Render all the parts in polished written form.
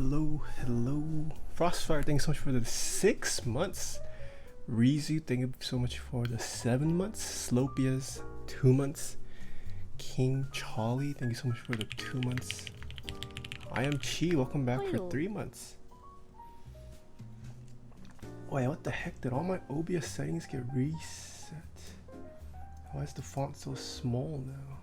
hello. Frostfire, thanks so much for the 6 months. Rizu, thank you so much for the 7 months. Slopias, 2 months. King Charlie, thank you so much for the 2 months. I am Chi, welcome back for 3 months. Wait, what the heck? Did all my OBS settings get reset? Why is the font so small now?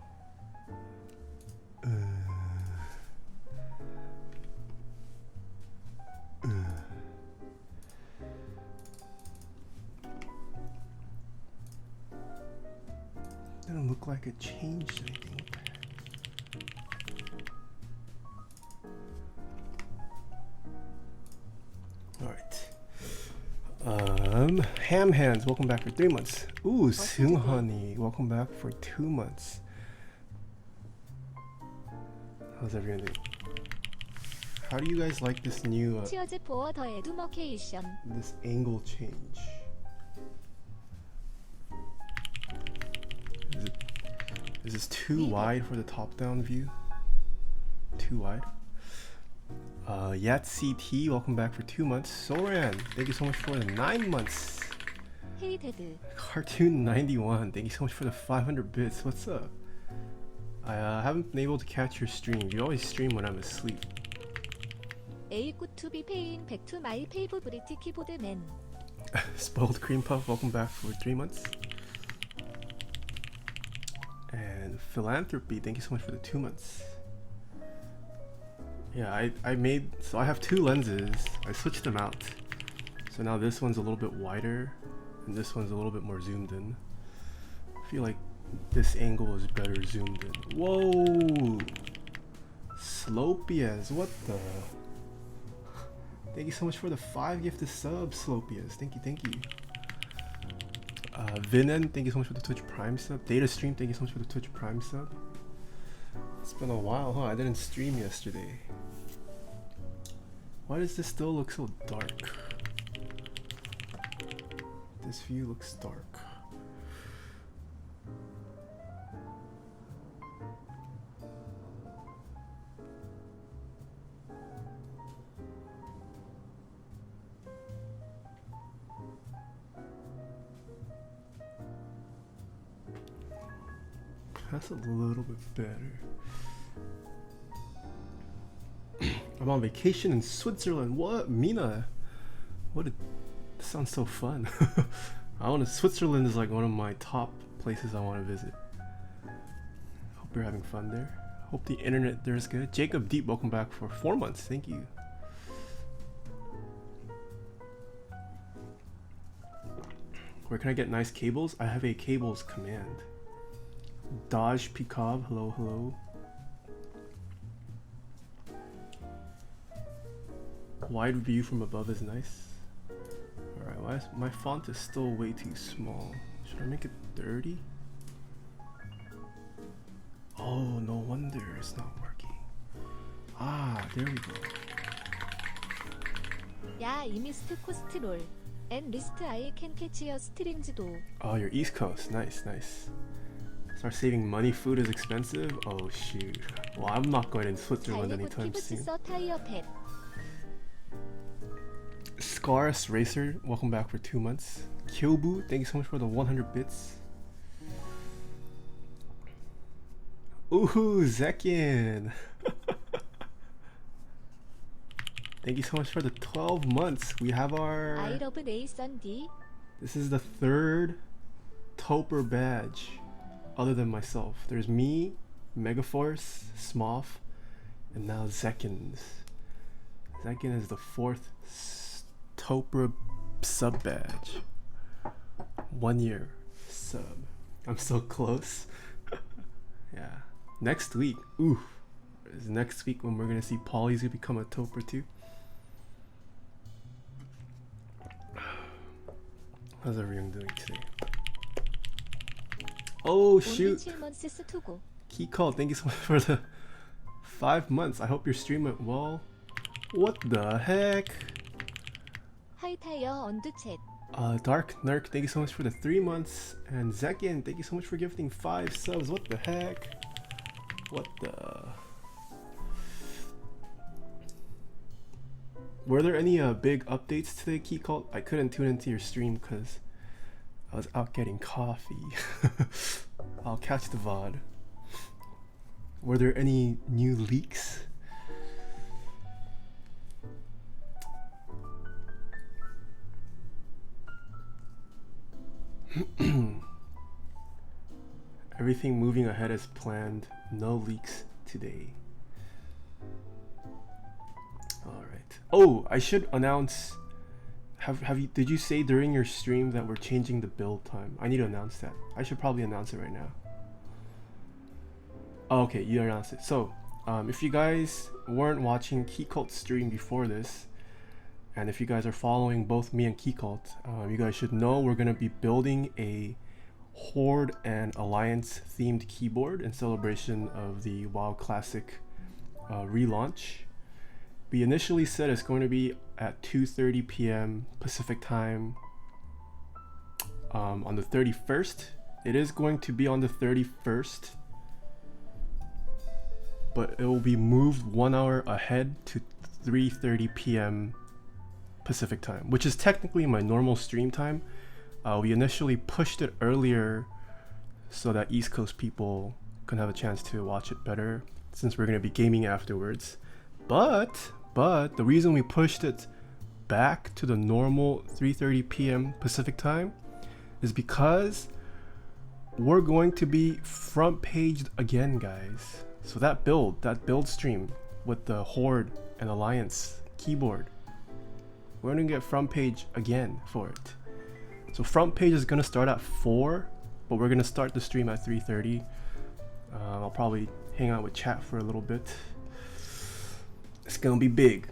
Didn't look like it changed anything. All right. Ham Hands, welcome back for 3 months. Ooh, Sunghani, welcome back for 2 months. How's everyone doing? How do you guys like this new this angle change? Is this too wide for the top-down view? Too wide? Yat CT, welcome back for 2 months. Soran, thank you so much for the 9 months. Hey Dad. Cartoon 91, thank you so much for the 500 bits. What's up? I haven't been able to catch your stream. You always stream when I'm asleep. A good to be paying back to my favorite keyboard man. Spoiled Cream Puff, welcome back for 3 months. And Philanthropy, thank you so much for the 2 months. Yeah, I have 2 lenses. I switched them out. So now this one's a little bit wider and this one's a little bit more zoomed in. I feel like this angle is better zoomed in. Whoa! Slopias, what the? Thank you so much for the 5 gifted subs, Slopias. Thank you. Vinen, thank you so much for the Twitch Prime sub. Data Stream, thank you so much for the Twitch Prime sub. It's been a while, huh? I didn't stream yesterday. Why does this still look so dark? This view looks dark. That's a little bit better. I'm on vacation in Switzerland. What? Mina? This sounds so fun. Switzerland is like one of my top places I want to visit. Hope you're having fun there. Hope the internet there is good. Jacob Deep, welcome back for 4 months. Thank you. Where can I get nice cables? I have a cables command. Dodge Picab, hello. Wide view from above is nice. Alright, why is my font is still way too small? Should I make it 30? Oh, no wonder it's not working. Ah, there we go. 야, 이미스트 코스트롤. And list I can catch your strings too. Oh, you're East Coast. Nice. Start saving money. Food is expensive. Oh shoot. Well, I'm not going to Switzerland anytime soon. Scarus Racer, welcome back for 2 months. Kyobu, thank you so much for the 100 bits. Ooh, Zekin. Thank you so much for the 12 months. We have our... I love Race Sunday. This is the 3rd Toper badge, other than myself. There's me, Megaforce, Smoth, and now Zekins. Zekin is the 4th Toper sub badge. 1 year sub. I'm so close. Yeah. Next week. Ooh. Is next week when we're gonna see Polly's gonna become a Toper too. How's everyone doing today? Oh shoot! Key call, thank you so much for the 5 months. I hope your stream went well. What the heck? Hi Taeha on the chat. Dark Nerk, thank you so much for the 3 months. And Zekin, thank you so much for gifting 5 subs. What the heck? What the... were there any big updates today, Key Cult? I couldn't tune into your stream because I was out getting coffee. I'll catch the VOD. Were there any new leaks? Everything moving ahead as planned. No leaks today. All right. Oh, I should announce. Have you? Did you say during your stream that we're changing the build time? I need to announce that. I should probably announce it right now. Oh, okay, you announced it. So, if you guys weren't watching Key Cult's stream before this, and if you guys are following both me and Key Cult, you guys should know we're gonna be building a Horde and Alliance themed keyboard in celebration of the WoW Classic relaunch. We initially said it's going to be at 2:30 p.m. Pacific time on the 31st. It is going to be on the 31st, but it will be moved 1 hour ahead to 3:30 p.m. Pacific time, which is technically my normal stream time. We initially pushed it earlier so that East Coast people can have a chance to watch it better, since we're going to be gaming afterwards. But the reason we pushed it back to the normal 3:30 p.m. Pacific time is because we're going to be front paged again, guys. So that build stream with the Horde and Alliance keyboard, we're gonna get front page again for it. So front page is gonna start at 4, but we're gonna start the stream at 3:30. I'll probably hang out with chat for a little bit. It's gonna be big.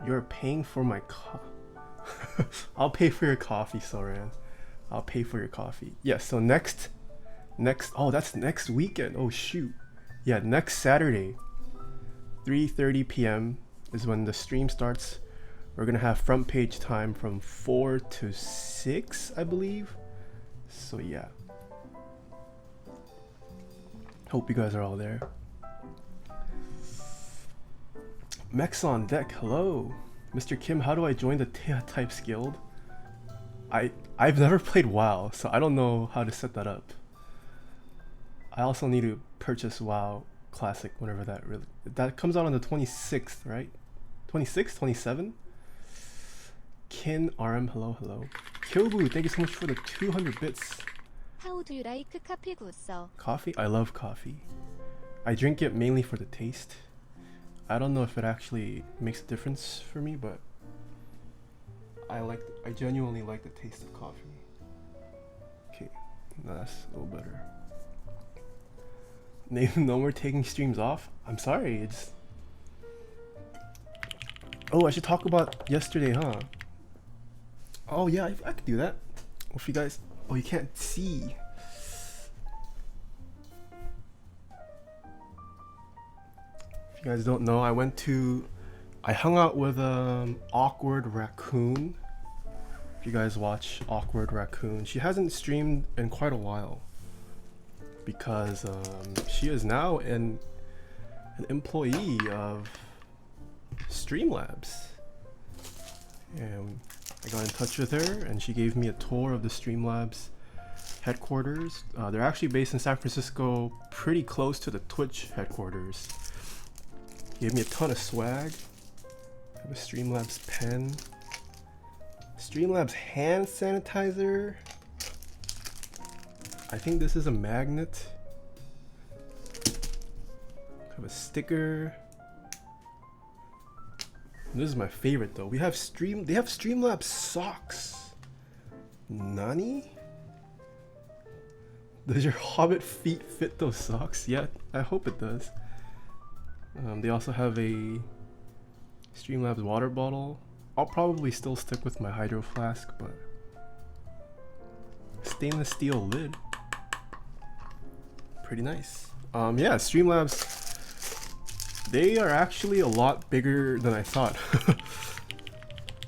You're paying for my I'll pay for your coffee, Soran. I'll pay for your coffee. Yeah, so next, oh, that's next weekend. Oh shoot. Yeah, next Saturday, 3:30 p.m. is when the stream starts. We're gonna have front page time from 4 to 6, I believe. So yeah. Hope you guys are all there. Mex on deck, hello. Mr. Kim, how do I join the Taeha Types Guild? I've never played WoW, so I don't know how to set that up. I also need to purchase WoW Classic whenever that comes out on the 26th, right? 26, 27? Kin RM, hello. Kyobu, thank you so much for the 200 bits. How do you like coffee, 구써? Coffee? I love coffee. I drink it mainly for the taste. I don't know if it actually makes a difference for me, but I genuinely like the taste of coffee. Okay, now that's a little better. No more taking streams off? I'm sorry, it's... Oh, I should talk about yesterday, huh? Oh yeah, I could do that. If you guys... Oh, you can't see. If you guys don't know, I hung out with Awkward Raccoon. If you guys watch Awkward Raccoon, she hasn't streamed in quite a while because she is now an employee of Streamlabs. And I got in touch with her and she gave me a tour of the Streamlabs headquarters. They're actually based in San Francisco, pretty close to the Twitch headquarters. Gave me a ton of swag. I have a Streamlabs pen. Streamlabs hand sanitizer. I think this is a magnet. I have a sticker. This is my favorite though. They have Streamlabs socks. Nani? Does your Hobbit feet fit those socks? Yeah, I hope it does. They also have a Streamlabs water bottle. I'll probably still stick with my hydro flask, but stainless steel lid. Pretty nice. Yeah, Streamlabs, they are actually a lot bigger than I thought.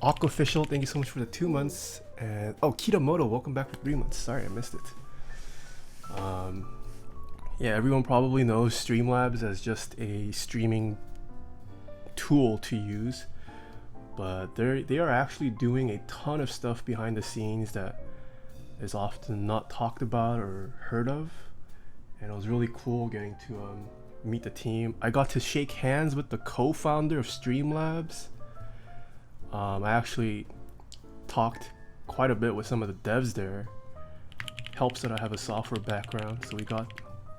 Aquaficial, thank you so much for the 2 months. And oh, Kitamoto, welcome back for 3 months. Sorry, I missed it. Yeah, everyone probably knows Streamlabs as just a streaming tool to use, but they are actually doing a ton of stuff behind the scenes that is often not talked about or heard of, and it was really cool getting to meet the team. I got to shake hands with the co-founder of Streamlabs. I actually talked quite a bit with some of the devs there. Helps that I have a software background, so we got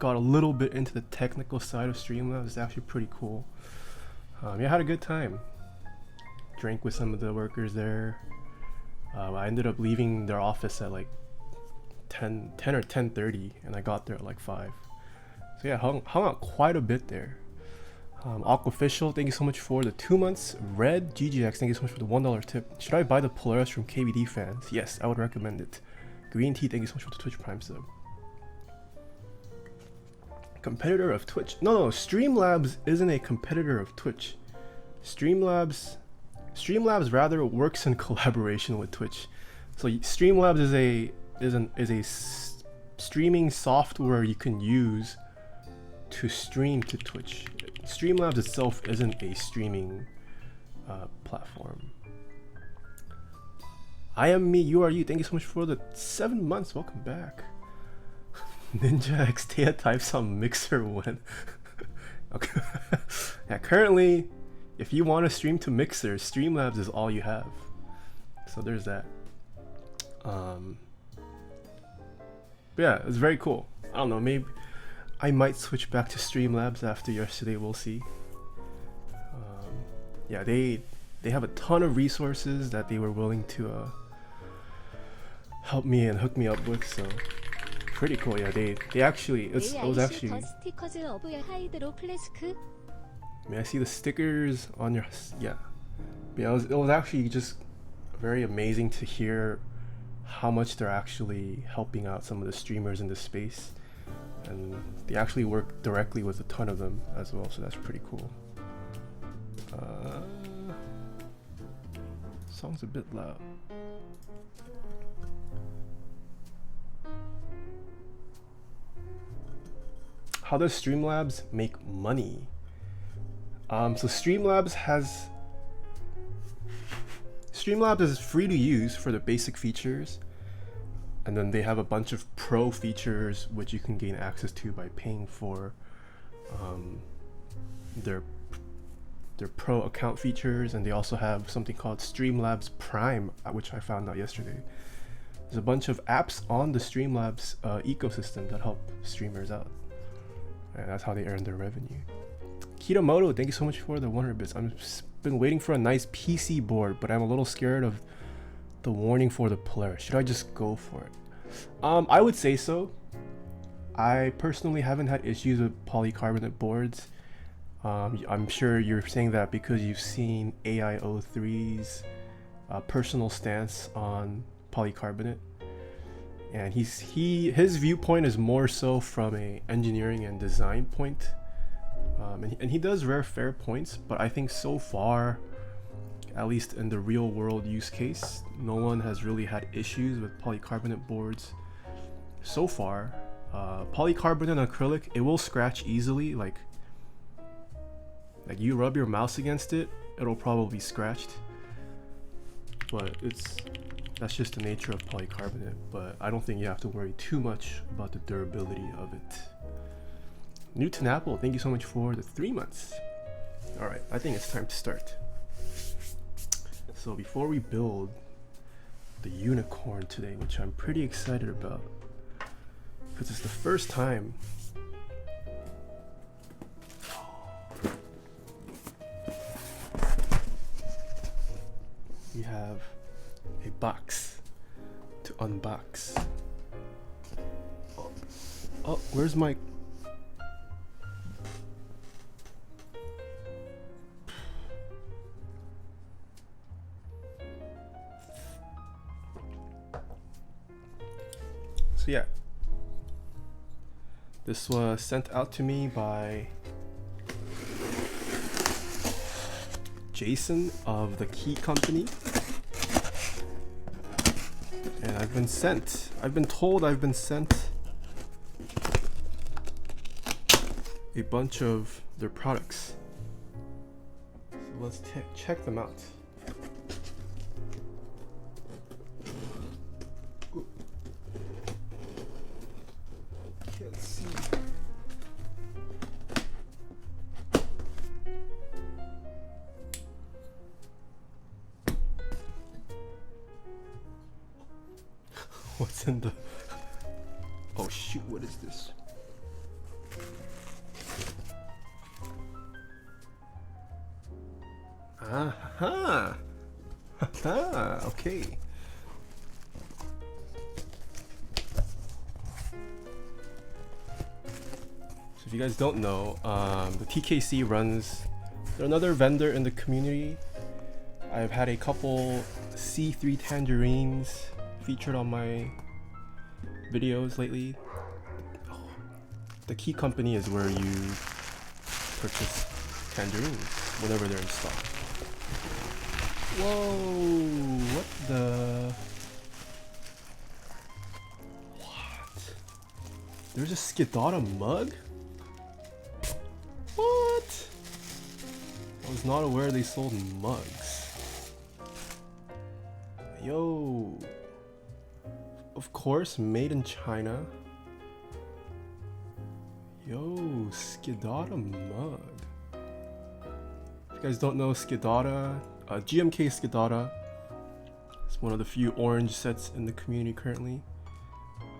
a little bit into the technical side of Streamlabs. It's actually pretty cool. Yeah, I had a good time. Drank with some of the workers there. I ended up leaving their office at like 10 or 10:30, and I got there at like 5. So yeah, hung out quite a bit there. Aquaficial, thank you so much for the 2 months. Red GGX, thank you so much for the $1 tip. Should I buy the Polaris from KBD fans? Yes, I would recommend it. Green Tea, thank you so much for the Twitch Prime sub. Competitor of Twitch? No, Streamlabs isn't a competitor of Twitch. Streamlabs rather works in collaboration with Twitch. So Streamlabs is a streaming software you can use to stream to Twitch. Streamlabs itself isn't a streaming platform. I am me, you are you. Thank you so much for the 7 months. Welcome back. Ninja X Taeha types on Mixer when. Okay. Yeah, currently, if you want to stream to Mixer, Streamlabs is all you have. So there's that. But yeah, it's very cool. I don't know, maybe I might switch back to Streamlabs after yesterday. We'll see. Yeah, they have a ton of resources that they were willing to help me and hook me up with. So pretty cool. Yeah, they actually it was actually. May I see the stickers on your? Yeah, it was actually just very amazing to hear how much they're actually helping out some of the streamers in this space, and they actually work directly with a ton of them as well. So that's pretty cool. Song's a bit loud. How does Streamlabs make money? So Streamlabs is free to use for the basic features, and then they have a bunch of pro features which you can gain access to by paying for their pro account features. And they also have something called Streamlabs Prime, which I found out yesterday. There's a bunch of apps on the Streamlabs ecosystem that help streamers out, and that's how they earn their revenue. Kitamoto, thank you so much for the 100 bits. I've been waiting for a nice PC board, but I'm a little scared of the warning for the Polaris. Should I just go for it? I would say so. I personally haven't had issues with polycarbonate boards. I'm sure you're saying that because you've seen AIO3's personal stance on polycarbonate, and his viewpoint is more so from a engineering and design point. And he does fair points, but I think so far, at least in the real world use case, no one has really had issues with polycarbonate boards so far. Polycarbonate and acrylic, it will scratch easily. Like you rub your mouse against it, it'll probably be scratched, but that's just the nature of polycarbonate. But I don't think you have to worry too much about the durability of it. Newton Apple, thank you so much for the 3 months. Alright, I think it's time to start. So before we build the Unicorn today, which I'm pretty excited about, because it's the first time we have a box to unbox. Oh, where's my... So yeah, this was sent out to me by Jason of the Key Company, and I've been told I've been sent a bunch of their products. So let's check them out. Ooh. Can't see. What's in the... Oh shoot, what is this? Aha! Haha, okay. So if you guys don't know, the TKC runs... They're another vendor in the community. I've had a couple C3 tangerines featured on my videos lately. Oh, the Key Company is where you purchase tangerines whenever they're in stock. Whoa, what the? What? There's a Skidata mug? What? I was not aware they sold mugs. Yo. Of course, made in China. Yo, Skidata mug. If you guys don't know Skidata, GMK Skidata is one of the few orange sets in the community currently.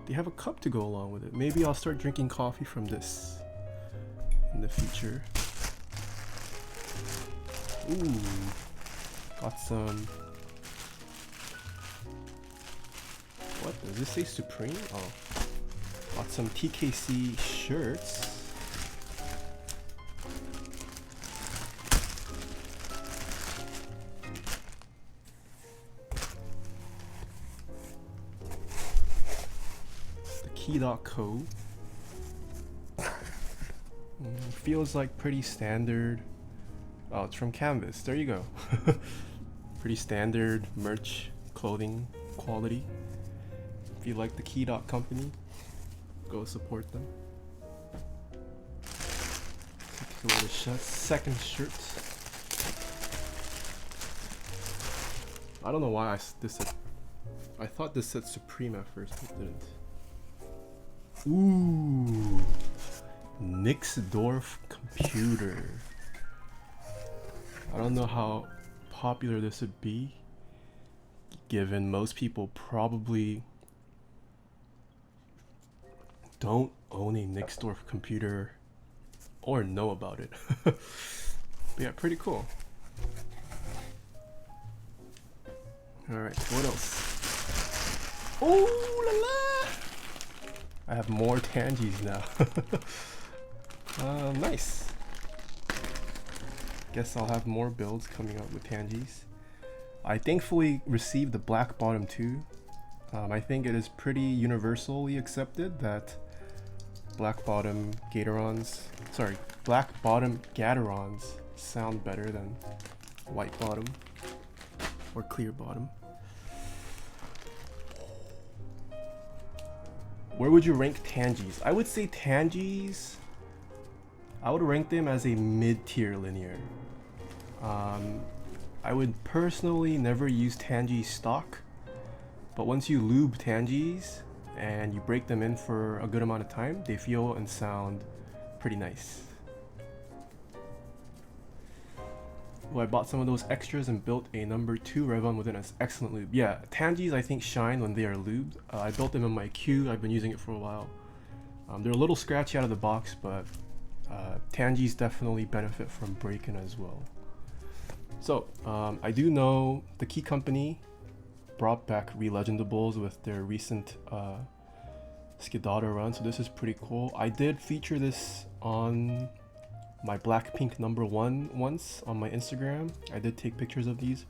They have a cup to go along with it. Maybe I'll start drinking coffee from this in the future. Ooh, got some... What? Does this say Supreme? Oh. Got some TKC shirts. The key.co. Feels like pretty standard. Oh, it's from Canvas. There you go. Pretty standard merch, clothing quality. If you like the Key.company, go support them. Take away the second shirt. I don't know why this said... I thought this said Supreme at first, but it didn't. Ooh, Nixdorf computer. I don't know how popular this would be, given most people probably don't own a Nixdorf computer or know about it. But yeah, pretty cool. Alright, what else? Oh la la! I have more Tangies now. Nice. Guess I'll have more builds coming up with Tangies. I thankfully received the black bottom too. I think it is pretty universally accepted that black bottom Gatorons sound better than white bottom or clear bottom. Where would you rank Tangies? I would say Tangies, I would rank them as a mid-tier linear. I would personally never use Tangies stock, but once you lube Tangies and you break them in for a good amount of time, they feel and sound pretty nice. Well, I bought some of those extras and built a number 2 Revon with an excellent lube. Yeah, Tangies I think shine when they are lubed. I built them in my queue. I've been using it for a while. They're a little scratchy out of the box, but Tangies definitely benefit from break-in as well. So, I do know the Key Company brought back Relegendables with their recent Skidata run, so this is pretty cool. I did feature this on my Blackpink number 1 once on my Instagram. I did take pictures of these.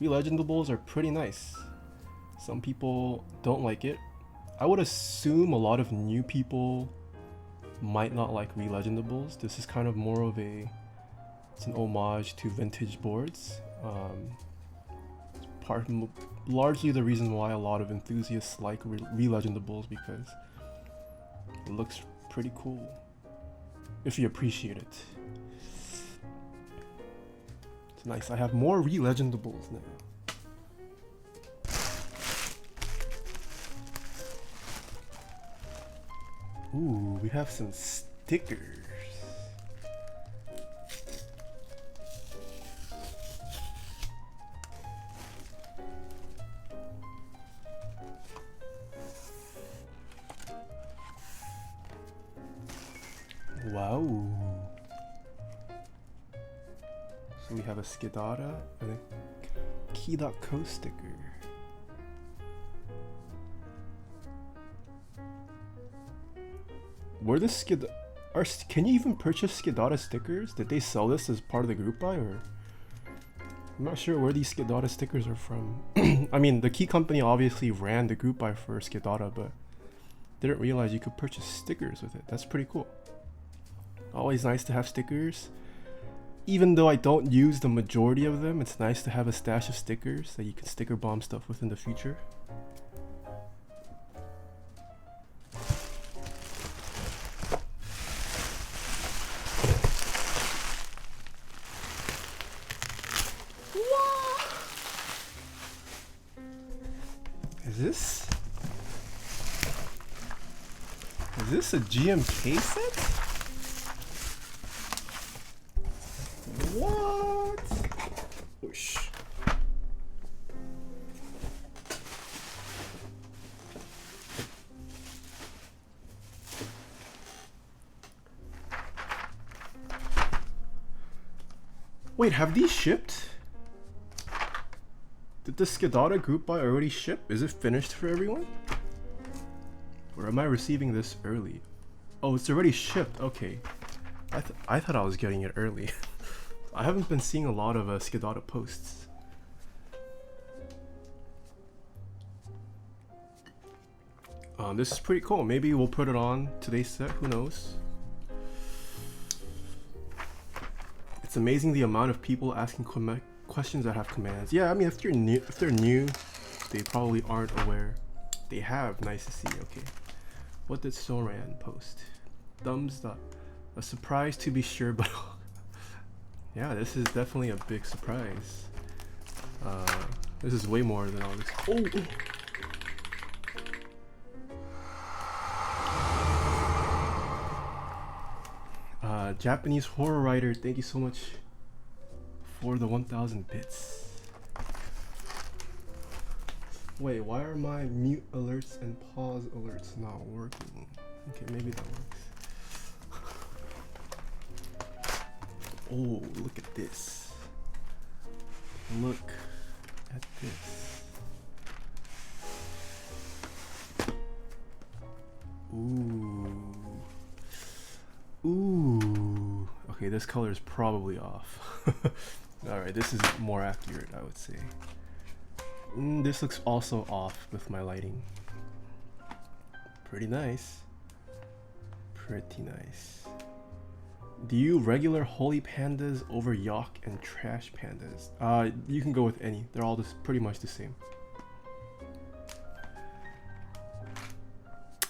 Relegendables are pretty nice. Some people don't like it. I would assume a lot of new people might not like Relegendables. This is kind of more of it's an homage to vintage boards. Largely the reason why a lot of enthusiasts like Relegendables, because it looks pretty cool. if you appreciate it. It's nice. I have more re-legendables now. Ooh, we have some stickers. Wow. So we have a Skidata and a Key.co sticker. Where the can you even purchase Skidata stickers? Did they sell this as part of the group buy, or? I'm not sure where these Skidata stickers are from. I mean, the Key company obviously ran the group buy for Skidata, but didn't realize you could purchase stickers with it. That's pretty cool. Always nice to have stickers. Even though I don't use the majority of them, it's nice to have a stash of stickers that you can sticker bomb stuff with in the future. Is this a GMK set? What? Whoosh. Wait, have these shipped? Did the Skidata group buy already ship? Is it finished for everyone? Or am I receiving this early? Oh, it's already shipped. Okay. I thought I was getting it early. I haven't been seeing a lot of Skidata posts. This is pretty cool. Maybe we'll put it on today's set. Who knows? It's amazing the amount of people asking questions that have commands. Yeah, I mean, if they're new, they probably aren't aware. They have. Nice to see. Okay. What did Soran post? Thumbs up. A surprise to be sure, but yeah, this is definitely a big surprise. This is way more than I was. Japanese horror writer, thank you so much for the 1,000 bits. Wait, why are my mute alerts and pause alerts not working? Okay, maybe that works. Oh, look at this. Look at this. Ooh. Ooh. Okay, this color is probably off. Alright, this is more accurate, I would say. This looks also off with my lighting. Pretty nice. Pretty nice. Do you regular holy pandas over Yok and trash pandas? You can go with any. They're all just pretty much the same.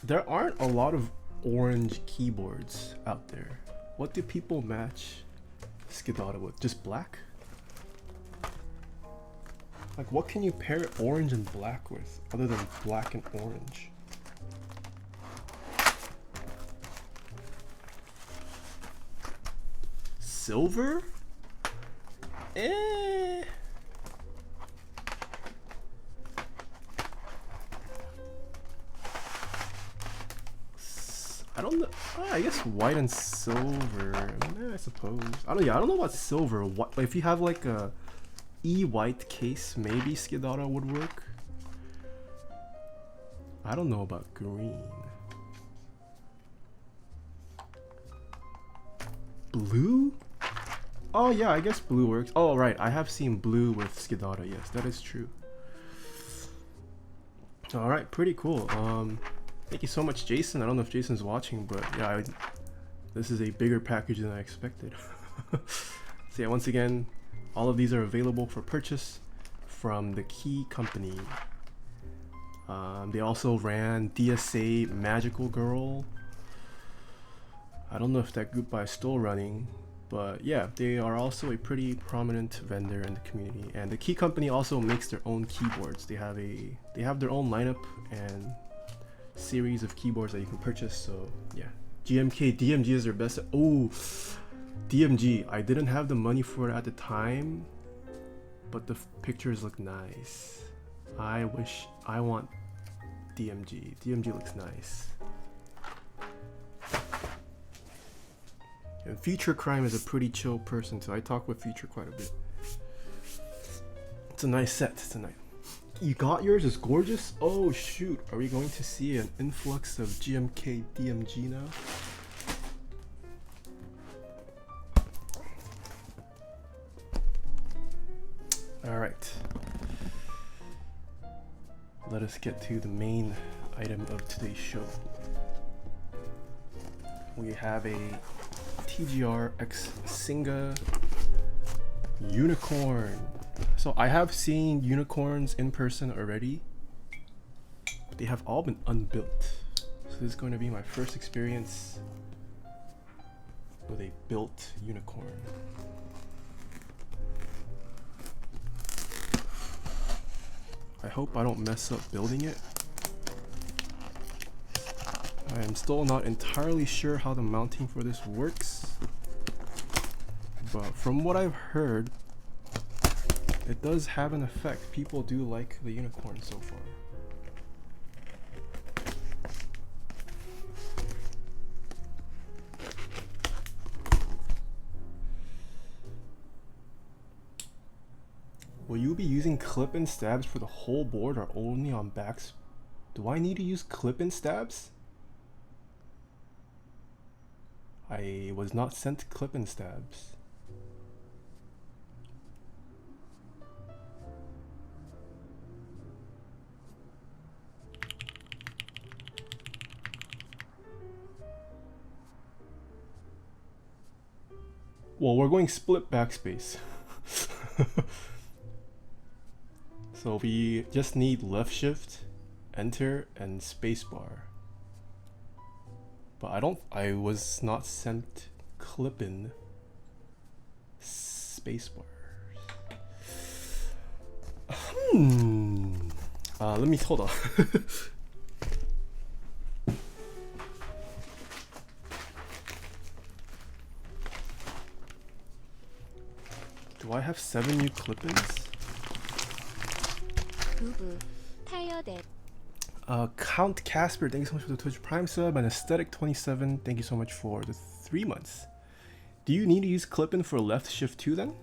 There aren't a lot of orange keyboards out there. What do people match Skidata with? Just black? Like, what can you pair orange and black with other than black and orange? Silver? Eh. I don't know. I guess white and silver. I suppose. I don't know about silver. What if you have like a white case, maybe Skidata would work. I don't know about green. Blue? Oh yeah, I guess blue works. Oh right, I have seen blue with Skidata. Yes, that is true. All right, pretty cool. Thank you so much, Jason. I don't know if Jason's watching, but yeah, this is a bigger package than I expected. So yeah, once again, all of these are available for purchase from the Key company. They also ran DSA Magical Girl. I don't know if that group buy is still running, but yeah, they are also a pretty prominent vendor in the community. And the Key Company also makes their own keyboards. They have their own lineup and series of keyboards that you can purchase. So yeah, GMK DMG is their best. Oh, DMG. I didn't have the money for it at the time, but the pictures look nice. I want DMG. DMG looks nice. And Future Crime is a pretty chill person too. I talk with Future quite a bit. It's a nice set. It's a nice. You got yours? It's gorgeous. Oh shoot! Are we going to see an influx of GMK DMG now? All right. Let us get to the main item of today's show. We have a TGR X Singa Unikorn. So I have seen unicorns in person already, but they have all been unbuilt. So this is going to be my first experience with a built unicorn. I hope I don't mess up building it. I am still not entirely sure how the mounting for this works, but from what I've heard, it does have an effect. People do like the unicorn so far. Will you be using clip-in stabs for the whole board or only on backs? Do I need to use clip-in stabs? I was not sent clip-in stabs. Well, we're going split backspace. So we just need left shift, enter, and spacebar. But I was not sent clip-in spacebars. Let me hold on. Do I have 7 new clip-ins? Lube, Taeha that. Count Casper, thank you so much for the Twitch Prime sub, and Aesthetic27, thank you so much for the 3 months. Do you need to use clip-in for left shift too then?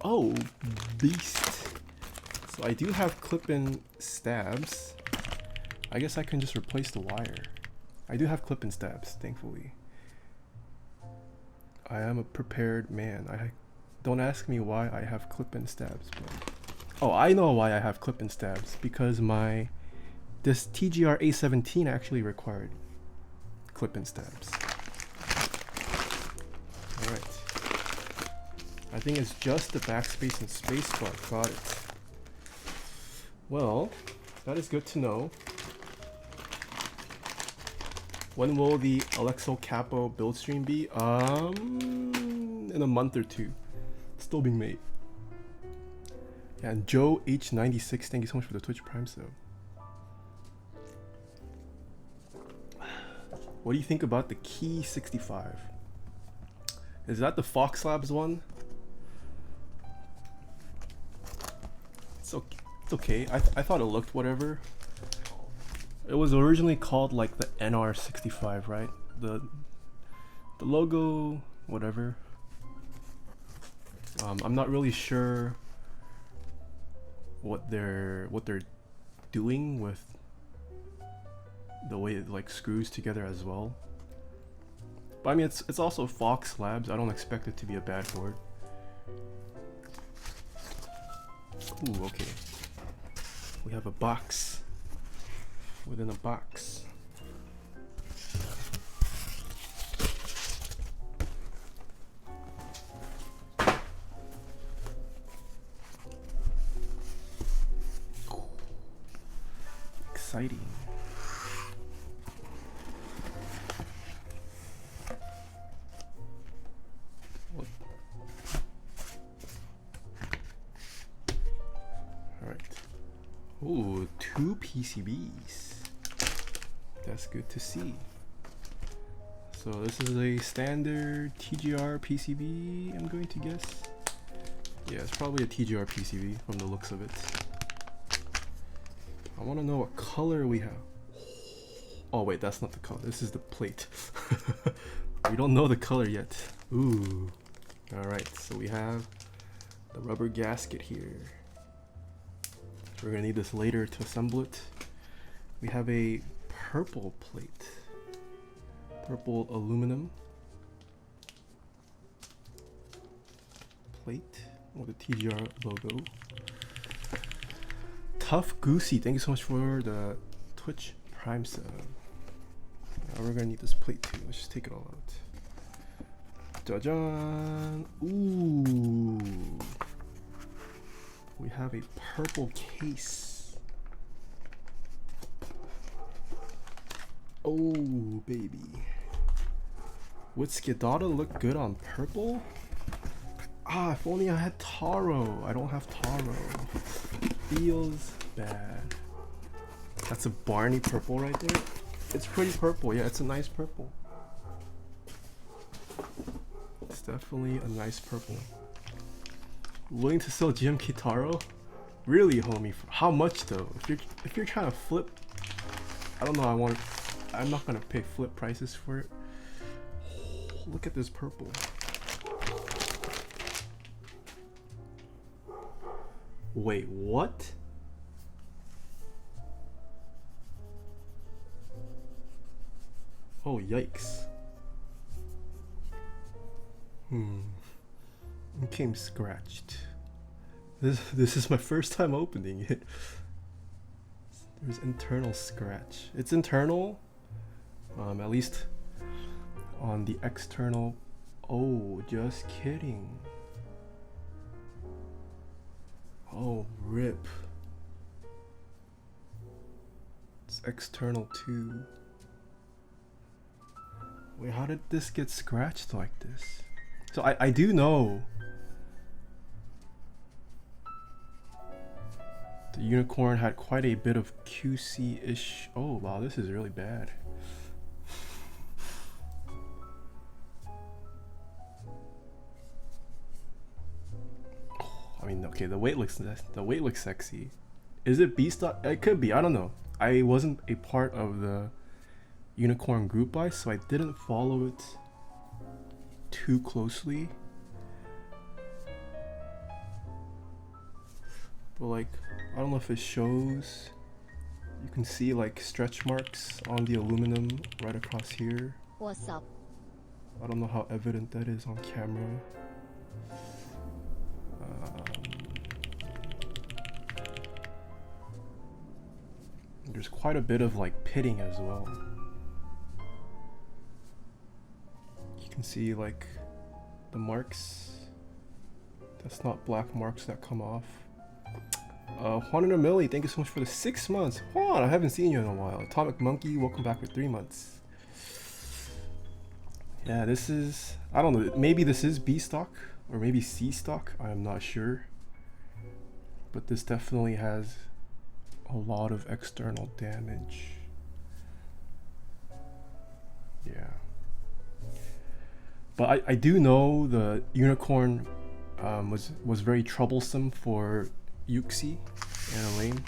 Oh, beast. So I do have clip-in stabs. I guess I can just replace the wire. I do have clip-in stabs, thankfully. I am a prepared man. Don't ask me why I have clip-in stabs, but... Oh, I know why I have clip-in stabs. Because this TGR A17 actually required clip-in stabs. Alright. I think it's just the backspace and spacebar. Got it. Well, that is good to know. When will the Alexo Capo build stream be? In a month or two. It's still being made. Yeah, and Joe H96, thank you so much for the Twitch Prime sub. What do you think about the Key 65? Is that the Fox Labs one? It's okay. I thought it looked whatever. It was originally called like the NR65, right? The logo, whatever. I'm not really sure what they're doing with the way it like screws together as well. But I mean, it's also Fox Labs. I don't expect it to be a bad board. Ooh, okay. We have a box within a box. Exciting. Ooh, 2 PCBs. That's good to see. So this is a standard TGR PCB, I'm going to guess. Yeah, it's probably a TGR PCB from the looks of it. I want to know what color we have. Oh wait, that's not the color. This is the plate. We don't know the color yet. Ooh. Alright, so we have the rubber gasket here. We're gonna need this later to assemble it. We have a purple plate. Purple aluminum plate with a TGR logo. Tough Goosey, thank you so much for the Twitch Prime sub. Now we're gonna need this plate too. Let's just take it all out. Jajan! Ooh! We have a purple case. Oh, baby. Would Skidata look good on purple? Ah, if only I had Taro. I don't have Taro. Feels bad. That's a Barney purple right there. It's pretty purple. Yeah, it's a nice purple. It's definitely a nice purple. Willing to sell GMK Taro? Really, homie? For how much though? If you're trying to flip, I don't know. I'm not gonna pay flip prices for it. Look at this purple. Wait, what? Oh, yikes. It came scratched. This is my first time opening it. There's internal scratch. It's internal, at least on the external. Oh, just kidding. Oh, rip. It's external too. Wait, how did this get scratched like this? So I do know the Unicorn had quite a bit of QC-ish. Oh wow, this is really bad. I mean, okay, the weight looks sexy. Is it B stock? It could be. I don't know. I wasn't a part of the Unicorn group buy, so I didn't follow it too closely. But like, I don't know if it shows. You can see like stretch marks on the aluminum right across here. What's up? I don't know how evident that is on camera. There's quite a bit of like pitting as well. You can see like the marks. That's not black marks that come off. Juan and Emily, thank you so much for the 6 months. Juan, I haven't seen you in a while. Atomic Monkey, welcome back for 3 months. Yeah, this is, I don't know, maybe this is B stock or maybe C stock. I'm not sure. But this definitely has a lot of external damage. Yeah. But I do know the Unicorn was very troublesome for Yuxi and Elaine.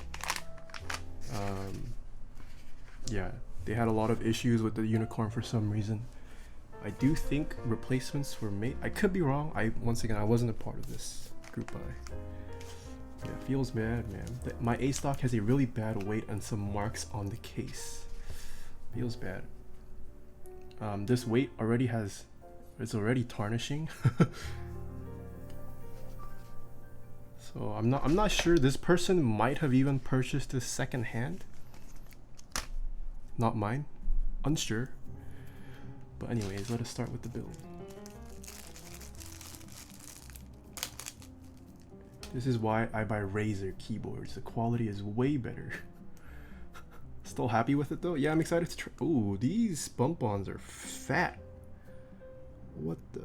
Yeah, they had a lot of issues with the Unicorn for some reason. I do think replacements were made. I could be wrong. Once again, I wasn't a part of this group buy. Yeah, feels bad, man. My A stock has a really bad weight and some marks on the case. Feels bad. This weight already it's already tarnishing. So I'm not sure. This person might have even purchased this second hand. Not mine. Unsure. But anyways, let us start with the build. This is why I buy Razer keyboards. The quality is way better. Still happy with it though? Yeah, I'm excited to try. Ooh, these bump-ons are fat. What the?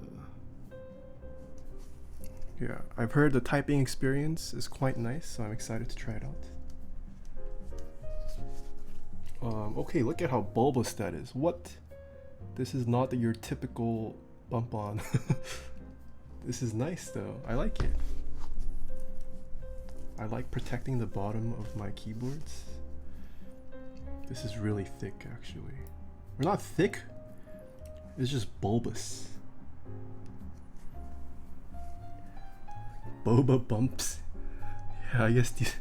Yeah, I've heard the typing experience is quite nice, so I'm excited to try it out. Okay, look at how bulbous that is. What? This is not your typical bump on. This is nice though. I like it. I like protecting the bottom of my keyboards. This is really thick actually. Or not thick, it's just bulbous. Boba bumps. Yeah, I guess these,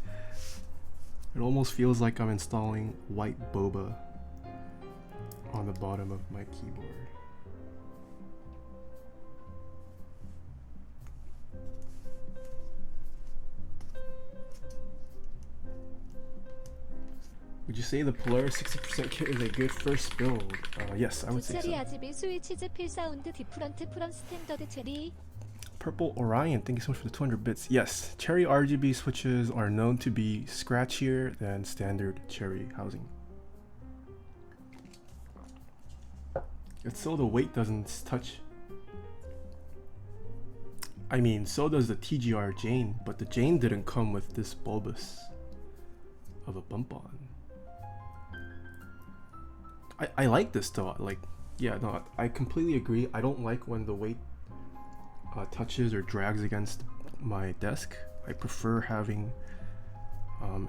it almost feels like I'm installing white boba on the bottom of my keyboard. Would you say the Polaris 60% kit is a good first build? Yes, I would say 두차리 so. 아지비 스위치즈 필 사운드 디프런트 프롬 스탠더드 체리. Purple Orion, thank you so much for the 200 bits. Yes, Cherry RGB switches are known to be scratchier than standard Cherry housing. It's so the weight doesn't touch. I mean, so does the TGR Jane, but the Jane didn't come with this bulbous of a bump on. I like this though. Like, yeah, no, I completely agree. I don't like when the weight touches or drags against my desk. I prefer having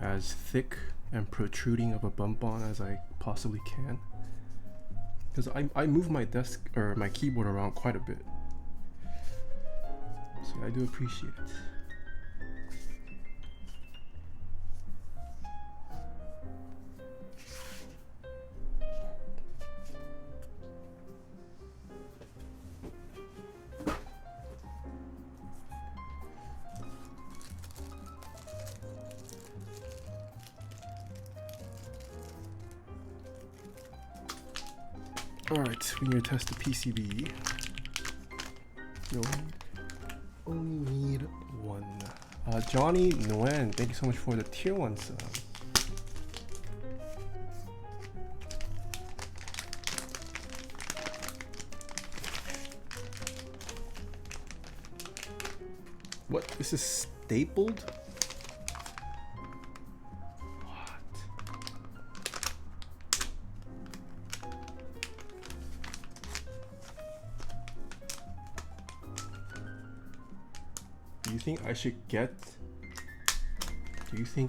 as thick and protruding of a bump on as I possibly can, because I move my desk or my keyboard around quite a bit, so I do appreciate it. Alright, we need to test the PCB. No, only need one. Johnny Nguyen, thank you so much for the tier 1 sub. What? This is stapled? Do you think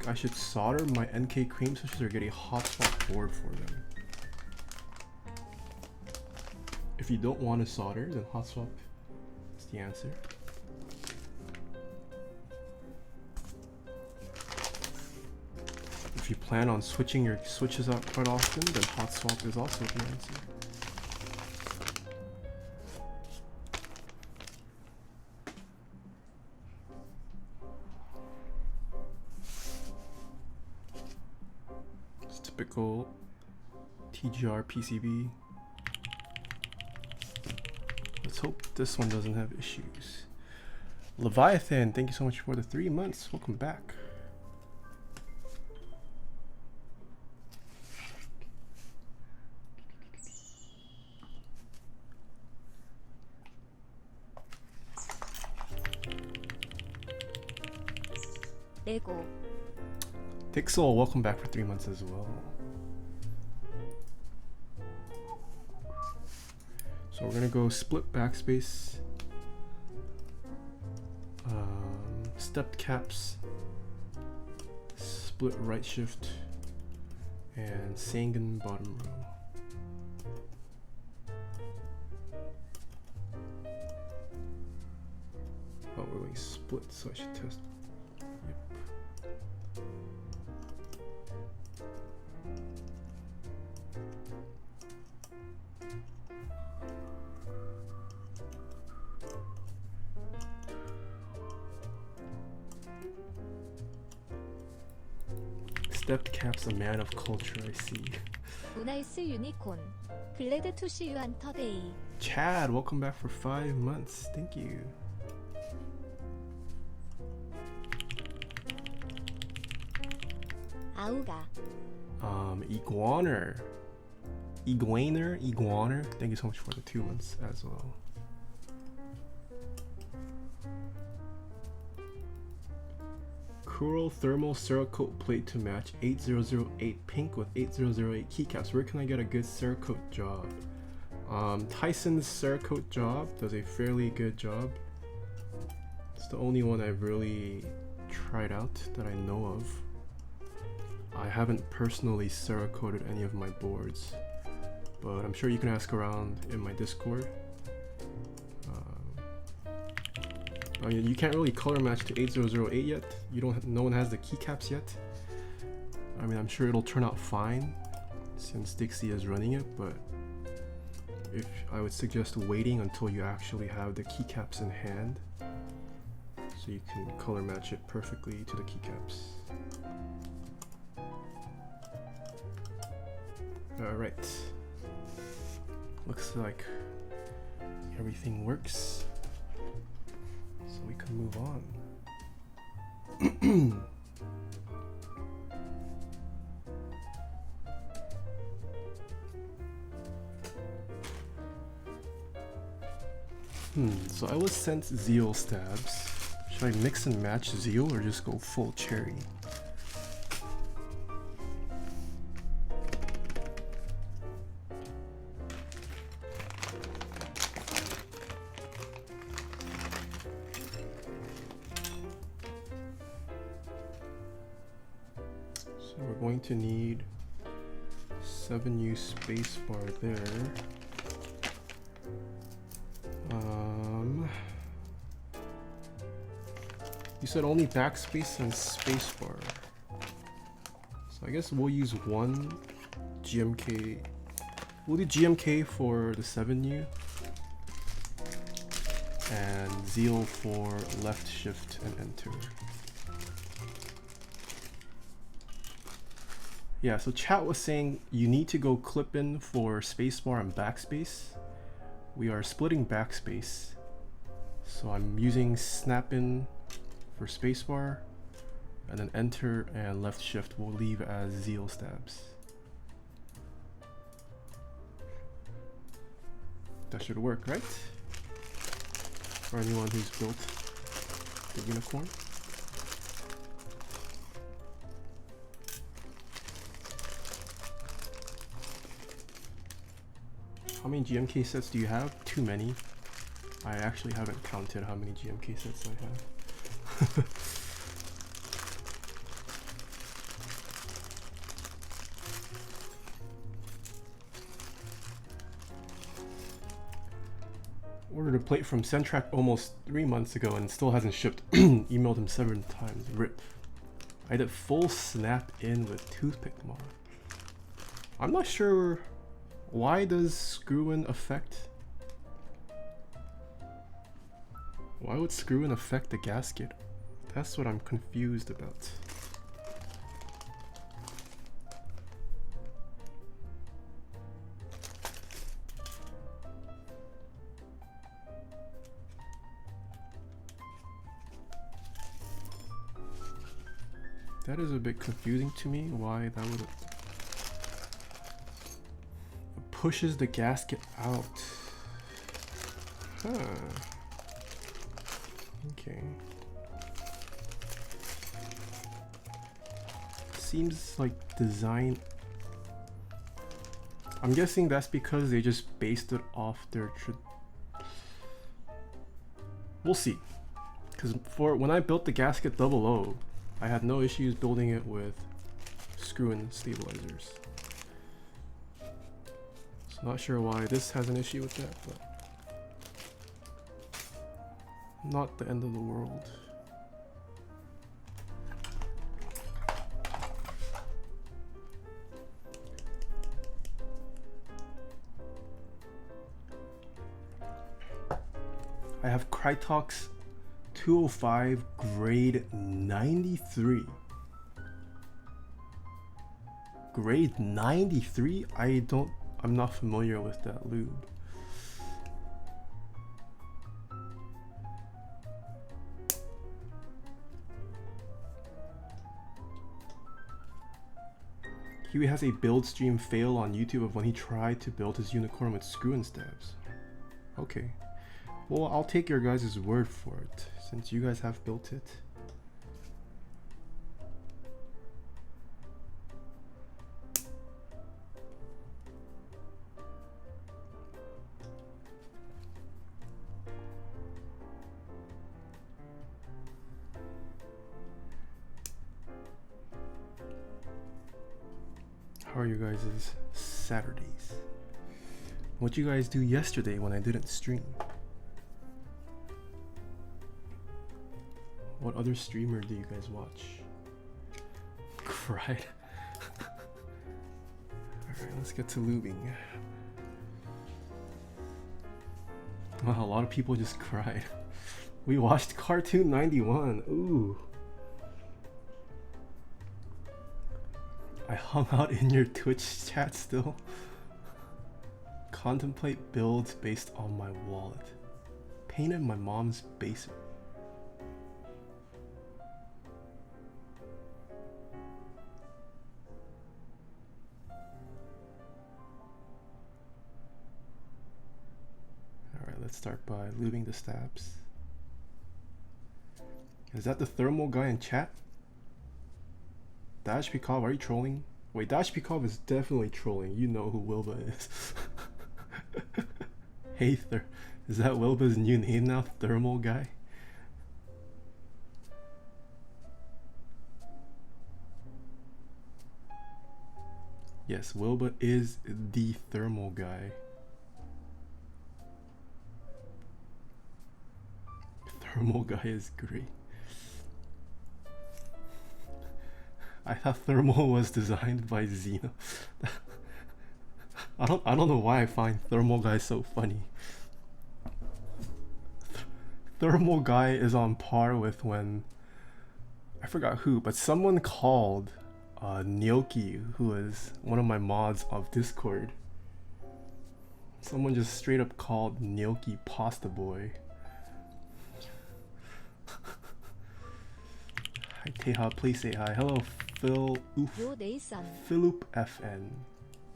I should solder my NK cream switches or get a hot swap board for them? If you don't want to solder, then hot swap is the answer. If you plan on switching your switches out quite often, then hot swap is also the answer. Typical TGR PCB. Let's hope this one doesn't have issues. Leviathan, thank you so much for the 3 months. Welcome back. 레고. Dixel, welcome back for 3 months as well. So we're gonna go split backspace, stepped caps, split right shift, and Sangan bottom row. Oh, we're going split, so I should test. Yep. Stepped caps, a man of culture, I see. Untitled Unikorn. Glad to see you on today. Chad, welcome back for 5 months. Thank you. 아우가. Iguaner. Thank you so much for the 2 months as well. Kuro Thermal Cerakote plate to match 8008 pink with 8008 keycaps. Where can I get a good Cerakote job? Tyson's Cerakote job does a fairly good job. It's the only one I've really tried out that I know of. I haven't personally Cerakoted any of my boards, but I'm sure you can ask around in my Discord. I mean, you can't really color match to 8008 yet. No one has the keycaps yet. I mean, I'm sure it'll turn out fine since Dixie is running it, but I would suggest waiting until you actually have the keycaps in hand so you can color match it perfectly to the keycaps. Alright. Looks like everything works. So we can move on. So I was sent Zeal stabs. Should I mix and match Zeal or just go full cherry? So we're going to need 7U spacebar there. You said only backspace and spacebar. So I guess we'll use one GMK. We'll do GMK for the 7U and Zeal for left shift and enter. Yeah, so chat was saying you need to go clip in for spacebar and backspace. We are splitting backspace. So I'm using snap in for spacebar, and then enter and left shift we'll leave as Zeal stabs. That should work, right? For anyone who's built the unicorn. How many GMK sets do you have? Too many. I actually haven't counted how many GMK sets I have. Ordered a plate from Centrac almost 3 months ago and still hasn't shipped. Emailed him 7 times. RIP. I did full snap in with toothpick mod. I'm not sure why does screw in affect. Why would screw in affect the gasket? That's what I'm confused about. That is a bit confusing to me, why that would... It pushes the gasket out. Huh. Okay. Seems like design... I'm guessing that's because they just based it off their... We'll see. Because when I built the gasket 00, I had no issues building it with screw-in stabilizers. So not sure why this has an issue with that, but not the end of the world. I have Krytox 205 grade 93. Grade 93? I'm not familiar with that lube. Huey has a build stream fail on YouTube of when he tried to build his unicorn with screw-in stabs. Okay. Well, I'll take your guys' word for it, since you guys have built it. are you guys' Saturdays? What you guys do yesterday when I didn't stream? What other streamer do you guys watch? Cried. Alright, let's get to lubing. Wow, a lot of people just cried. We watched Cartoon 91. Ooh. I hung out in your Twitch chat still. Contemplate builds based on my wallet. Painted my mom's basement. Alright, let's start by lubing the stabs. Is that the thermal guy in chat? Dash Pikov, are you trolling? Wait, Dash Pikov is definitely trolling. You know who Wilbur is. Hey, is that Wilbur's new name now? Thermal guy? Yes, Wilbur is the thermal guy. Thermal guy is great. I thought thermal was designed by Xeno. I don't know why I find thermal guy so funny. Thermal guy is on par with when I forgot who, but someone called Gnocchi, who is one of my mods of Discord. Someone just straight up called Gnocchi Pasta Boy. Hi Taeha, please say hi. Hello Phil Oof. Philip FN.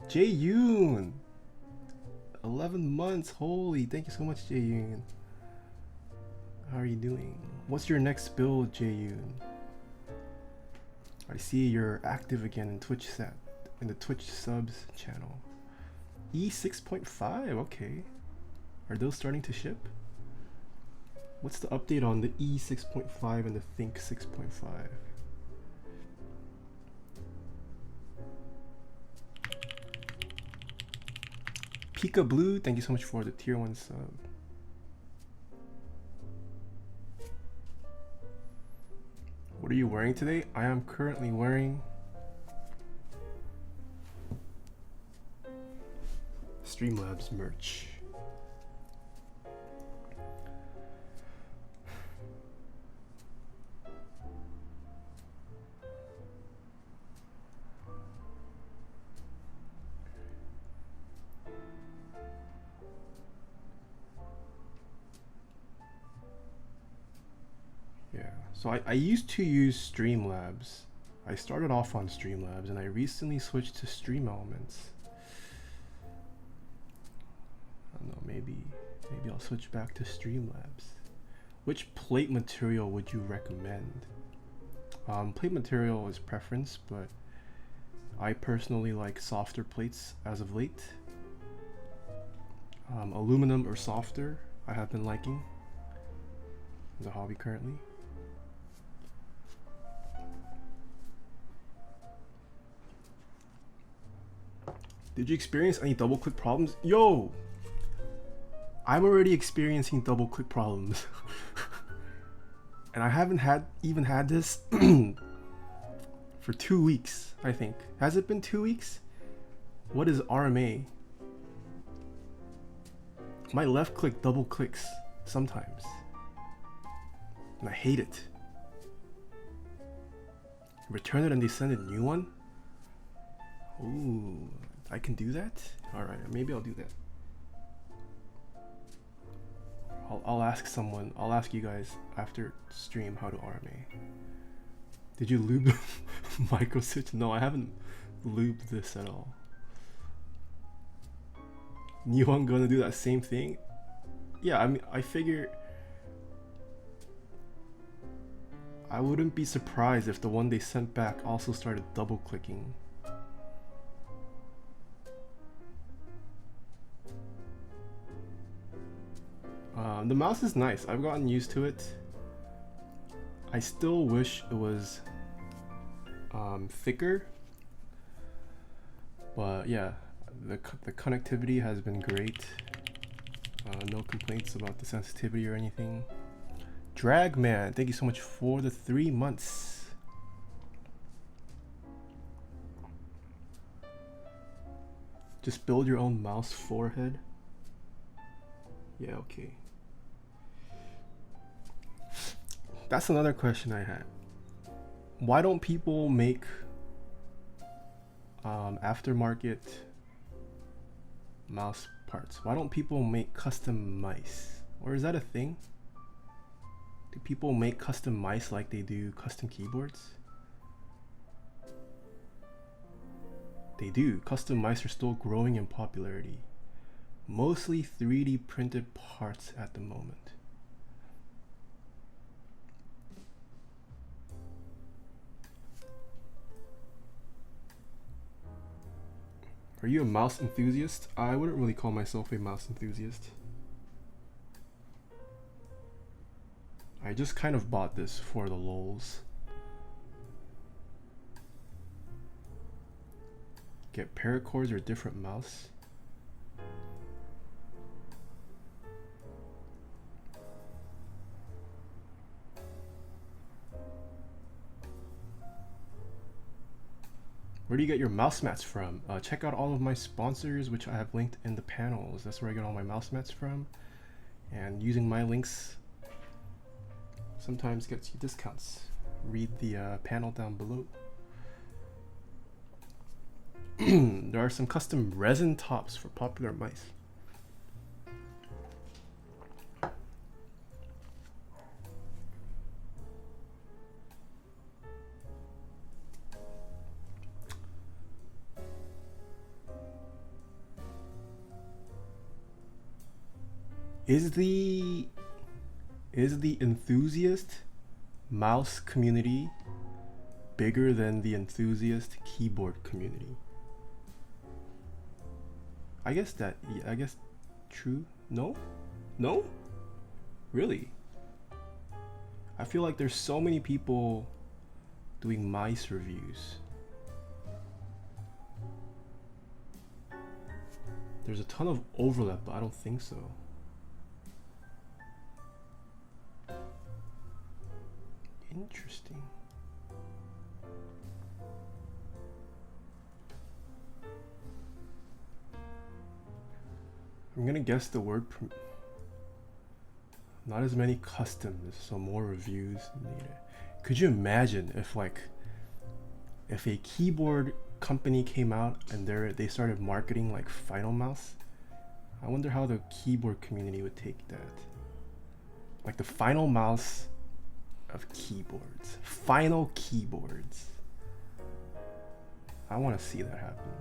Jae-yoon! 11 months, holy, thank you so much Jae-yoon. How are you doing? What's your next build, Jae-yoon? I see you're active again in Twitch in the Twitch subs channel. E6.5, okay. Are those starting to ship? What's the update on the E6.5 and the Think 6.5? Pika Blue, thank you so much for the tier 1 sub. What are you wearing today? I am currently wearing Streamlabs merch. So I used to use Streamlabs. I started off on Streamlabs and I recently switched to Stream Elements. I don't know, maybe I'll switch back to Streamlabs. Which plate material would you recommend? Plate material is preference, but I personally like softer plates as of late. Aluminum or softer I have been liking as a hobby currently. Did you experience any double click problems? Yo! I'm already experiencing double click problems. And I haven't even had this for 2 weeks, I think. Has it been 2 weeks? What is RMA? My left click double clicks sometimes. And I hate it. Return it and they send a new one? Ooh. I can do that? Alright, maybe I'll do that. I'll ask someone, I'll ask you guys after stream how to RMA. Did you lube micro switch? No, I haven't lubed this at all. New one gonna do that same thing? Yeah, I mean, I figure I wouldn't be surprised if the one they sent back also started double clicking. The mouse is nice. I've gotten used to it. I still wish it was thicker. But yeah, the connectivity has been great. No complaints about the sensitivity or anything. Dragman, thank you so much for the 3 months. Just build your own mouse forehead. Yeah, okay. That's another question I had. Why don't people make aftermarket mouse parts? Why don't people make custom mice? Or is that a thing? Do people make custom mice like they do custom keyboards? They do. Custom mice are still growing in popularity. Mostly 3D printed parts at the moment. Are you a mouse enthusiast? I wouldn't really call myself a mouse enthusiast. I just kind of bought this for the lulz. Get paracords or different mouse. Where do you get your mouse mats from? Check out all of my sponsors, which I have linked in the panels. That's where I get all my mouse mats from. And using my links sometimes gets you discounts. Read the panel down below. There are some custom resin tops for popular mice. Is the enthusiast mouse community bigger than the enthusiast keyboard community? I guess true. No? Really? I feel like there's so many people doing mice reviews. There's a ton of overlap, but I don't think so. Interesting. I'm gonna guess the word not as many customs, so more reviews needed. Could you imagine if a keyboard company came out and they started marketing like Final Mouse? I wonder how the keyboard community would take that. Like the Final Mouse of keyboards. Final keyboards. I want to see that happen.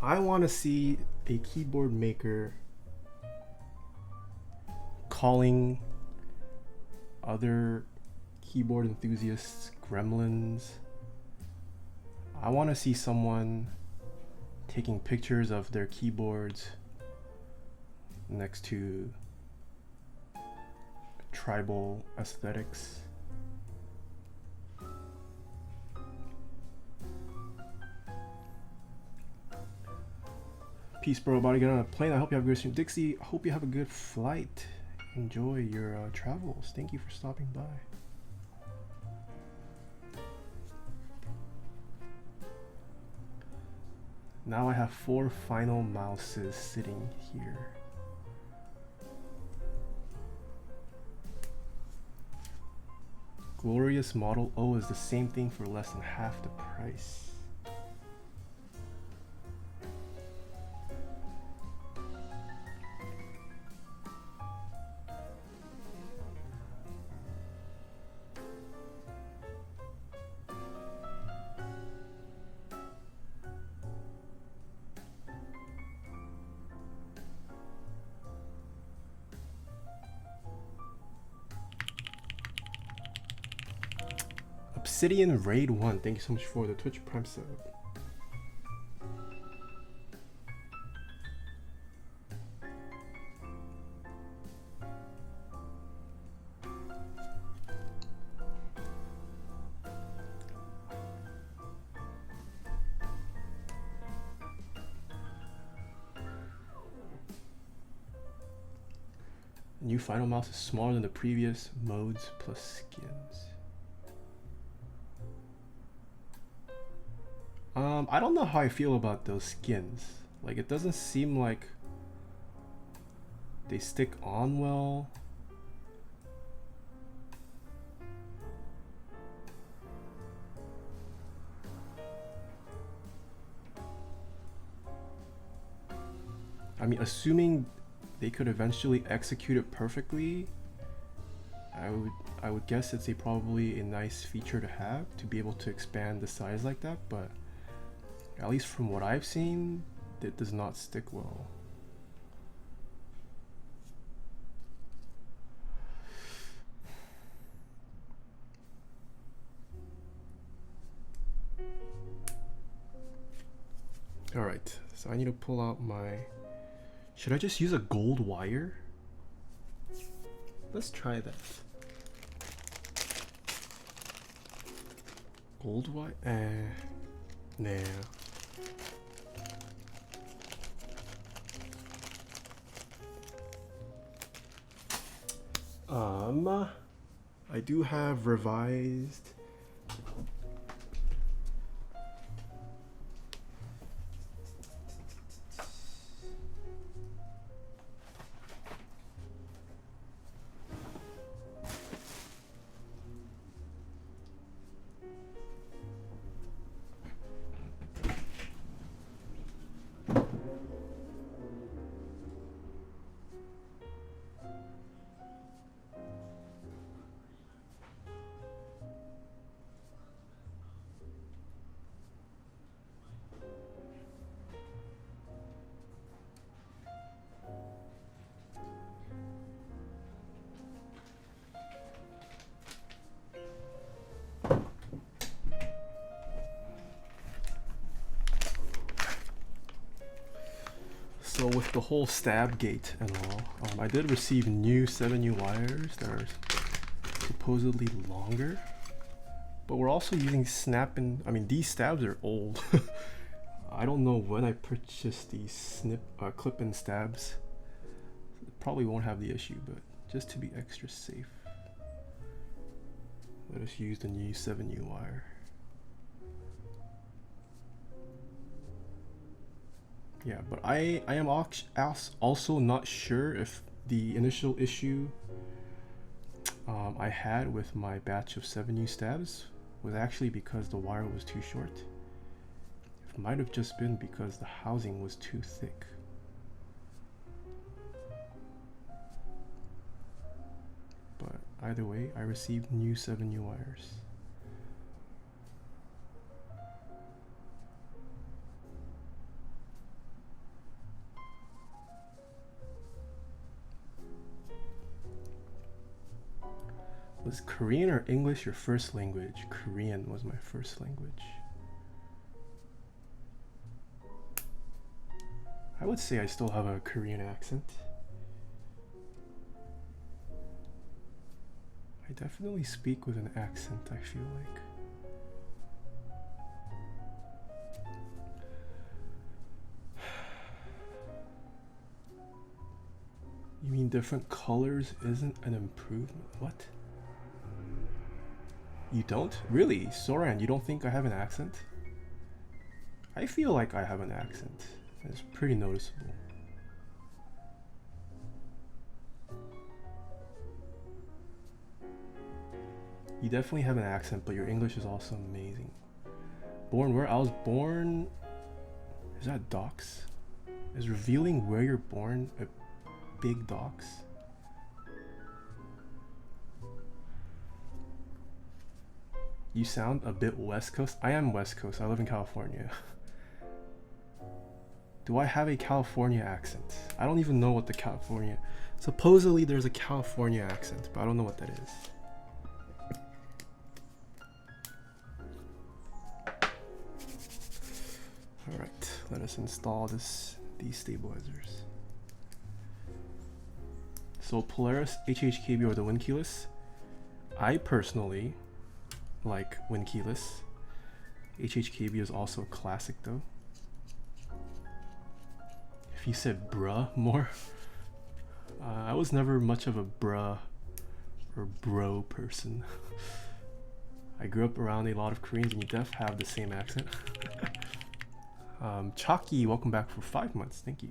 I want to see a keyboard maker calling other keyboard enthusiasts gremlins. I want to see someone taking pictures of their keyboards next to tribal aesthetics. Peace, bro. About to get on a plane. I hope you have a good stream. Dixie, I hope you have a good flight. Enjoy your travels. Thank you for stopping by. Now I have 4 final mouses sitting here. Glorious Model O is the same thing for less than half the price. Obsidian Raid 1, thank you so much for the Twitch Prime sub. New final mouse is smaller than the previous modes plus skins. I don't know how I feel about those skins. Like, it doesn't seem like they stick on well. I mean, assuming they could eventually execute it perfectly, I would guess it's probably a nice feature to have, to be able to expand the size like that, but at least from what I've seen, it does not stick well. Alright, so I need to pull out my... Should I just use a gold wire? Let's try that. Gold wire? Nah. I do have revised. So with the whole stab gate and all, I did receive new 7U wires that are supposedly longer, but we're also using I mean, these stabs are old. I don't know when I purchased these clip-in stabs. Probably won't have the issue, but just to be extra safe, let us use the new 7U wire. Yeah, but I am also not sure if the initial issue I had with my batch of 7U stabs was actually because the wire was too short. It might have just been because the housing was too thick. But either way, I received new 7U wires. Was Korean or English your first language? Korean was my first language. I would say I still have a Korean accent. I definitely speak with an accent, I feel like. You mean different colors isn't an improvement? What? You don't? Really? Soran, you don't think I have an accent? I feel like I have an accent. It's pretty noticeable. You definitely have an accent, but your English is also amazing. Born where? I was born... Is that docs? Is revealing where you're born a big docs? You sound a bit West Coast. I am West Coast. I live in California. Do I have a California accent? I don't even know what the California... Supposedly there's a California accent, but I don't know what that is. Alright, let us install these stabilizers. So Polaris, HHKB, or the Win keyless. I personally like Win keyless. HHKB is also classic though. If you said bruh more, I was never much of a bruh or bro person. I grew up around a lot of Koreans and you def have the same accent. Chalky, welcome back for 5 months. Thank you.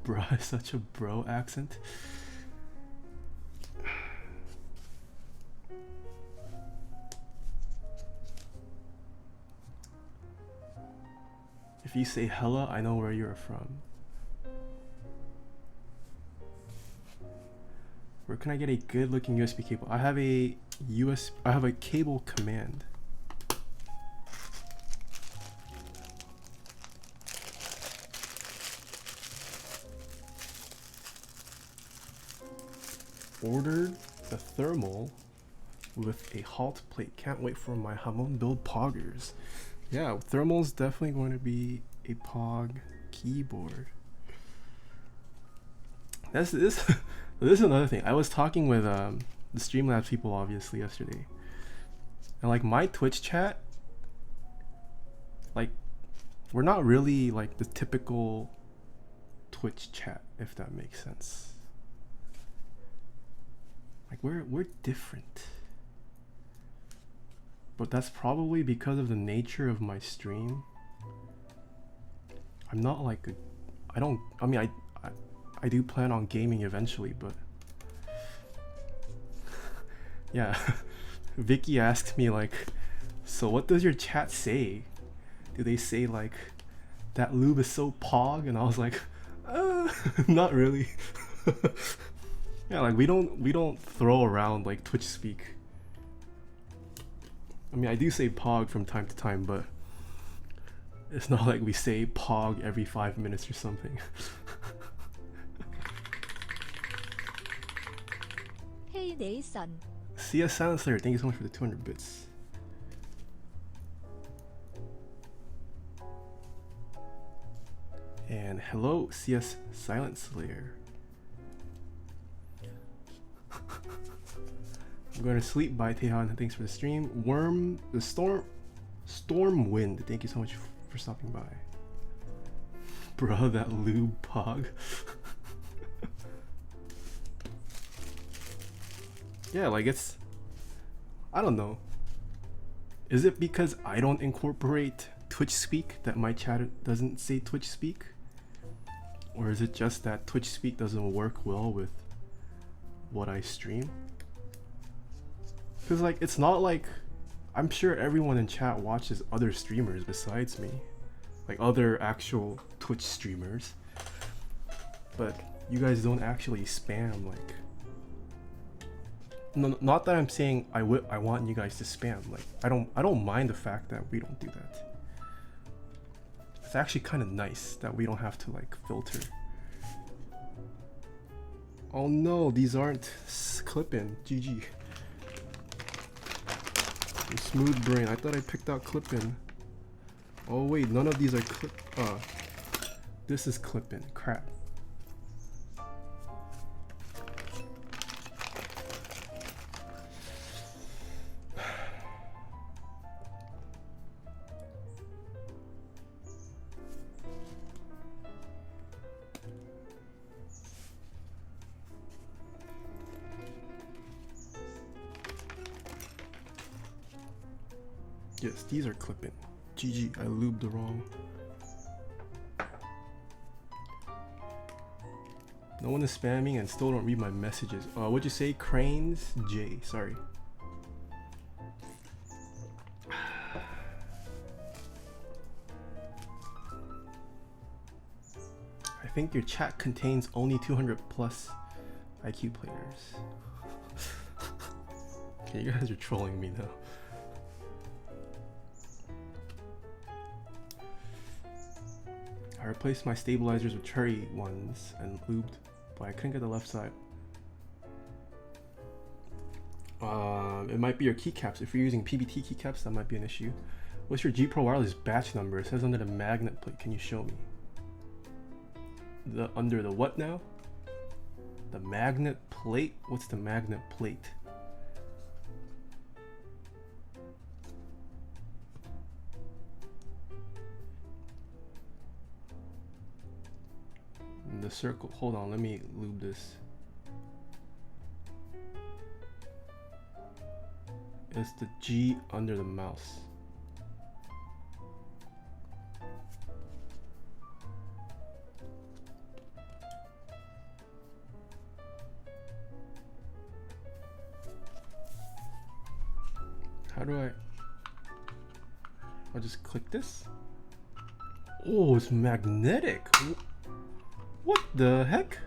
Bruh is such a bro accent. If you say hella, I know where you're from. Where can I get a good looking USB cable? I have a cable command. Ordered the thermal with a halt plate. Can't wait for my Hamon build poggers. Yeah, thermal's definitely going to be a pog keyboard. This is another thing. I was talking with the Streamlabs people obviously yesterday, and like my Twitch chat, like we're not really like the typical Twitch chat, if that makes sense. Like we're different. But that's probably because of the nature of my stream. I'm not like I do plan on gaming eventually, but yeah. Vicky asked me like, so what does your chat say? Do they say like that lube is so pog? And I was like, not really. Yeah, like we don't throw around like Twitch speak. I mean, I do say pog from time to time, but it's not like we say pog every 5 minutes or something. Hey Nathan. CS Silent Slayer, thank you so much for the 200 bits. And hello, CS Silent Slayer. I'm going to sleep by Taeha, and thanks for the stream. Stormwind, thank you so much for stopping by. Bruh, that lube pog. Yeah, like it's, I don't know. Is it because I don't incorporate Twitch speak that my chat doesn't say Twitch speak? Or is it just that Twitch speak doesn't work well with what I stream? Because like it's not like, I'm sure everyone in chat watches other streamers besides me, like other actual Twitch streamers, but you guys don't actually spam like, no, not that I'm saying I want you guys to spam, like I don't mind the fact that we don't do that. It's actually kind of nice that we don't have to like filter. Oh no, these aren't clip-in. GG. Smooth brain. I thought I picked out clip-in. Oh wait, none of these are clip. This is clip-in. Crap. Yes, these are clip-in. GG, I lubed the wrong. No one is spamming and still don't read my messages. What'd you say? Cranes J, sorry. I think your chat contains only 200 plus IQ players. Okay, you guys are trolling me now. I replaced my stabilizers with cherry ones and lubed, but I couldn't get the left side. It might be your keycaps. If you're using PBT keycaps, that might be an issue. What's your G Pro Wireless batch number? It says under the magnet plate. Can you show me? Under the what now? The magnet plate? What's the magnet plate? the circle. Hold on, let me lube this. It's the G under the mouse. How do I'll just click this. Oh, it's magnetic. What the heck?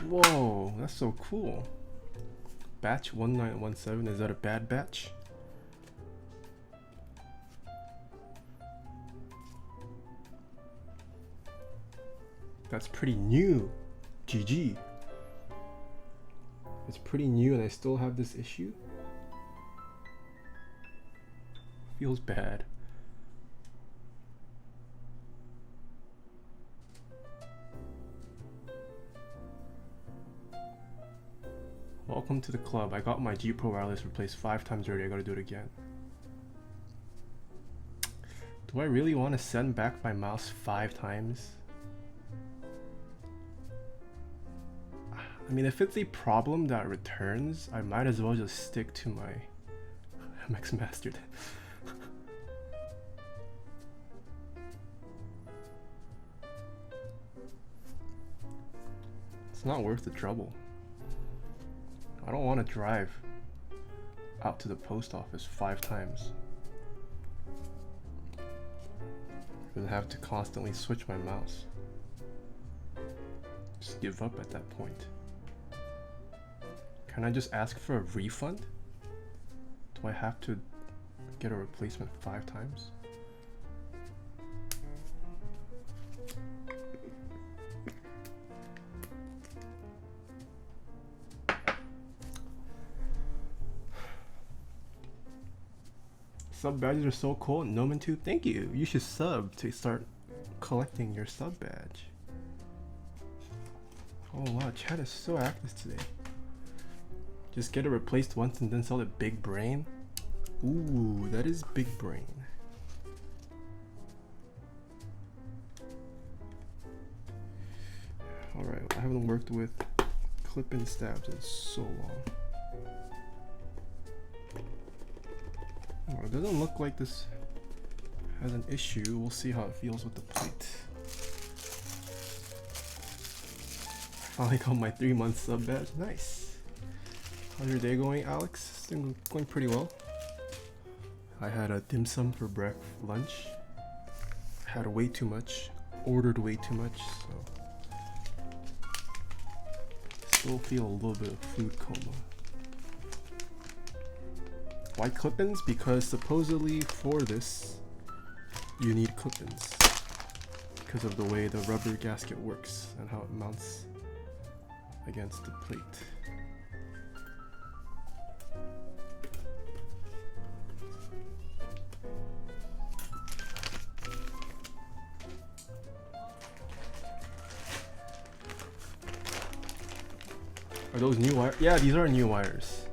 Whoa, that's so cool. Batch 1917, is that a bad batch? That's pretty new. GG. It's pretty new and I still have this issue. Feels bad. Welcome to the club. I got my G Pro wireless replaced 5 times already. I gotta do it again. Do I really want to send back my mouse 5 times? I mean, if it's a problem that returns, I might as well just stick to my MX Master. It's not worth the trouble. I don't want to drive out to the post office 5 times. I have to constantly switch my mouse. Just give up at that point. Can I just ask for a refund? Do I have to get a replacement 5 times? Sub badges are so cool. Nomentube, thank you. You should sub to start collecting your sub badge. Oh wow, chat is so active today. Just get it replaced once and then sell it big brain. Ooh, that is big brain. Alright, I haven't worked with clip-in stabs in so long. Oh, it doesn't look like this has an issue. We'll see how it feels with the plate. Finally got my 3-month sub badge. Nice. How's your day going, Alex? It's been going pretty well. I had a dim sum for lunch. Had way too much. Ordered way too much, so still feel a little bit of food coma. Why clip-ins? Because supposedly for this you need clip-ins because of the way the rubber gasket works and how it mounts against the plate. Are those new wires? Yeah, these are new wires.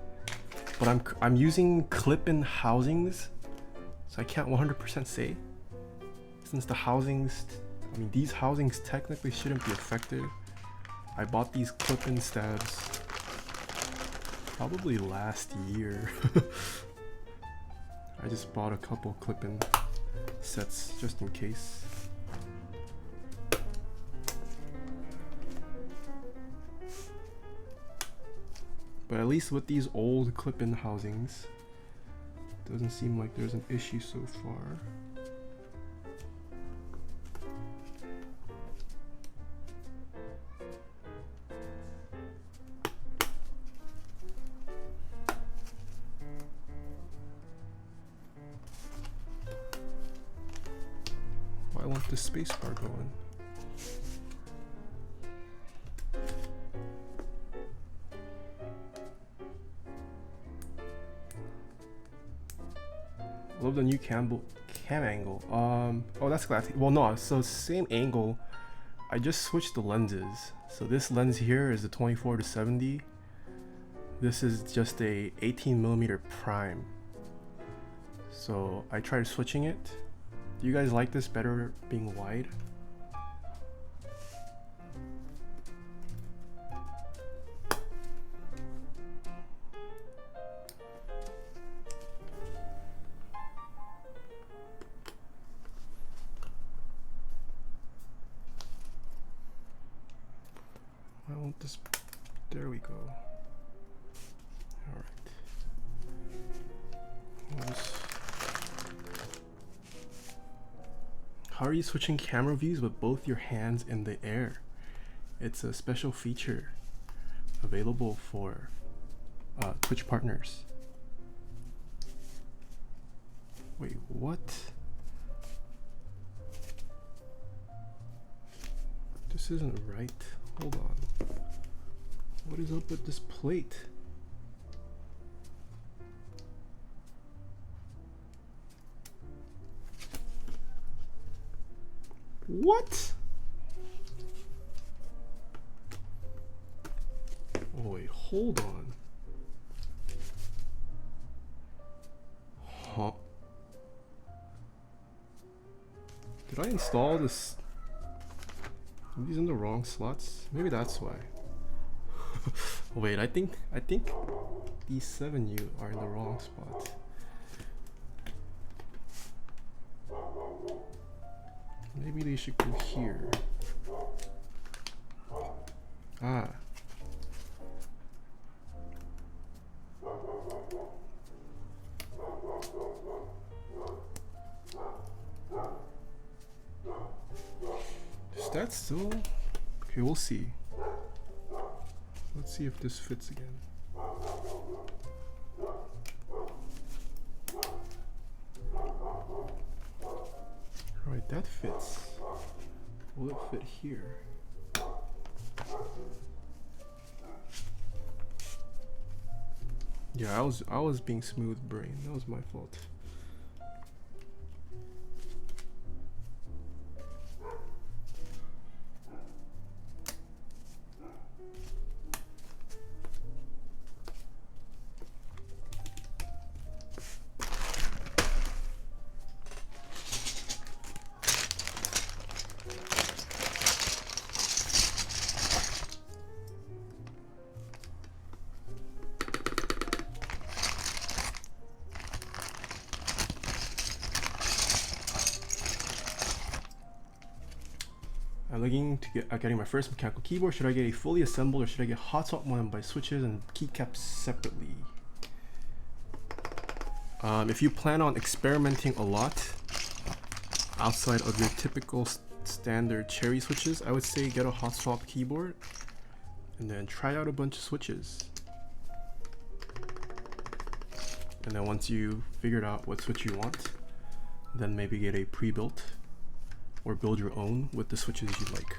But I'm using clip-in housings, so I can't 100% say. Since the housings, I mean these housings technically shouldn't be affected. I bought these clip-in stabs probably last year. I just bought a couple clip-in sets just in case. But at least with these old clip-in housings, doesn't seem like there's an issue so far. Why won't the spacebar go in? Love the new cam angle. Oh, that's glass. Well, no, so same angle, I just switched the lenses. So this lens here is the 24 to 70. This is just a 18mm prime. So I tried switching it. Do you guys like this better being wide? Why won't this? There we go. All right. How are you switching camera views with both your hands in the air? It's a special feature available for Twitch partners. Wait, what? This isn't right. Hold on. What is up with this plate? What? Oh wait, hold on. Huh? Did I install this? Are these in the wrong slots? Maybe that's why. Wait, I think these 7U are in the wrong spot. Maybe they should go here. Ah. Is that still? Okay, we'll see. Let's see if this fits again. Alright, that fits. Will it fit here? Yeah, I was being smooth brain. That was my fault. I'm looking to getting my first mechanical keyboard. Should I get a fully assembled or should I get hot swap one by switches and keycaps separately? If you plan on experimenting a lot outside of your typical standard cherry switches, I would say get a hot swap keyboard and then try out a bunch of switches. And then once you figured out what switch you want, then maybe get a pre-built or build your own with the switches you like.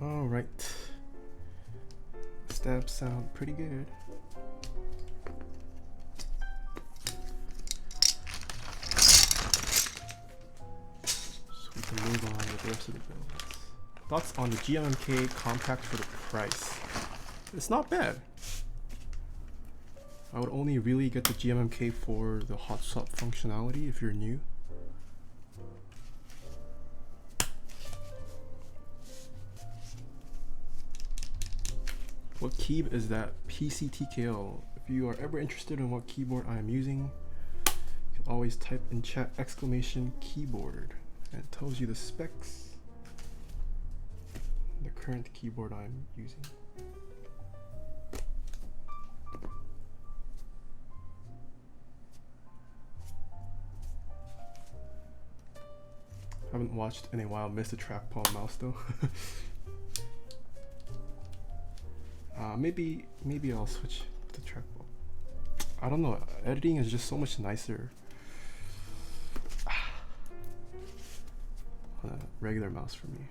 All right, stabs sound pretty good. So we can move on with the rest of the builds. Thoughts on the GMMK compact for the price? It's not bad. I would only really get the GMMK for the hot swap functionality if you're new. What key is that? PCTKL. If you are ever interested in what keyboard I am using, you can always type in chat !keyboard and it tells you the specs, the current keyboard I'm using. Haven't watched in a while. Missed the trackball mouse though. Maybe I'll switch to trackball. I don't know. Editing is just so much nicer on a regular mouse for me.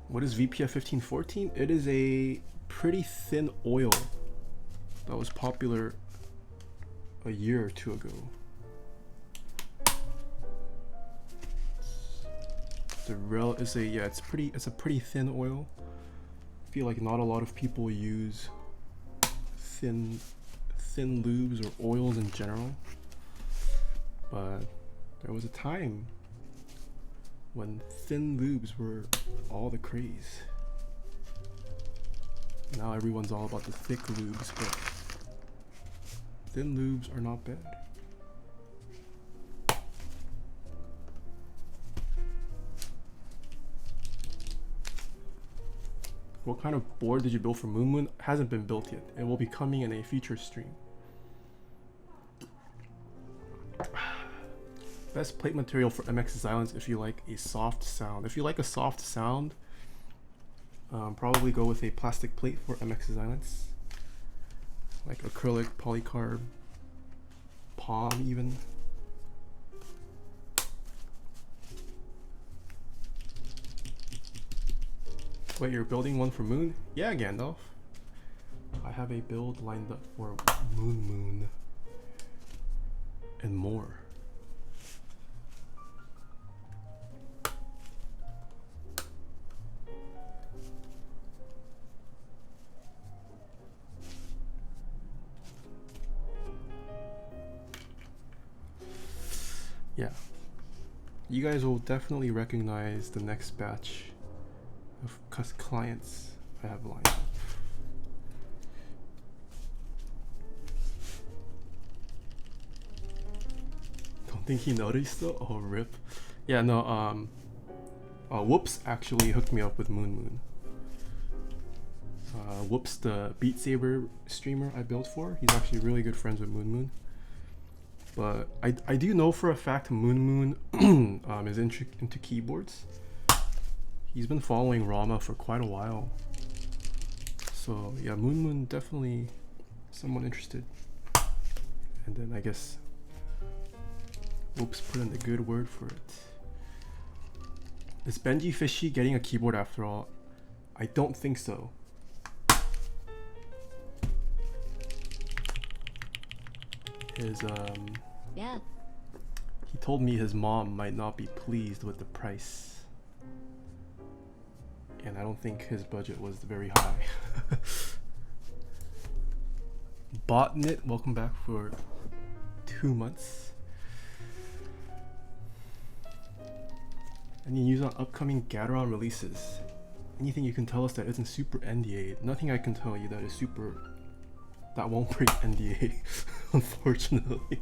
What is VPF 1514? It is a pretty thin oil that was popular a year or two ago. It's a pretty thin oil. I feel like not a lot of people use thin lubes or oils in general, but there was a time when thin lubes were all the craze. Now everyone's all about the thick lubes, but thin lubes are not bad. What kind of board did you build for Moon Moon? Hasn't been built yet. It will be coming in a future stream. Best plate material for MX's Islands if you like a soft sound. If you like a soft sound, probably go with a plastic plate for MX's Islands. Like acrylic, polycarb, palm even. Wait, you're building one for Moon? Yeah, Gandalf. I have a build lined up for Moon Moon and more. Yeah, you guys will definitely recognize the next batch of clients I have lined up. Don't think he noticed though. Oh, rip. Yeah, no. Whoops actually hooked me up with Moon Moon. Whoops, the Beat Saber streamer I built for, he's actually really good friends with Moon Moon. But I do know for a fact Moon Moon is into keyboards. He's been following Rama for quite a while. So yeah, Moon Moon definitely someone interested. And then I guess Whoops put in the good word for it. Is Benji Fishy getting a keyboard after all? I don't think so. His yeah. He told me his mom might not be pleased with the price. And I don't think his budget was very high. Botnet, welcome back for 2 months. Any news on upcoming Gateron releases? Anything you can tell us that isn't super NDA? Nothing I can tell you that is super... that won't break NDA, unfortunately.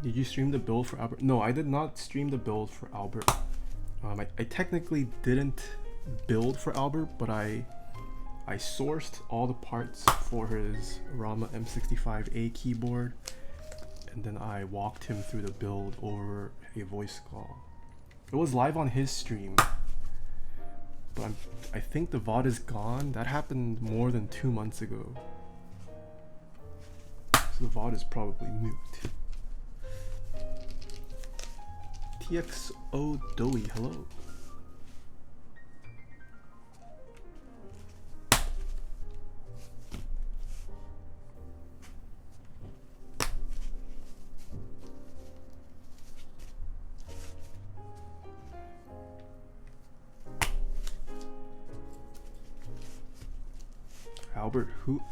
Did you stream the build for Albert? No, I did not stream the build for Albert. I technically didn't build for Albert, but I sourced all the parts for his Rama M65A keyboard, and then I walked him through the build over a voice call. It was live on his stream, but I think the VOD is gone. That happened more than 2 months ago, so the VOD is probably moot. TXO Doey, hello.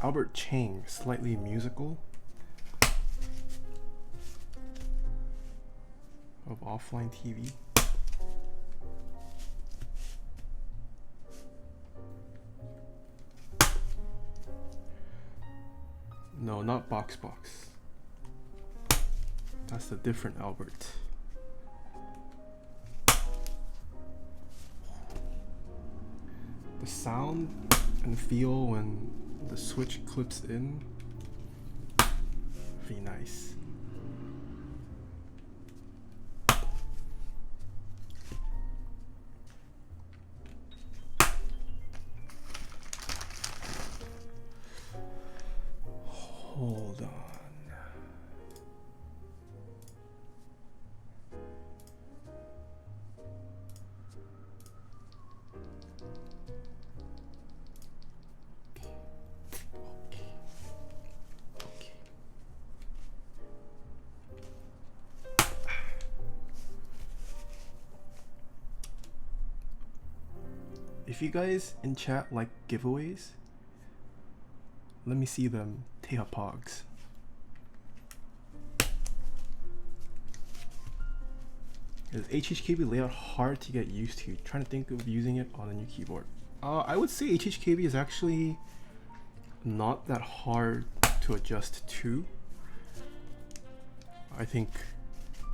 Albert Chang, slightly musical. Of offline TV. No, not Box. That's the different Albert. the sound and feel when the switch clips in, very nice. Hold on. If you guys in chat like giveaways, let me see them Taeha pogs. Is HHKB layout hard to get used to? Trying to think of using it on a new keyboard. I would say HHKB is actually not that hard to adjust to. I think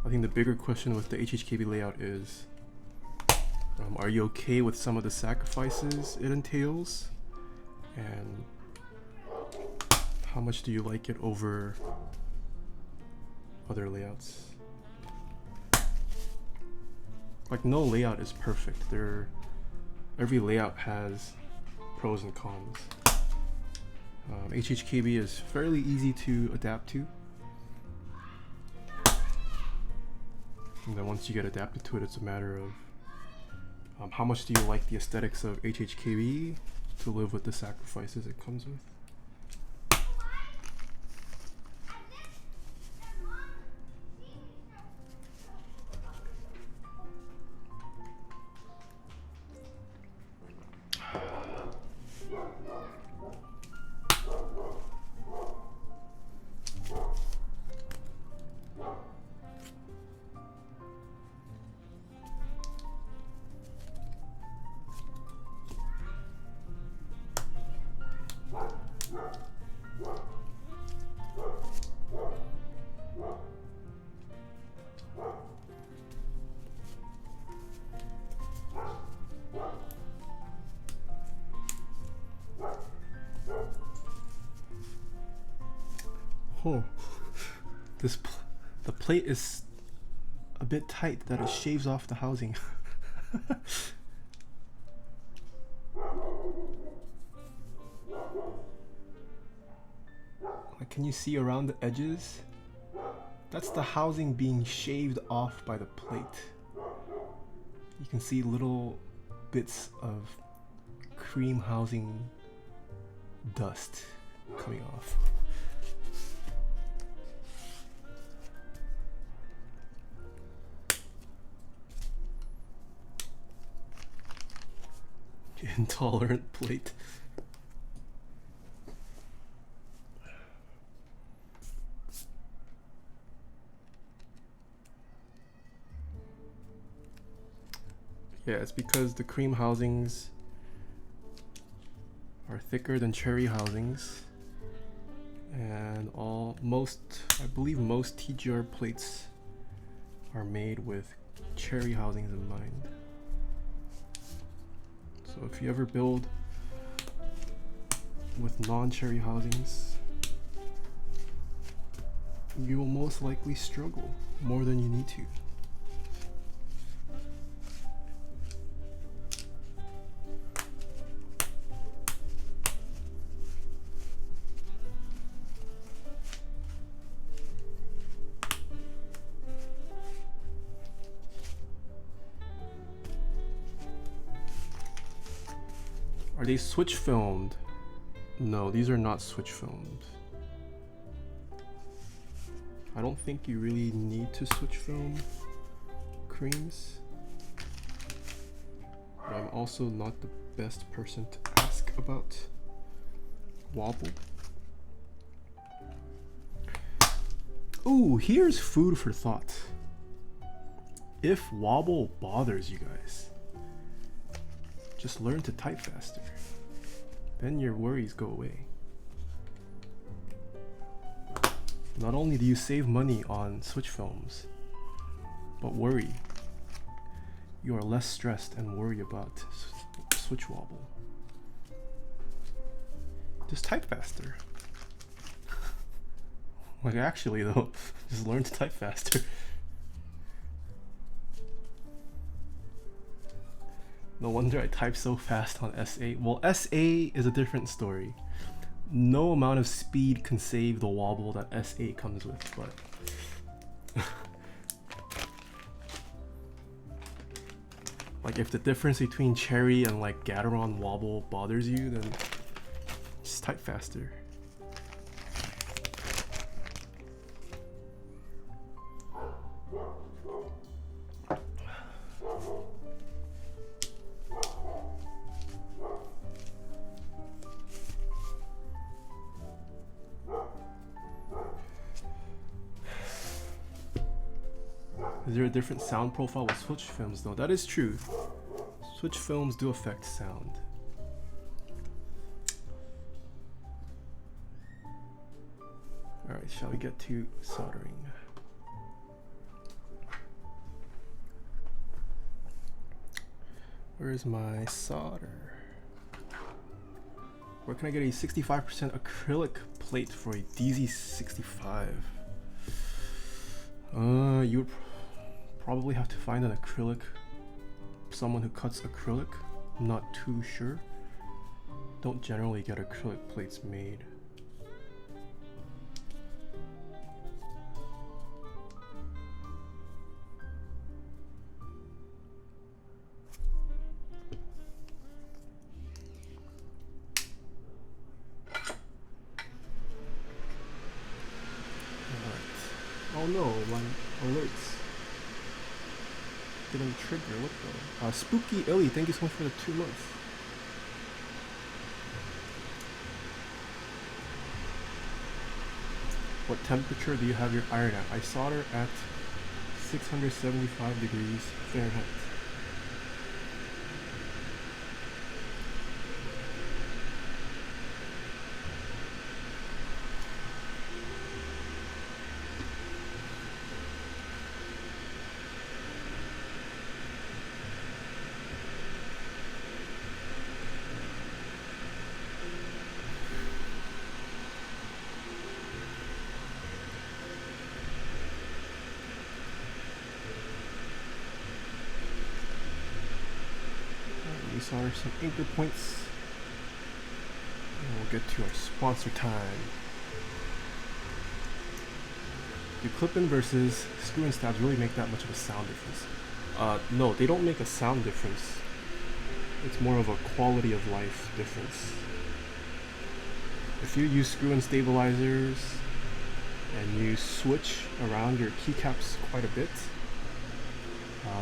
the bigger question with the HHKB layout is, are you okay with some of the sacrifices it entails? And how much do you like it over other layouts? Like, no layout is perfect. Every layout has pros and cons. HHKB is fairly easy to adapt to. And then once you get adapted to it, it's a matter of how much do you like the aesthetics of HHKB to live with the sacrifices it comes with. Oh, the plate is a bit tight that it shaves off the housing. Like, can you see around the edges? That's the housing being shaved off by the plate. You can see little bits of cream housing dust coming off. Intolerant plate. Yeah, it's because the cream housings are thicker than cherry housings, and I believe most TGR plates are made with cherry housings in mind. So if you ever build with non-cherry housings, you will most likely struggle more than you need to. Are they switch filmed? No, these are not switch filmed. I don't think you really need to switch film creams. But I'm also not the best person to ask about wobble. Ooh, here's food for thought. If wobble bothers you guys, just learn to type faster. Then your worries go away. Not only do you save money on switch films, but worry. You are less stressed and worry about switch wobble. Just type faster. Like actually though, just learn to type faster. No wonder I type so fast on S8. Well, S8 is a different story. No amount of speed can save the wobble that S8 comes with, but like if the difference between Cherry and like Gateron wobble bothers you, then just type faster. Is there a different sound profile with switch films though? That is true. Switch films do affect sound. Alright, shall we get to soldering? Where is my solder? Where can I get a 65% acrylic plate for a DZ65? You would probably have to find an acrylic, someone who cuts acrylic. I'm not too sure. Don't generally get acrylic plates made. Oh no, my alerts didn't trigger. What the? Spooky Illy, thank you so much for the 2 months. What temperature do you have your iron at? I solder at 675 degrees Fahrenheit. These are some anchor points. And we'll get to our sponsor time. Do clip-in versus screw-in stabs really make that much of a sound difference? No, they don't make a sound difference. It's more of a quality of life difference. If you use screw-in stabilizers and you switch around your keycaps quite a bit,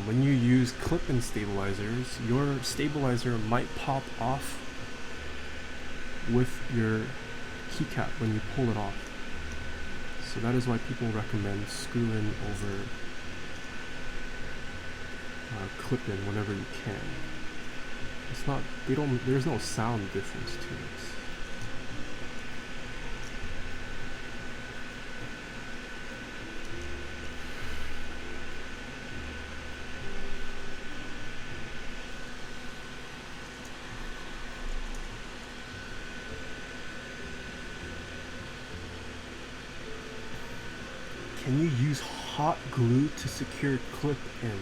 when you use clip-in stabilizers, your stabilizer might pop off with your keycap when you pull it off. So that is why people recommend screw-in over clip-in whenever you can. It's not, there's no sound difference to it. Can you use hot glue to secure clip in?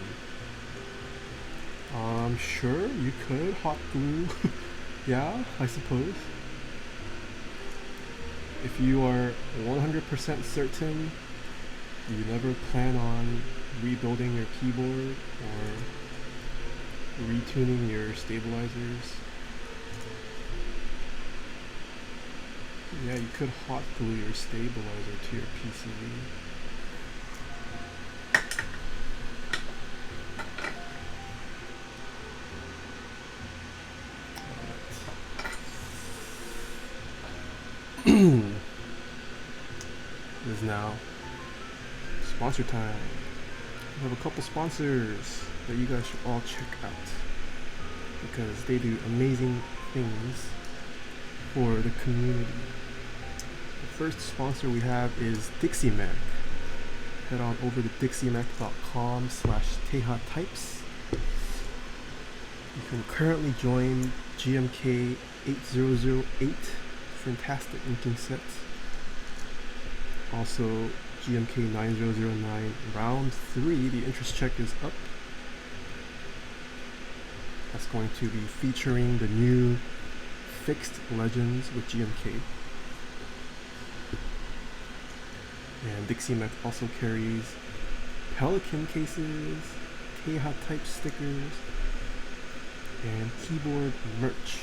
Sure, you could. Hot glue. Yeah, I suppose. If you are 100% certain you never plan on rebuilding your keyboard or retuning your stabilizers, yeah, you could hot glue your stabilizer to your PCB. It is now sponsor time. We have a couple sponsors that you guys should all check out because they do amazing things for the community. The first sponsor we have is DixieMac. Head on over to dixiemac.com/Taeha types. You can currently join GMK 8008 fantastic looking sets. Also, GMK 9009 round 3, the interest check is up. That's going to be featuring the new fixed legends with GMK. And Dixie Mech also carries Pelican cases, Taeha type stickers, and keyboard merch.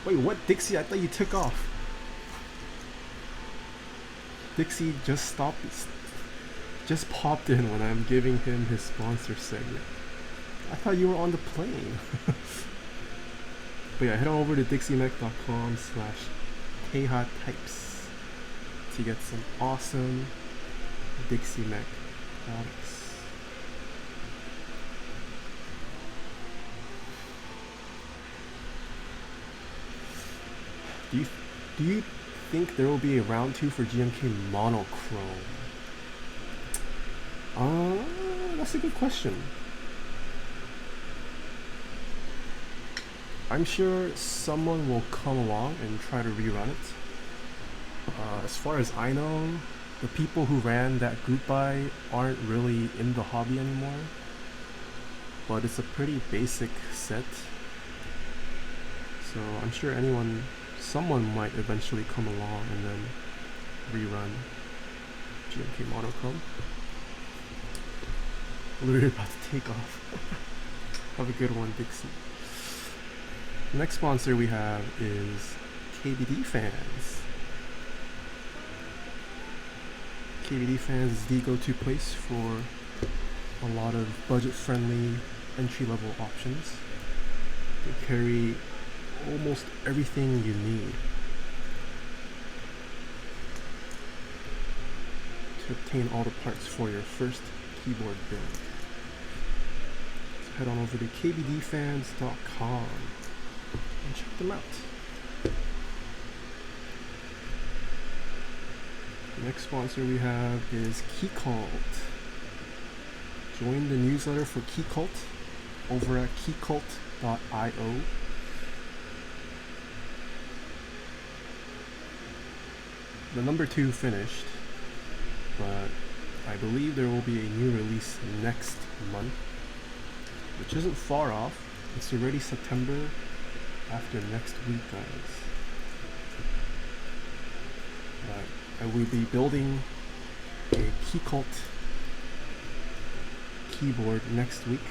Wait, what? Dixie? I thought you took off. Dixie just popped in when I'm giving him his sponsor segment. I thought you were on the plane. But yeah, head on over to dixiemech.com/Taeha types to get some awesome Dixie Mech products. Do you think there will be a round 2 for GMK monochrome? That's a good question. I'm sure someone will come along and try to rerun it. As far as I know, the people who ran that group buy aren't really in the hobby anymore. But it's a pretty basic set. So I'm sure someone might eventually come along and then rerun GMK monochrome. Literally about to take off. Have a good one, Dixie. The next sponsor we have is KBD Fans. KBD Fans is the go-to place for a lot of budget-friendly entry-level options. They carry almost everything you need to obtain all the parts for your first keyboard build. So head on over to kbdfans.com and check them out. The next sponsor we have is Keycult. Join the newsletter for Keycult over at keycult.io. The number 2 finished, but I believe there will be a new release next month, which isn't far off. It's already September after next week, guys. I will be building a Keycult keyboard next week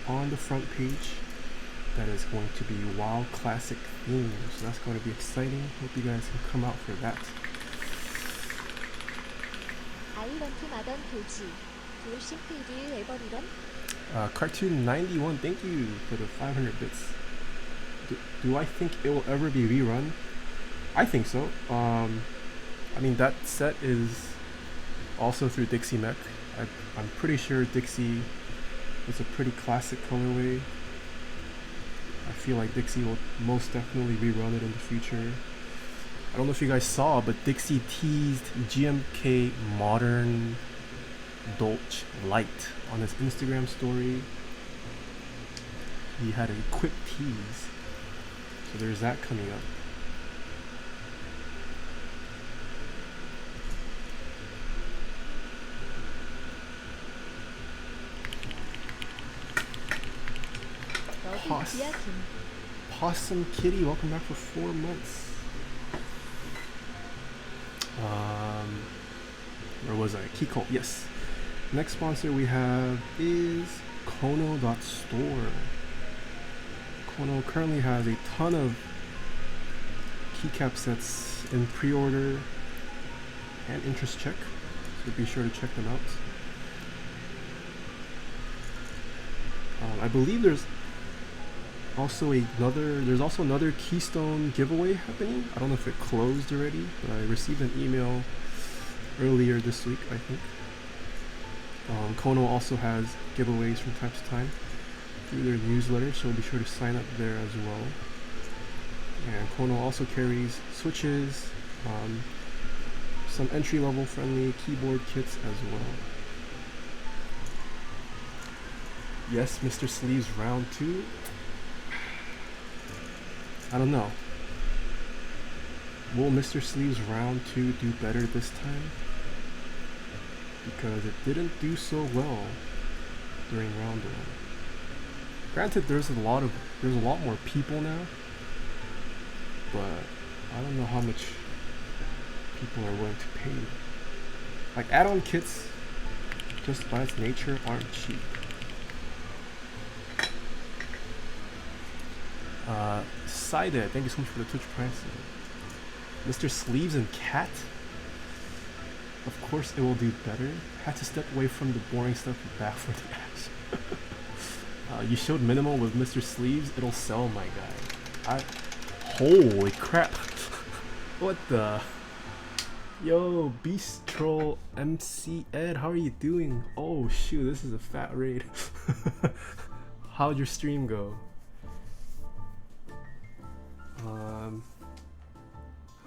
on the front page that is going to be WoW Classic themed, so that's going to be exciting. Hope you guys can come out for that. Cartoon 91, thank you for the 500 bits. Do I think it will ever be rerun? I think so. I mean, that set is also through Dixie Mech. I'm pretty sure Dixie is a pretty classic colorway. I feel like Dixie will most definitely rerun it in the future. I don't know if you guys saw, but Dixie teased GMK Modern Dolce Light on his Instagram story. He had a quick tease. So there's that coming up. Possum Kitty, welcome back for 4 months. Where was I? Keycult, yes. Next sponsor we have is Kono.store. Kono currently has a ton of keycap sets in pre-order and interest check, so be sure to check them out. I believe there's also another Keystone giveaway happening. I don't know if it closed already, but I received an email earlier this week, I think. Kono also has giveaways from time to time through their newsletter, so be sure to sign up there as well. And Kono also carries switches, some entry-level friendly keyboard kits as well. Yes, Mr. Sleeves round 2. I don't know. Will Mr. Sleeves round 2 do better this time? Because it didn't do so well during round 1. Granted, there's a lot more people now, but I don't know how much people are willing to pay. Like, add-on kits, just by its nature, aren't cheap. Side, thank you so much for the Twitch Prime. Mr. Sleeves and Cat? Of course it will do better. Had to step away from the boring stuff back for the action. You showed minimal with Mr. Sleeves, it'll sell, my guy. Holy crap. What the? Yo, Beast Troll MC Ed, how are you doing? Oh shoot, this is a fat raid. How'd your stream go?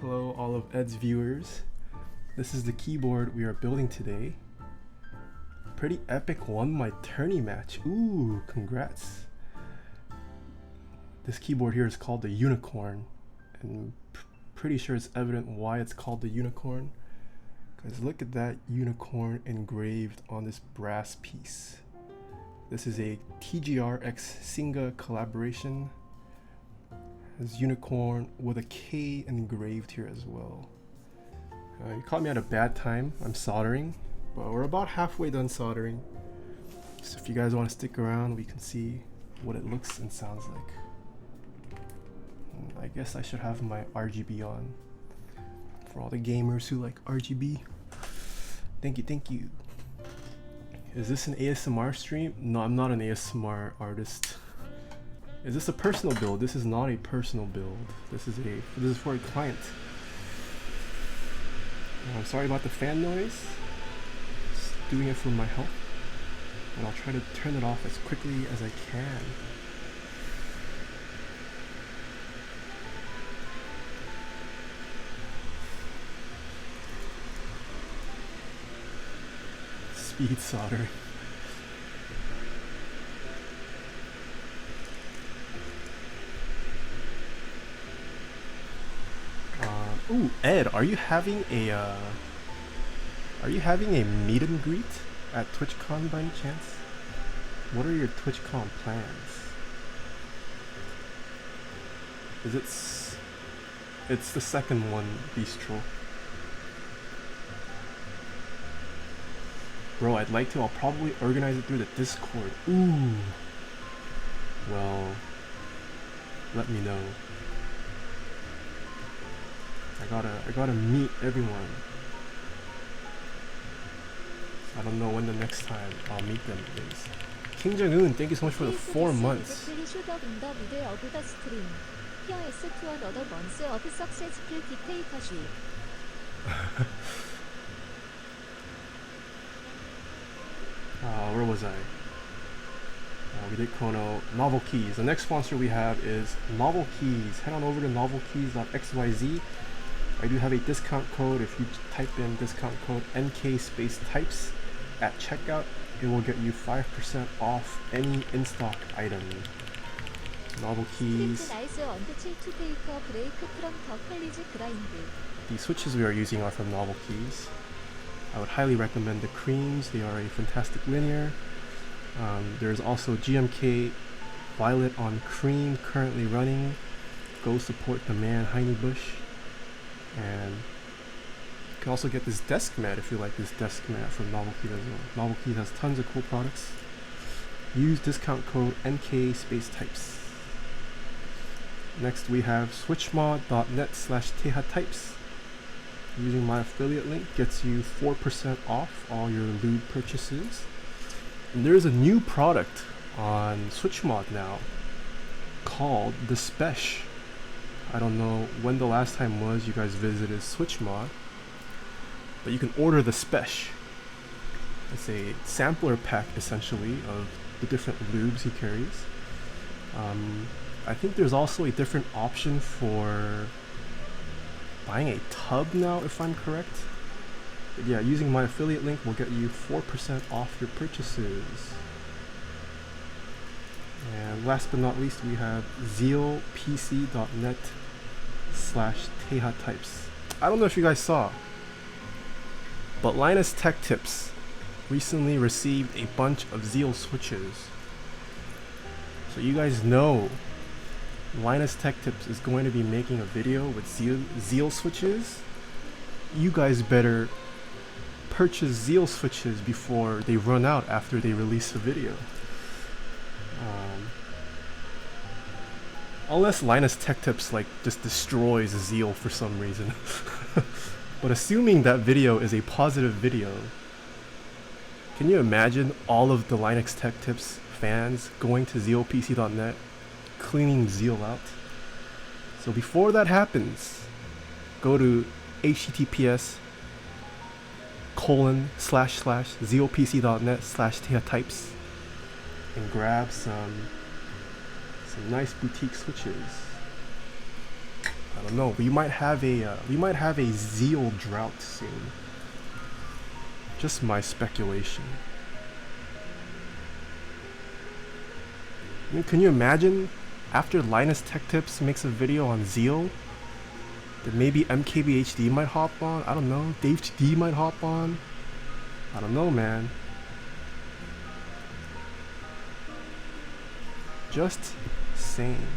Hello all of Ed's viewers. This is the keyboard we are building today. Pretty epic, won my tourney match. Ooh, congrats. This keyboard here is called the Unicorn, and pretty sure it's evident why it's called the Unicorn, because look at that unicorn engraved on this brass piece. This is a TGR x Singa collaboration. There's unicorn with a K engraved here as well. You caught me at a bad time. I'm soldering, but we're about halfway done soldering. So if you guys want to stick around, we can see what it looks and sounds like. I guess I should have my RGB on for all the gamers who like RGB. Thank you, thank you. Is this an ASMR stream? No, I'm not an ASMR artist. Is this a personal build? This is not a personal build. This is for a client. I'm sorry about the fan noise. Just doing it for my health, and I'll try to turn it off as quickly as I can. Speed soldering. Ooh, Ed, are you having a meet and greet at TwitchCon by any chance? What are your TwitchCon plans? It's the second one, Bistro. Bro, I'd like to. I'll probably organize it through the Discord. Ooh. Well, let me know. I gotta meet everyone. I don't know when the next time I'll meet them is. King Jong-un, thank you so much for the 4 months. Where was I? We did Chrono. NovelKeys. The next sponsor we have is NovelKeys. Head on over to novelkeys.xyz. I do have a discount code. If you type in discount code NK space types at checkout, it will get you 5% off any in-stock item. NovelKeys. The switches we are using are from NovelKeys. I would highly recommend the creams. They are a fantastic linear. There's also GMK Violet on cream currently running. Go support the man Heine Bush. And you can also get this desk mat if you like this desk mat from NovelKeys as well. NovelKeys has tons of cool products. Use discount code NK space types. Next we have switchmod.net/Taeha types. Using my affiliate link gets you 4% off all your lube purchases. And there's a new product on SwitchMod now called the Spesh. I don't know when the last time was you guys visited SwitchMod, but you can order the Spesh. It's a sampler pack essentially of the different lubes he carries. I think there's also a different option for buying a tub now, if I'm correct. But yeah, using my affiliate link will get you 4% off your purchases. And last but not least, we have zealpc.net Taeha types. I don't know if you guys saw, but Linus Tech Tips recently received a bunch of Zeal switches. So you guys know Linus Tech Tips is going to be making a video with Zeal switches. You guys better purchase Zeal switches before they run out after they release the video. Unless Linus Tech Tips like just destroys Zeal for some reason. But assuming that video is a positive video, can you imagine all of the Linux Tech Tips fans going to zealpc.net, cleaning Zeal out? So before that happens, go to https://zealpc.net/Taeha types and grab some nice boutique switches. I don't know. We might have a Zeal drought soon. Just my speculation. I mean, can you imagine after Linus Tech Tips makes a video on Zeal, that maybe MKBHD might hop on? I don't know. Dave D might hop on. I don't know, man. Just saying.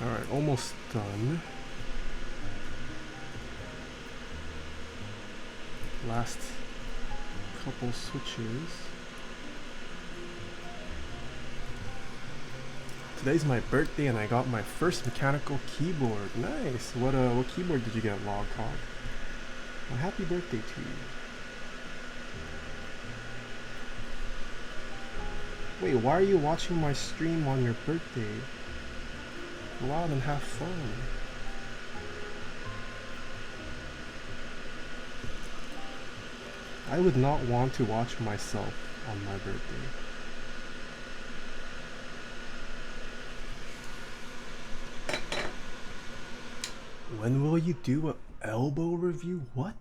Alright, almost done. Last couple switches. Today's my birthday and I got my first mechanical keyboard. Nice. What keyboard did you get, Logcog? Well, happy birthday to you. Wait, why are you watching my stream on your birthday? Go out and have fun. I would not want to watch myself on my birthday. When will you do an elbow review? What?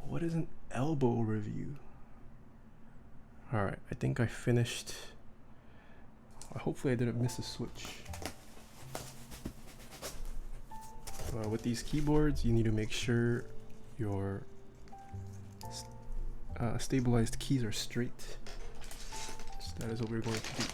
What is an elbow review? Alright, I think I finished. Hopefully I didn't miss a switch. With these keyboards, you need to make sure your stabilized keys are straight. So that is what we're going to do.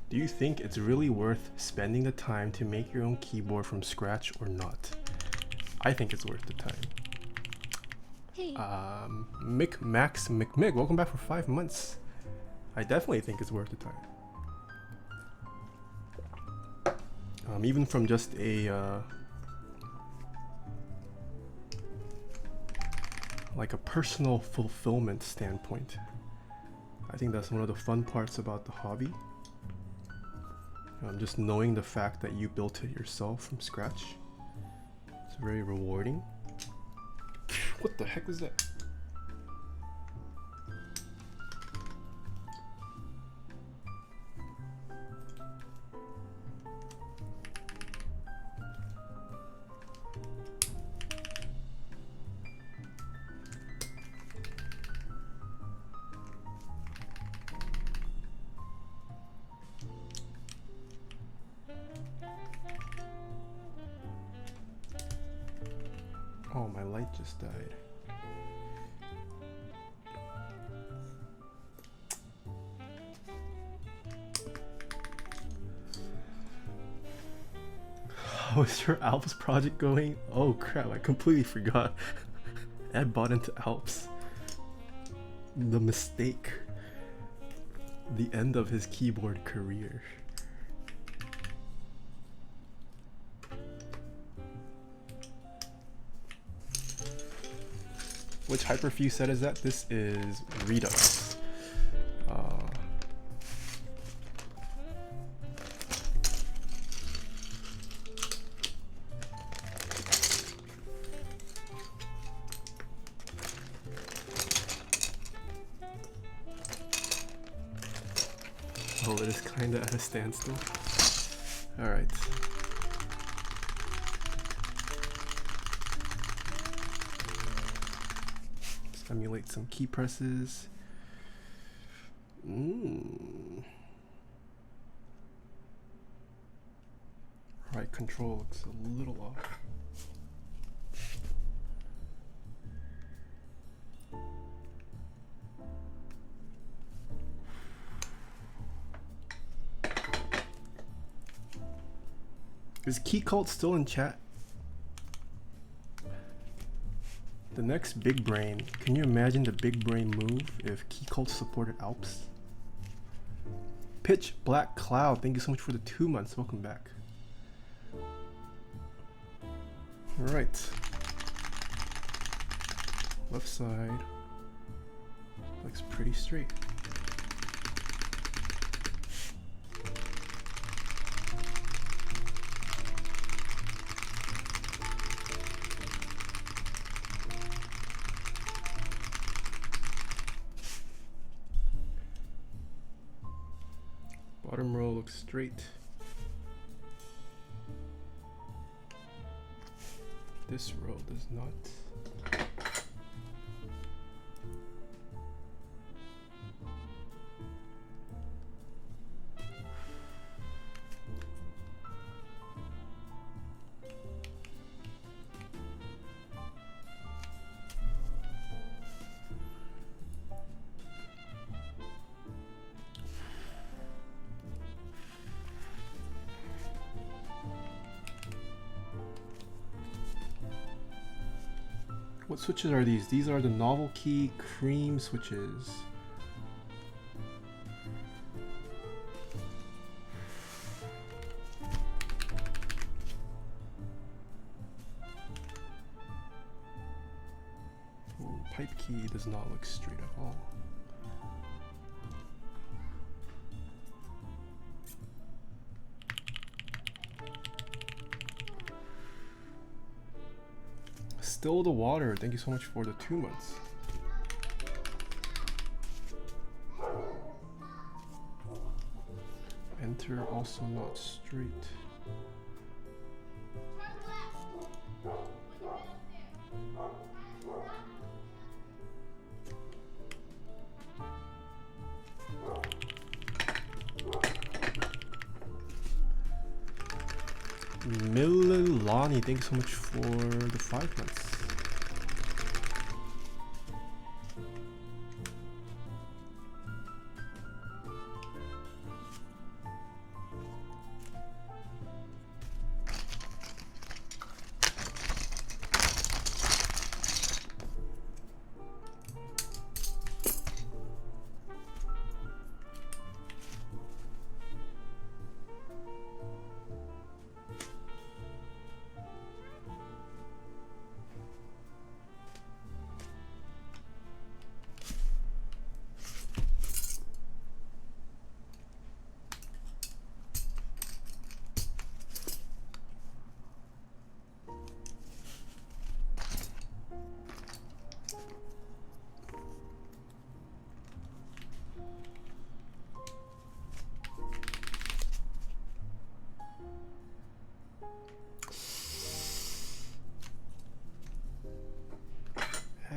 Do you think it's really worth spending the time to make your own keyboard from scratch or not? I think it's worth the time. Hey. Max McMig, welcome back for 5 months. I definitely think it's worth the time. Even from just a like a personal fulfillment standpoint. I think that's one of the fun parts about the hobby. Just knowing the fact that you built it yourself from scratch. It's very rewarding. What the heck was that? Oh, my light just died. How is your Alps project going? Oh crap, I completely forgot. Ed bought into Alps. The mistake. The end of his keyboard career. Which hyperfuse set is that? This is Redux. Oh, it is kinda at a standstill. Alright. Emulate some key presses. Right control looks a little off. Is Key Cult still in chat? The next big brain. Can you imagine the big brain move if Key Cult supported Alps? Pitch Black Cloud, thank you so much for the 2 months. Welcome back. Alright. Left side looks pretty straight. Bottom row looks straight. This row does not. What switches are these? These are the NovelKey cream switches. Ooh, pipe key does not look straight at all. Still the water, thank you so much for the 2 months. Enter also not straight. Mililani, thanks so much for the 5 months.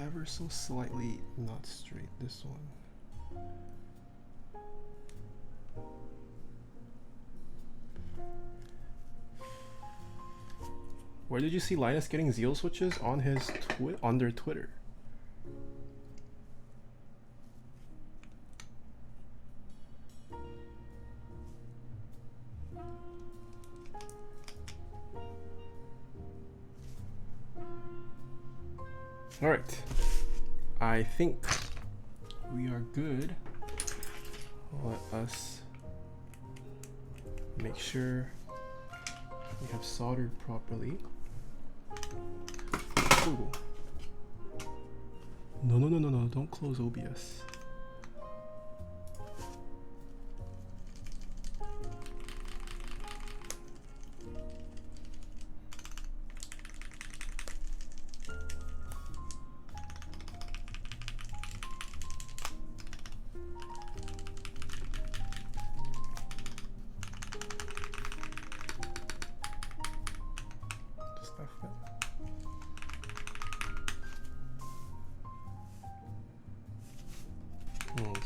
Ever so slightly not straight, this one. Where did you see Linus getting Zeal switches? On his on their Twitter. All right, I think we are good. Let us make sure we have soldered properly. Ooh. No, don't close OBS.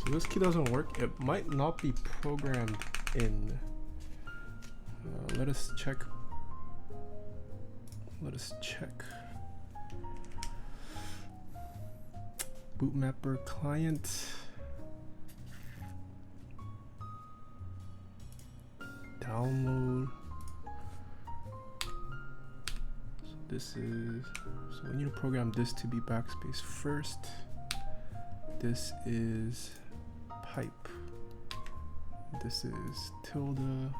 So this key doesn't work. It might not be programmed in. Let us check. Bootmapper client. Download. So this is. So we need to program this to be backspace first. This is pipe. This is tilde.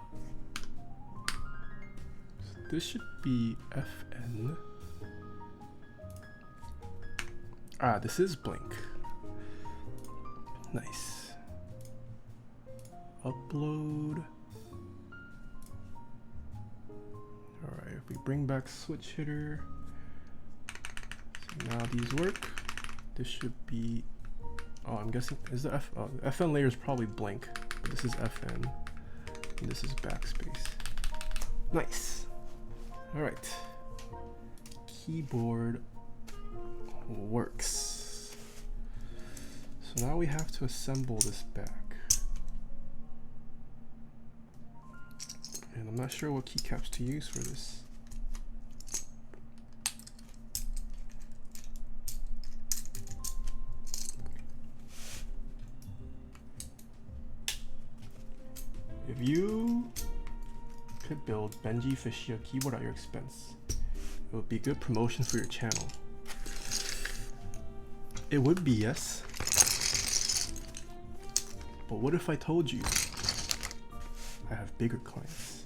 So this should be FN. Ah, this is blink. Nice. Upload. Alright, if we bring back switch hitter. So now these work. This should be. Oh, I'm guessing is the FN layer is probably blank, but this is FN, and this is backspace. Nice. All right. Keyboard works. So now we have to assemble this back, and I'm not sure what keycaps to use for this. If you could build Benji Fishia keyboard at your expense, it would be good promotion for your channel. It would be, yes. But what if I told you I have bigger clients?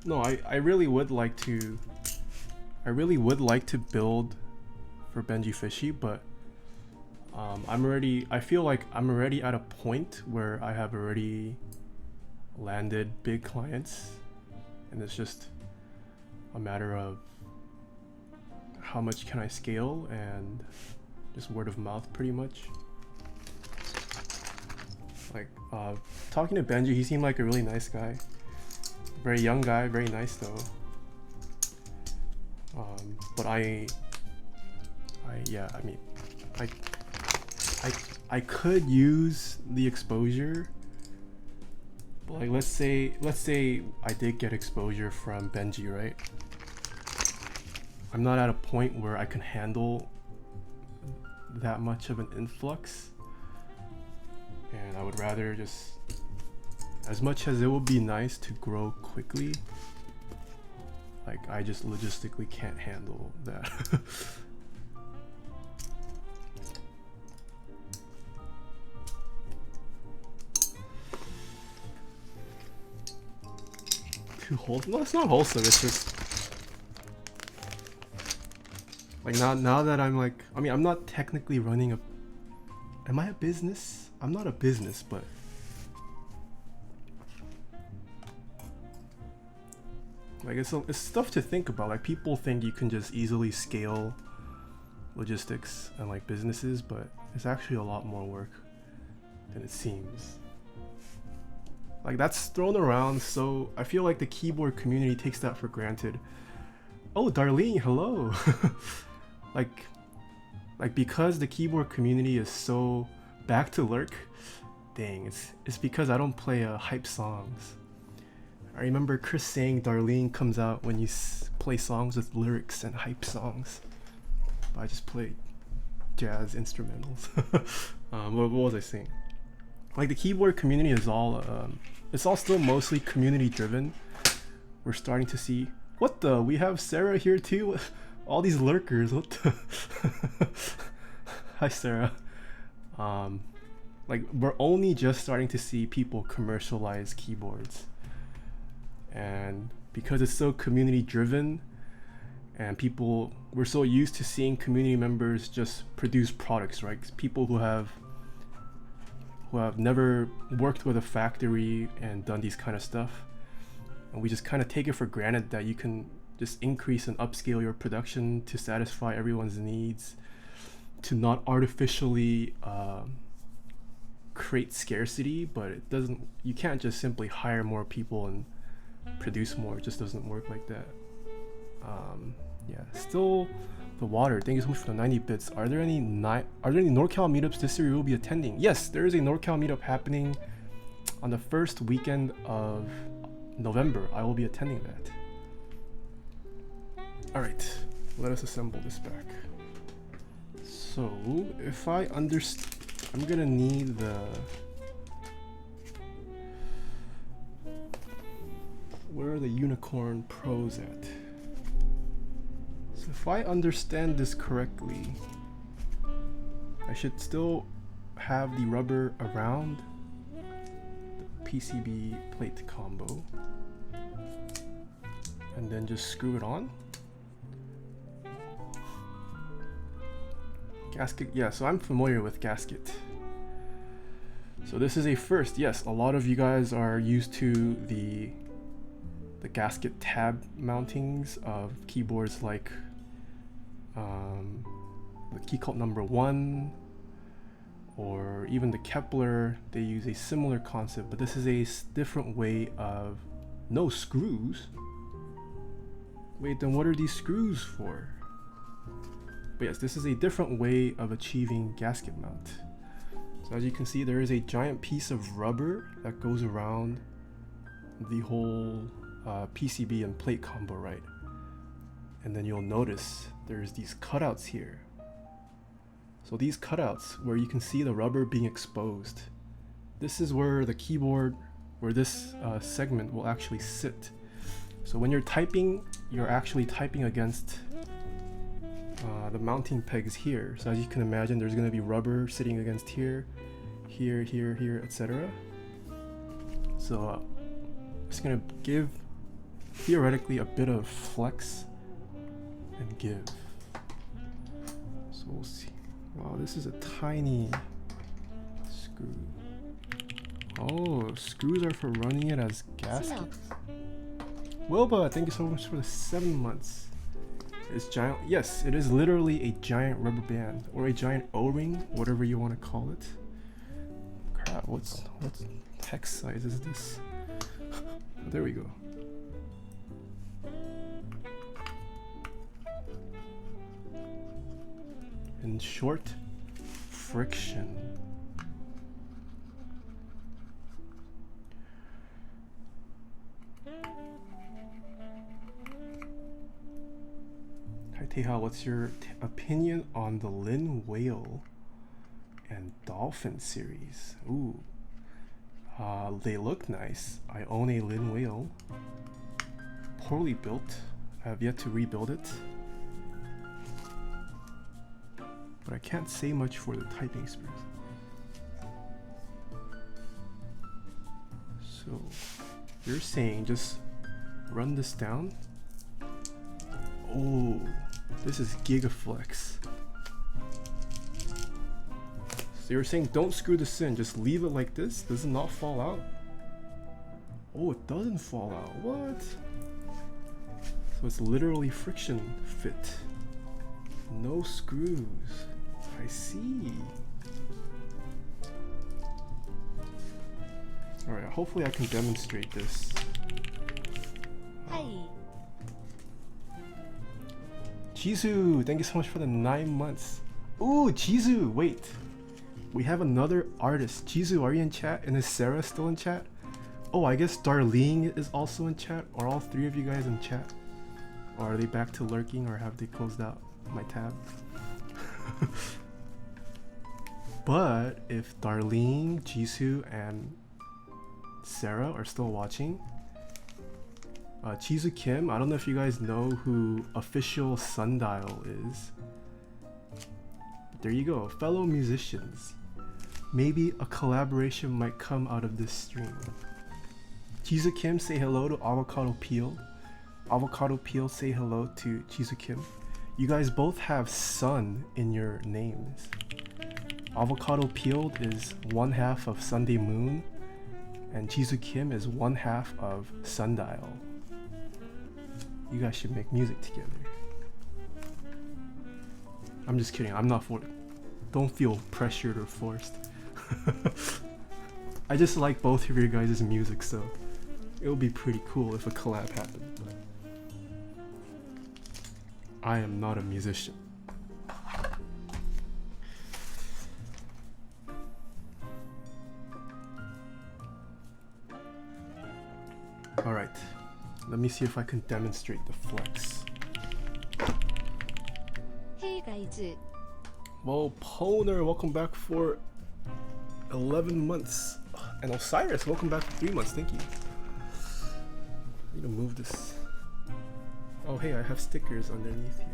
No, I really would like to. I really would like to build for Benji Fishy, but I feel like I'm already at a point where I have already landed big clients, and it's just a matter of how much can I scale and just word of mouth pretty much. Like talking to Benji, he seemed like a really nice guy, very young guy, very nice though. But I could use the exposure. Like let's say I did get exposure from Benji, right? I'm not at a point where I can handle that much of an influx, and I would rather just, as much as it would be nice to grow quickly, like I just logistically can't handle that. Too wholesome? No, it's not wholesome. It's just like now that I'm like, I mean, I'm not technically running a. Am I a business? I'm not a business, but like it's stuff to think about. Like people think you can just easily scale logistics and like businesses, but it's actually a lot more work than it seems. Like that's thrown around, so I feel like the keyboard community takes that for granted. Oh, Darlene, hello. like because the keyboard community is so back to lurk, dang, it's because I don't play hype songs. I remember Chris saying Darlene comes out when you play songs with lyrics and hype songs. But I just played jazz instrumentals. What was I saying? Like the keyboard community is all, it's all still mostly community driven. We're starting to see, what the, we have Sarah here too? All these lurkers, what the? Hi Sarah. Like we're only just starting to see people commercialize keyboards. And because it's so community driven and people, we're so used to seeing community members just produce products, right? People who have never worked with a factory and done these kind of stuff. And we just kind of take it for granted that you can just increase and upscale your production to satisfy everyone's needs, to not artificially create scarcity, but it doesn't, you can't just simply hire more people and produce more. It just doesn't work like that. Yeah, still the water. Thank you so much for the 90 bits. Are there any NorCal meetups this year you will be attending? Yes, there is a NorCal meetup happening on the first weekend of November. I will be attending that. All right, let us assemble this back. So if I understand, I'm gonna need the, where are the Unikorn Pros at? So if I understand this correctly, I should still have the rubber around the PCB plate combo and then just screw it on. Gasket, yeah, so I'm familiar with gasket. So this is a first. Yes, a lot of you guys are used to the gasket tab mountings of keyboards like the Keycult number 1 or even the Kepler. They use a similar concept, but this is a different way of no screws. Wait, then what are these screws for? But yes, this is a different way of achieving gasket mount. So as you can see, there is a giant piece of rubber that goes around the whole PCB and plate combo, right? And then you'll notice there's these cutouts here. So these cutouts where you can see the rubber being exposed, this is where the keyboard, where this segment will actually sit. So when you're typing, you're actually typing against the mounting pegs here. So as you can imagine, there's going to be rubber sitting against here, here, here, here, etc. So it's going to give theoretically a bit of flex and give. So we'll see. Wow, this is a tiny screw. Oh, screws are for running it as gasket. Wilba, thank you so much for the 7 months. It's giant. Yes, it is literally a giant rubber band or a giant O-ring, whatever you want to call it. Crap, what hex size is this? There we go. In short, friction. Hi Taeha, what's your opinion on the Lin Whale and Dolphin series? Ooh, they look nice. I own a Lin Whale, poorly built. I have yet to rebuild it, but I can't say much for the typing experience. So you're saying just run this down? Oh, this is Gigaflex. So you're saying don't screw this in, just leave it like this? Does it not fall out? Oh, it doesn't fall out. What? So it's literally friction fit. No screws. I see. Alright, hopefully I can demonstrate this. Hi. Chizu, thank you so much for the 9 months. Ooh, Chizu, wait. We have another artist. Chizu, are you in chat? And is Sarah still in chat? Oh, I guess Darlene is also in chat. Are all three of you guys in chat? Or are they back to lurking, or have they closed out my tab? But if Darlene, Jisoo, and Sarah are still watching, Chizu Kim, I don't know if you guys know who Official Sundial is. But there you go, fellow musicians. Maybe a collaboration might come out of this stream. Chizu Kim, say hello to Avocado Peel. Avocado Peel, say hello to Chizu Kim. You guys both have sun in your names. Avocado Peeled is one half of Sunday Moon, and Chizu Kim is one half of Sundial. You guys should make music together. I'm just kidding, I'm not for it. Don't feel pressured or forced. I just like both of your guys' music, so it would be pretty cool if a collab happened. But I am not a musician. Alright, let me see if I can demonstrate the flex. Hey guys. Well, Poner, welcome back for 11 months. And Osiris, welcome back for 3 months, thank you. I need to move this. Oh hey, I have stickers underneath here.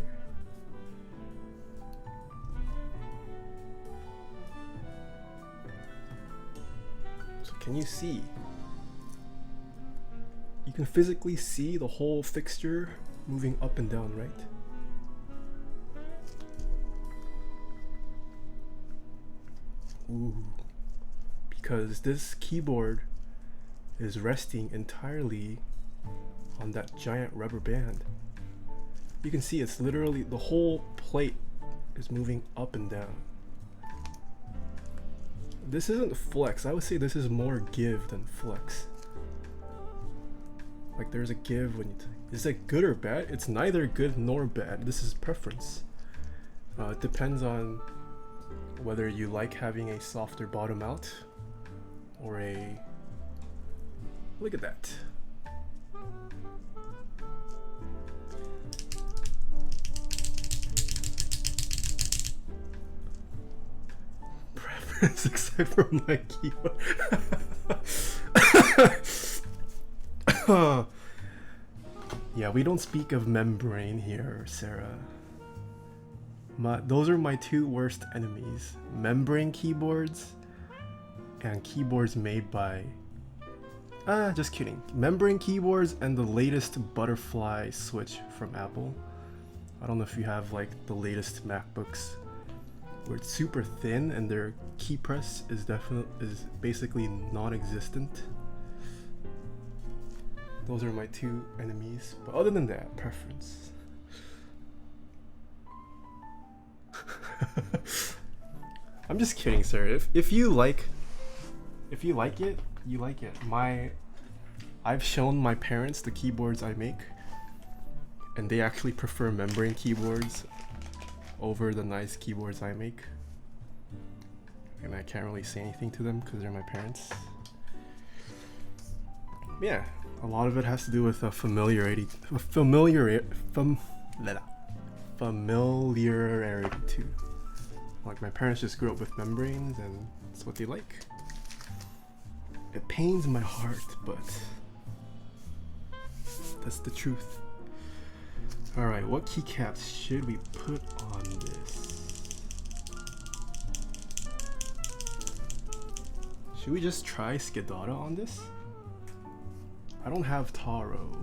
So can you see? You can physically see the whole fixture moving up and down, right? Ooh. Because this keyboard is resting entirely on that giant rubber band. You can see it's literally, the whole plate is moving up and down. This isn't flex. I would say this is more give than flex. Like there's a give when you is it good or bad? It's neither good nor bad. This is preference. It depends on whether you like having a softer bottom out or a, look at that. Preference except for my keyboard. Yeah, we don't speak of membrane here, Sarah. Those are my two worst enemies. Membrane keyboards and keyboards made by... just kidding. Membrane keyboards and the latest butterfly switch from Apple. I don't know if you have like the latest MacBooks where it's super thin and their key press is basically non-existent. Those are my two enemies, but other than that, preference. I'm just kidding, sir. If you like it, you like it. I've shown my parents the keyboards I make, and they actually prefer membrane keyboards over the nice keyboards I make. And I can't really say anything to them because they're my parents. Yeah. A lot of it has to do with familiarity too. Like my parents just grew up with membranes and it's what they like. It pains my heart, but that's the truth. Alright, what keycaps should we put on this? Should we just try Skidata on this? I don't have Taro.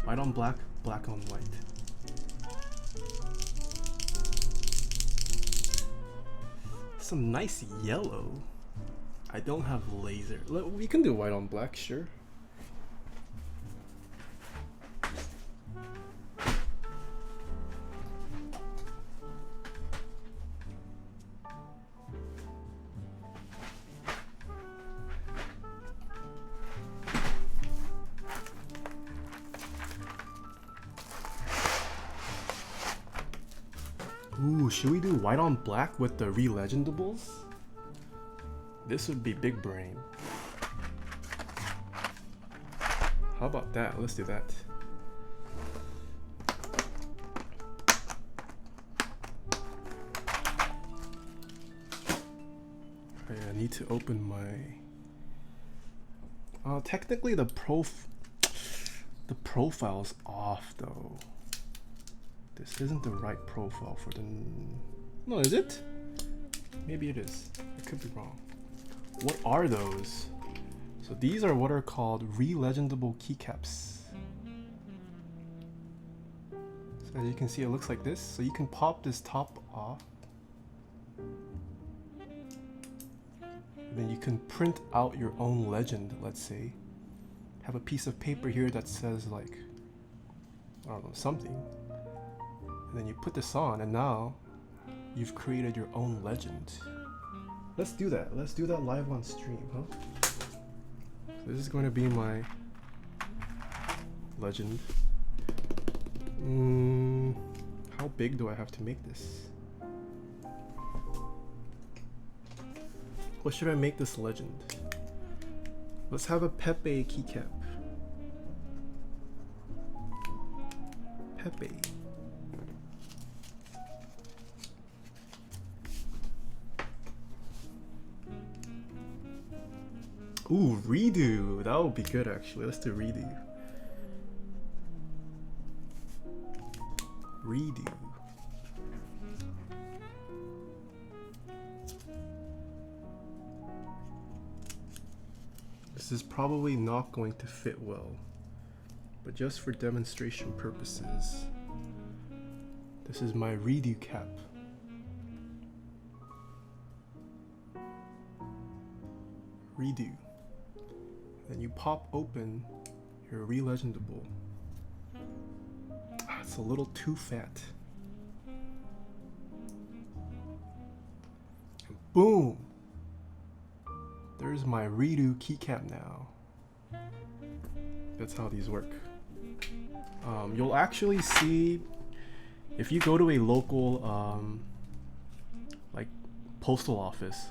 White on black, black on white. Some nice yellow. I don't have laser. We can do white on black, sure. Ooh, should we do white on black with the re-legendables? This would be big brain. How about that? Let's do that. I need to open my. Technically the profile's off though. This isn't the right profile for the. No, is it? Maybe it is. I could be wrong. What are those? So these are what are called re-legendable keycaps. So as you can see, it looks like this. So you can pop this top off. Then you can print out your own legend, let's say. Have a piece of paper here that says like, I don't know, something. And then you put this on and now you've created your own legend. Let's do that. Let's do that live on stream, huh? So this is going to be my legend. How big do I have to make this? What should I make this legend? Let's have a Pepe keycap. Pepe. Ooh, redo. That would be good actually. Let's do redo. Redo. This is probably not going to fit well, but just for demonstration purposes, this is my redo cap. Redo. Then you pop open your re-legendable. It's a little too fat. And boom! There's my redo keycap now. That's how these work. You'll actually see, if you go to a local like postal office,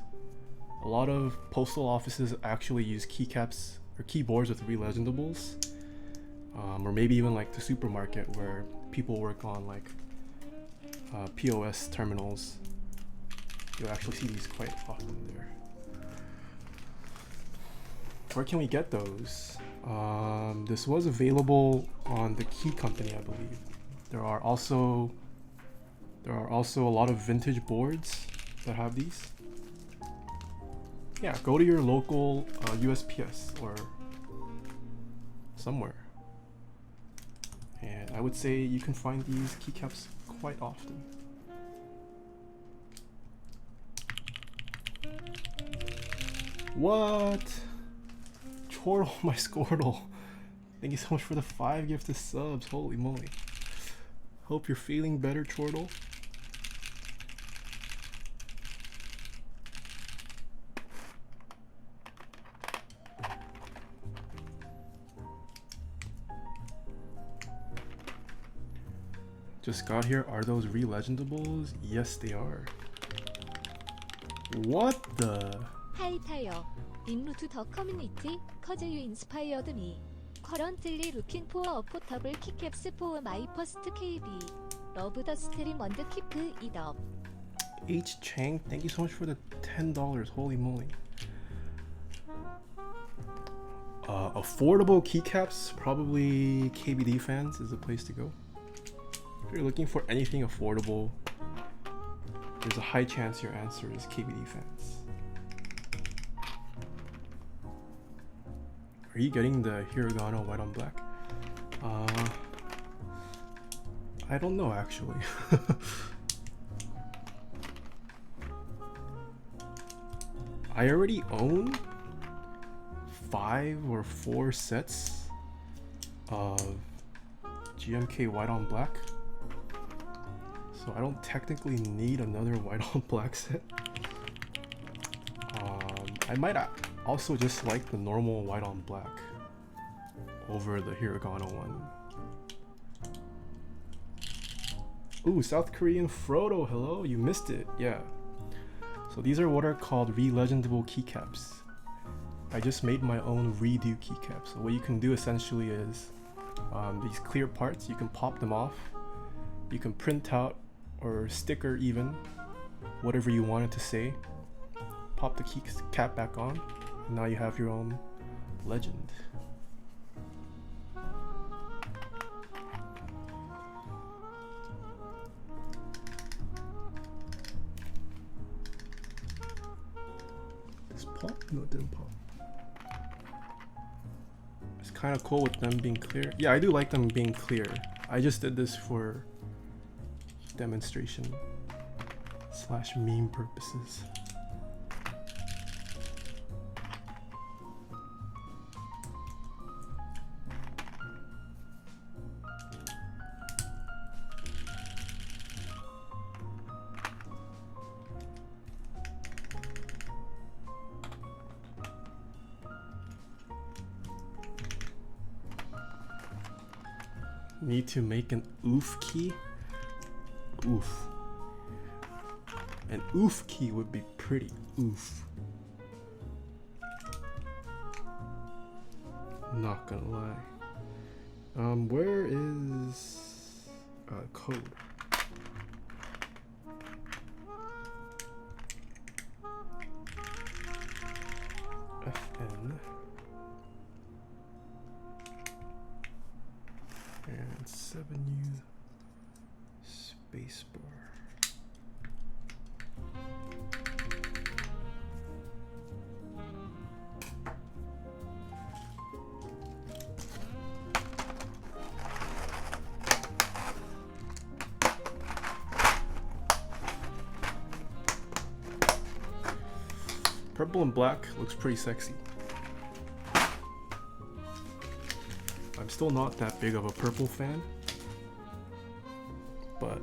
a lot of postal offices actually use keycaps or keyboards with re-legendables, or maybe even like the supermarket where people work on like POS terminals. You'll actually see these quite often there. Where can we get those? This was available on the Key Company, I believe. There are also a lot of vintage boards that have these. Yeah, go to your local USPS or somewhere. And I would say you can find these keycaps quite often. What? Chortle, my Squirtle. Thank you so much for the 5 gifted subs. Holy moly. Hope you're feeling better, Chortle. Just got here. Are those re-legendables? Yes, they are. What the? Hi Taeha. Into the community, cause you inspired me. Currently looking for affordable keycaps for my first KB. Love the stream and keep it up. H Chang, thank you so much for the $10. Holy moly. Affordable keycaps, probably KBD fans is the place to go. If you're looking for anything affordable, there's a high chance your answer is KBD fans. Are you getting the Hiragana white on black? I don't know actually. I already own 5 or 4 sets of GMK white on black, so I don't technically need another white on black set. I might also just like the normal white on black over the Hiragana one. Ooh, South Korean Frodo, hello, you missed it, yeah. So these are what are called re-legendable keycaps. I just made my own redo keycaps. So what you can do essentially is these clear parts, you can pop them off. You can print out or sticker even whatever you want it to say. Pop the keycap back on, and now you have your own legend. This pop? No, it didn't pop. It's kind of cool with them being clear. Yeah, I do like them being clear. I just did this for demonstration / meme purposes. Need to make an oof key? Oof. An oof key would be pretty oof. Not gonna lie. Where is code? FN and 7U spacebar. Purple and black looks pretty sexy. I'm still not that big of a purple fan, but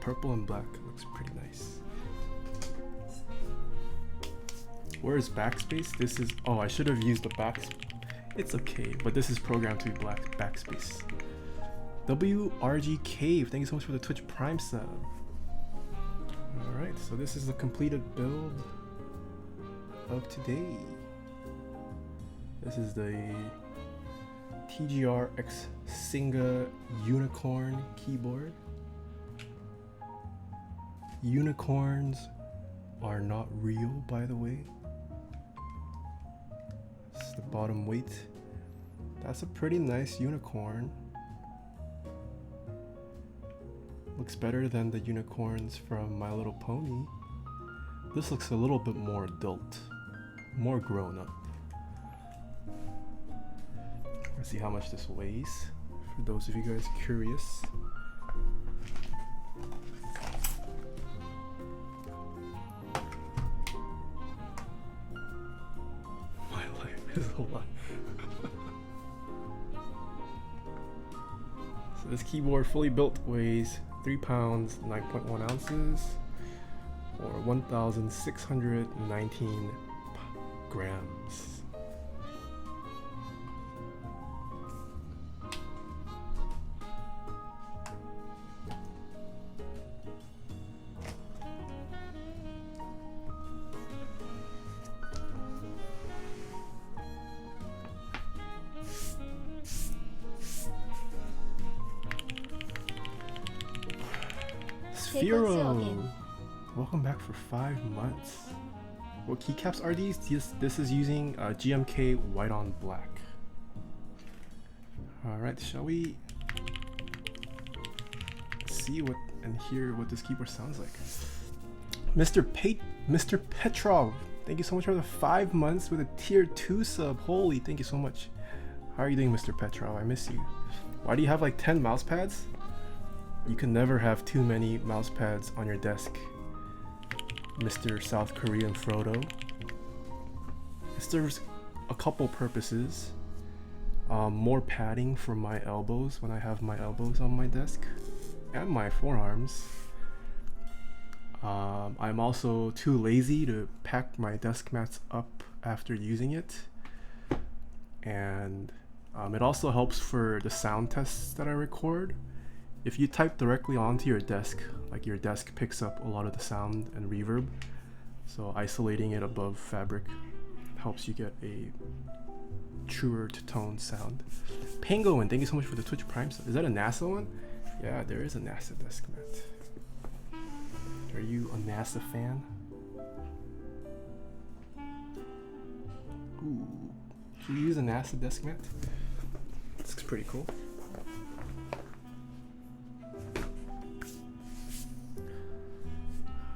purple and black looks pretty nice. Where is backspace? This is, oh, I should have used the it's okay, but this is programmed to be black backspace. WRG Cave, thank you so much for the Twitch Prime sub. Alright, so this is the completed build of today. This is the TGR X Singa Unikorn keyboard. Unicorns are not real, by the way. This is the bottom weight. That's a pretty nice unicorn. Looks better than the unicorns from My Little Pony. This looks a little bit more adult, more grown up. Let's see how much this weighs, for those of you guys curious. My life is a lot. So this keyboard fully built weighs 3 pounds, 9.1 ounces, or 1,619 grams. Sphero! Welcome back for 5 months. What keycaps are these? This is using GMK white on black. Alright, shall we see what and hear what this keyboard sounds like? Mr. Petrov, thank you so much for the 5 months with a tier 2 sub. Holy, thank you so much. How are you doing, Mr. Petrov? I miss you. Why do you have like 10 mouse pads? You can never have too many mouse pads on your desk, Mr. South Korean Frodo. It serves a couple purposes. More padding for my elbows when I have my elbows on my desk, and my forearms. I'm also too lazy to pack my desk mats up after using it. And it also helps for the sound tests that I record. If you type directly onto your desk, like your desk picks up a lot of the sound and reverb. So isolating it above fabric helps you get a truer to tone sound. Penguin, thank you so much for the Twitch Prime sub. Is that a NASA one? Yeah, there is a NASA desk mat. Are you a NASA fan? Ooh, should we use a NASA desk mat? This looks pretty cool.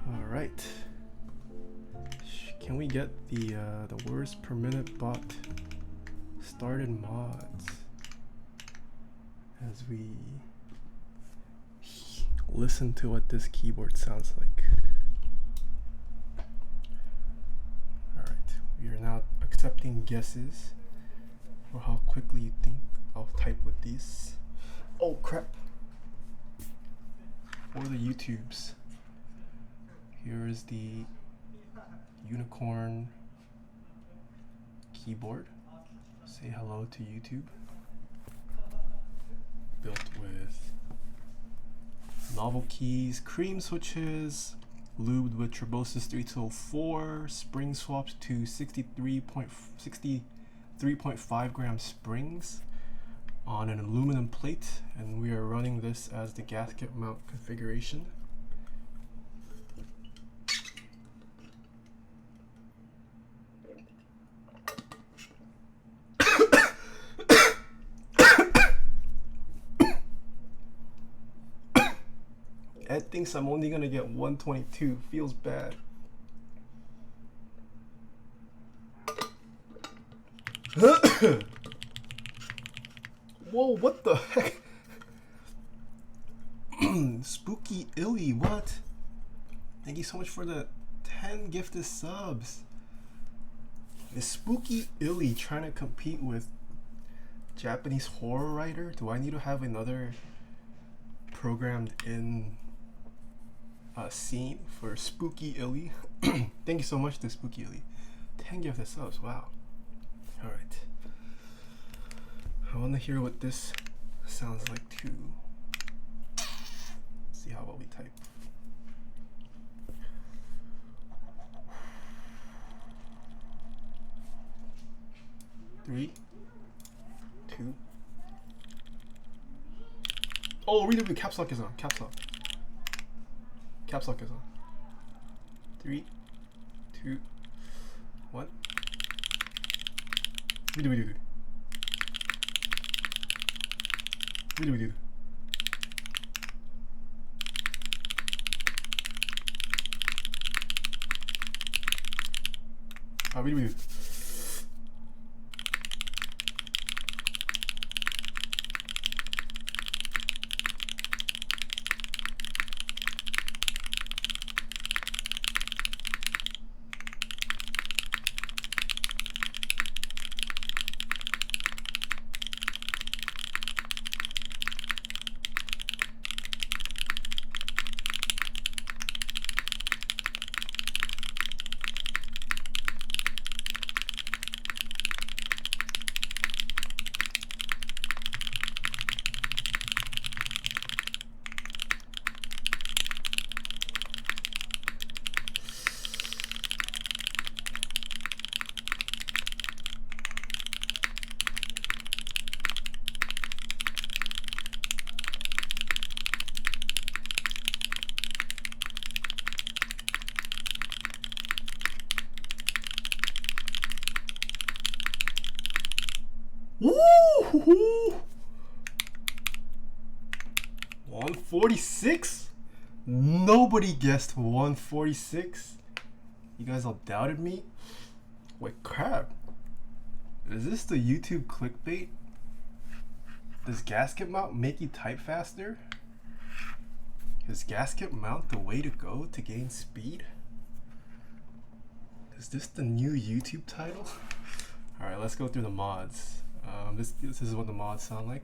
All right. Can we get the worst per minute bot started mods as we listen to what this keyboard sounds like? All right, we are now accepting guesses for how quickly you think I'll type with these. Oh crap! For the YouTubes, here is the Unikorn keyboard. Say hello to YouTube. Built with NovelKeys, cream switches, lubed with Tribosys 3204, spring swaps to 63.5 gram springs on an aluminum plate, and we are running this as the gasket mount configuration. Ed thinks I'm only gonna get 122. Feels bad. Whoa, what the heck? Spooky Illy, what? Thank you so much for the 10 gifted subs. Is Spooky Illy trying to compete with Japanese horror writer? Do I need to have another programmed in scene for Spooky Illy? Thank you so much to Spooky Illy. 10 gifted subs, wow. Alright. I want to hear what this sounds like too. See how well we type. Three, two. Oh, read it. Caps lock is on. Caps lock. Caps lock is on. 3, 2, 1. Read it. Read it. Read it. Woo! 146? Nobody guessed 146. You guys all doubted me? Wait, crap. Is this the YouTube clickbait? Does gasket mount make you type faster? Is gasket mount the way to go to gain speed? Is this the new YouTube title? Alright, let's go through the mods. This is what the mods sound like.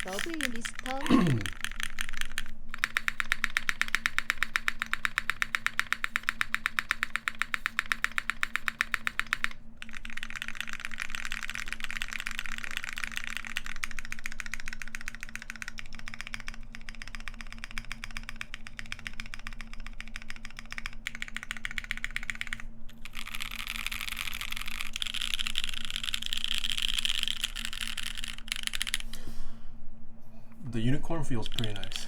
W 미스터 The Unikorn feels pretty nice.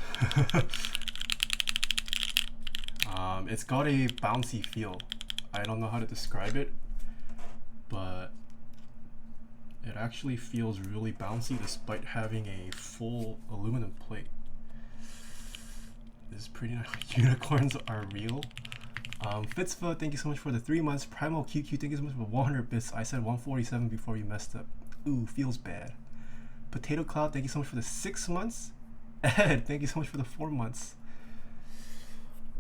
It's got a bouncy feel. I don't know how to describe it, but it actually feels really bouncy despite having a full aluminum plate. This is pretty nice. Unicorns are real. Fitzva, thank you so much for the 3 months. Primal QQ, thank you so much for 100 bits. I said 147 before you messed up. Ooh, feels bad. Potato Cloud, thank you so much for the 6 months. Ed, thank you so much for the 4 months.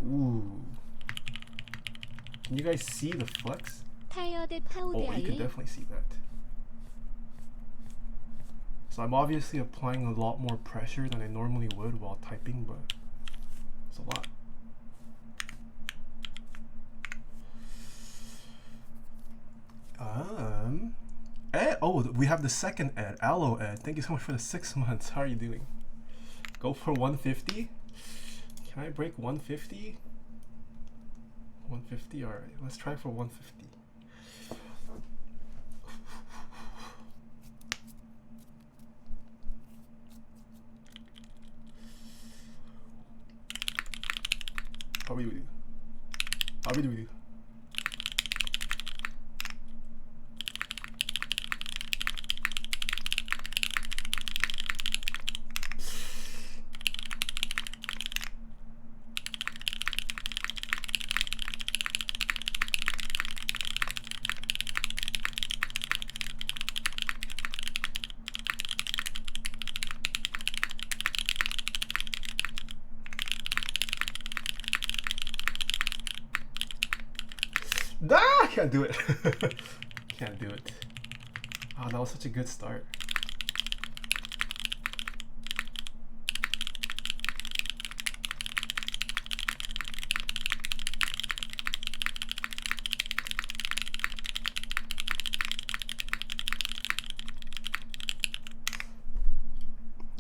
Ooh. Can you guys see the flex? 타이어 대 Oh, you can 파우데아이 definitely see that. So I'm obviously applying a lot more pressure than I normally would while typing, but it's a lot. Ed, oh, we have the second Ed, Aloe Ed. Thank you so much for the 6 months. How are you doing? Go for 150. Can I break 150? 150. All right, let's try for 150. How we do? How we do? Ah, can't do it. Can't do it. Oh, that was such a good start.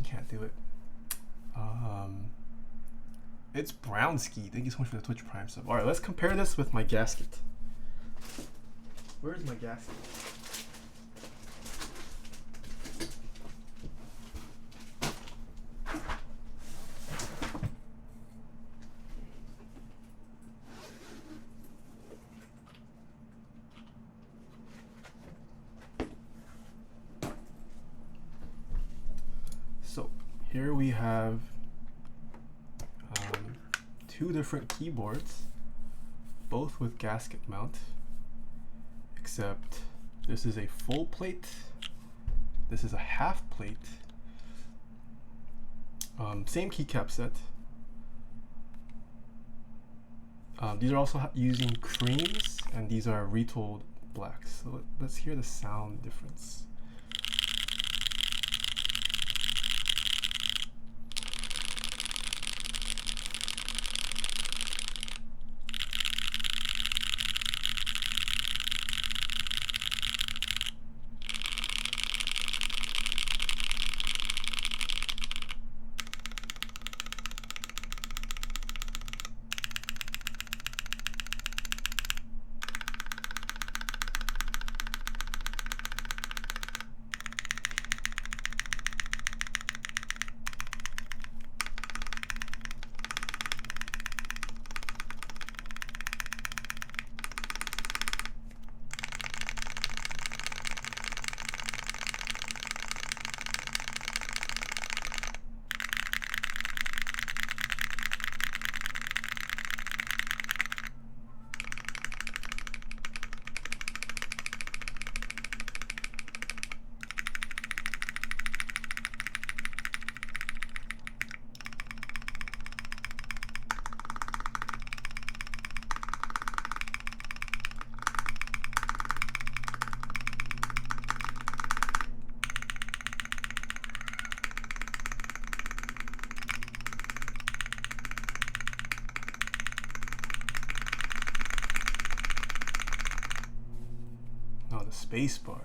Can't do it. It's Brownski. Thank you so much for the Twitch Prime sub. All right, let's compare this with my gasket. Where's my gasket? So here we have 2 different keyboards, both with gasket mount. Except this is a full plate, this is a half plate. Same keycap set. These are also using creams, and these are retooled blacks. So let's hear the sound difference. Space bar.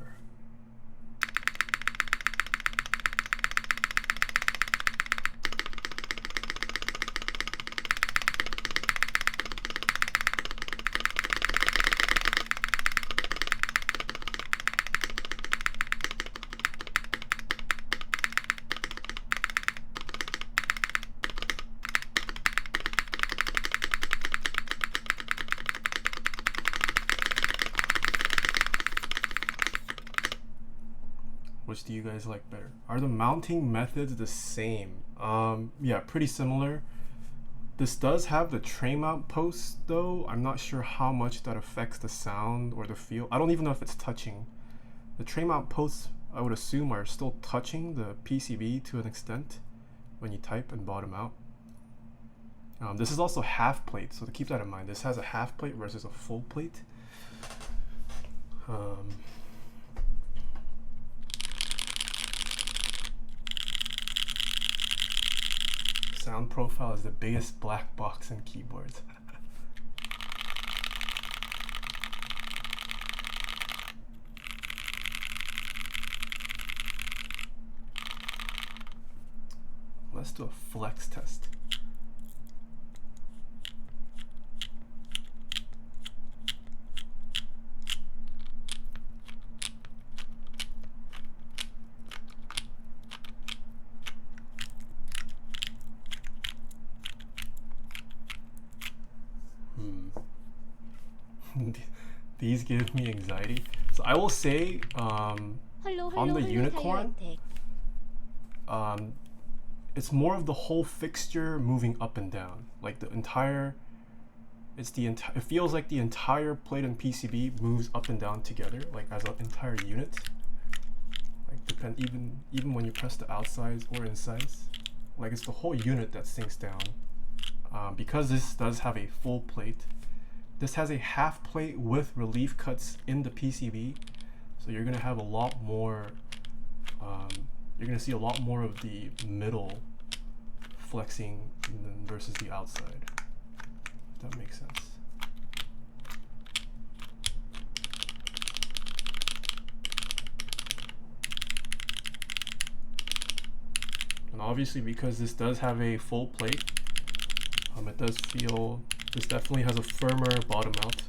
Which do you guys like better? Are the mounting methods the same? Yeah, pretty similar. This does have the tray mount post though. I'm not sure how much that affects the sound or the feel. I don't even know if it's touching. The tray mount posts, I would assume, are still touching the PCB to an extent when you type and bottom out. This is also half plate, so to keep that in mind. This has a half plate versus a full plate. Sound profile is the biggest black box in keyboards. Let's do a flex test. These give me anxiety. So I will say, on the Unikorn, it's more of the whole fixture moving up and down. Like the entire, it feels like the entire plate and PCB moves up and down together, like as an entire unit. Like even when you press the outsides or insides, like it's the whole unit that sinks down. Because this does have a full plate. This has a half plate with relief cuts in the PCB, so you're gonna have a lot more, you're gonna see a lot more of the middle flexing versus the outside, if that makes sense. And obviously because this does have a full plate, it does feel, this definitely has a firmer bottom out.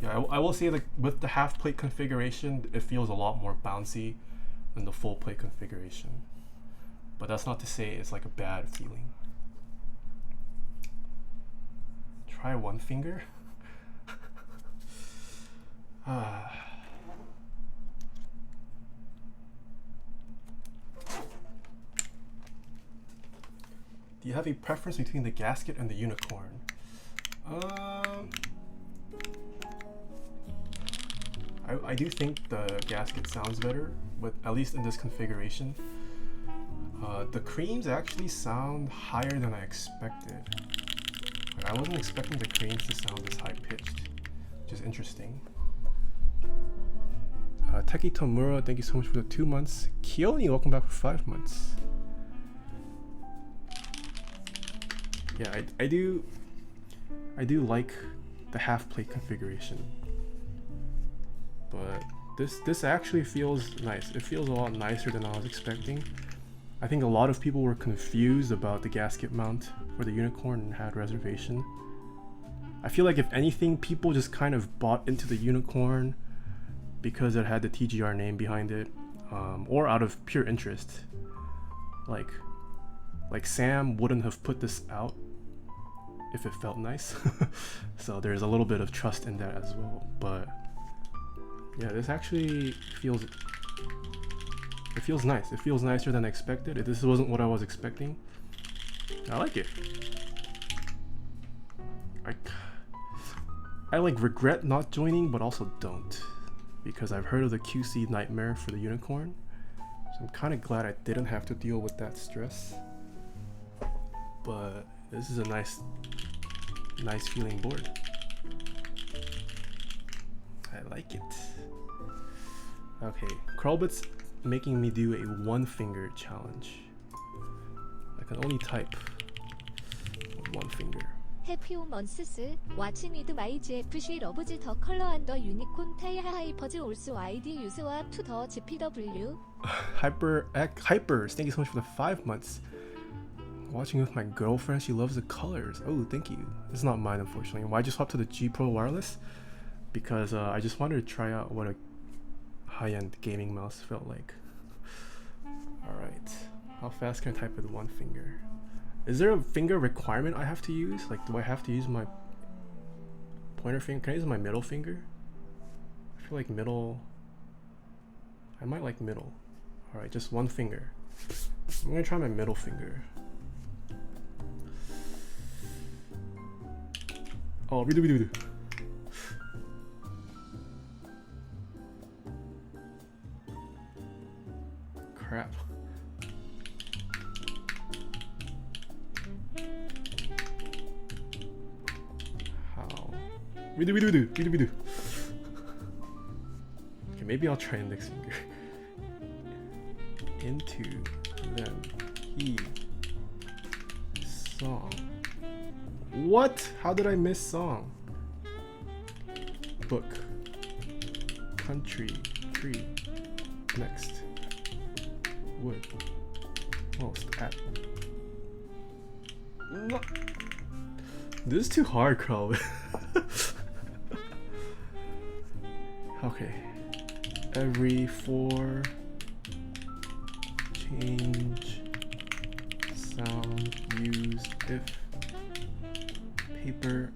Yeah, I will say that with the half plate configuration, it feels a lot more bouncy than the full plate configuration. But that's not to say it's like a bad feeling. Try one finger. Do you have a preference between the gasket and the Unikorn? I do think the gasket sounds better, but at least in this configuration. The creams actually sound higher than I expected. Like, I wasn't expecting the creams to sound this high pitched, which is interesting. Teki Tomura, thank you so much for the 2 months. Kioni, welcome back for 5 months. Yeah, I do like the half plate configuration, but this actually feels nice. It feels a lot nicer than I was expecting. I think a lot of people were confused about the gasket mount for the Unikorn and had reservation. I feel like if anything, people just kind of bought into the Unikorn because it had the TGR name behind it, or out of pure interest. Like Sam wouldn't have put this out if it felt nice. So there's a little bit of trust in that as well. But yeah, this actually feels nice. It feels nicer than I expected. This wasn't what I was expecting. I like it. I like regret not joining, but also don't, because I've heard of the QC nightmare for the Unikorn. So I'm kind of glad I didn't have to deal with that stress. But this is a nice feeling board. I like it. Okay, Krulbit's making me do a one finger challenge. I can only type with one finger. 해피 몬스스 왓칭 위드 마이 GFC 러브즈 더 컬러 안더 유니콘 타이하 하이퍼즈 올스 YD 유스와 투 더 GPW. Hypers, thank you so much for the 5 months. Watching with my girlfriend, she loves the colors. Oh, thank you. It's not mine, unfortunately. Why just swap to the G Pro wireless? Because I just wanted to try out what a high-end gaming mouse felt like. Alright, how fast can I type with one finger? Is there a finger requirement I have to use? Like, do I have to use my pointer finger? Can I use my middle finger? I feel like middle. I might like middle. Alright, just one finger. I'm gonna try my middle finger. Oh, redo. Crap. How? Redo. Okay, maybe I'll try index finger. Into them, he, song. What? How did I miss song? Book, country, tree, next, wood, most, at. No. This is too hard, Crow. Okay. Every four. Change sound used if paper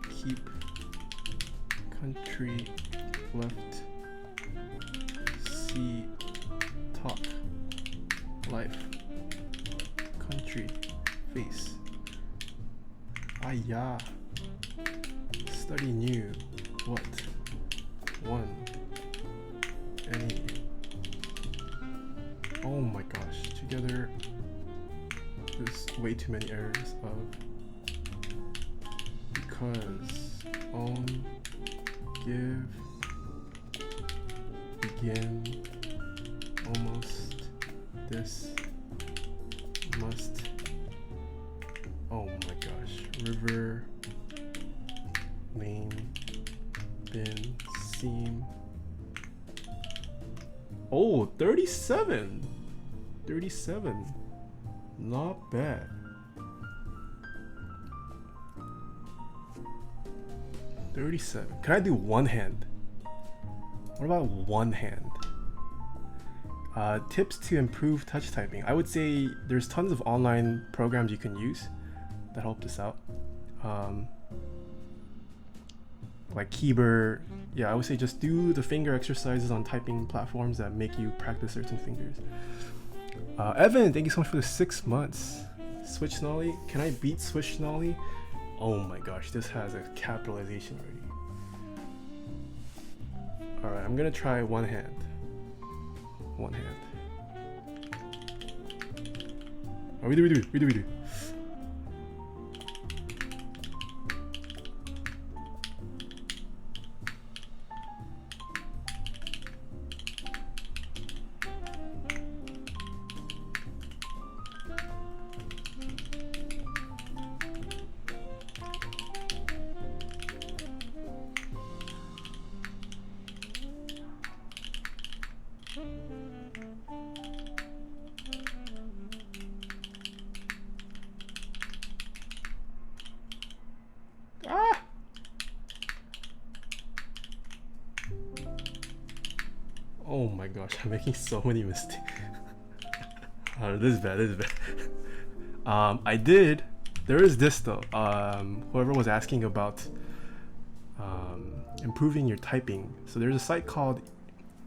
keep country left see talk life country face yeah. Study new what one any. Oh my gosh, together there's way too many errors of because own give begin almost this must. Oh my gosh, river name bin seam. Oh, 37. Not bad. 37. Can I do one hand? What about one hand? Tips to improve touch typing. I would say there's tons of online programs you can use that help this out. Like Keyboard. Yeah, I would say just do the finger exercises on typing platforms that make you practice certain fingers. Evan, thank you so much for the 6 months. Switch Nolly. Can I beat Switch Nolly? Oh my gosh, this has a capitalization already. Alright, I'm gonna try one hand. One hand. Oh, redo. Oh my gosh, I'm making so many mistakes. This is bad. There is this though. Whoever was asking about improving your typing. So there's a site called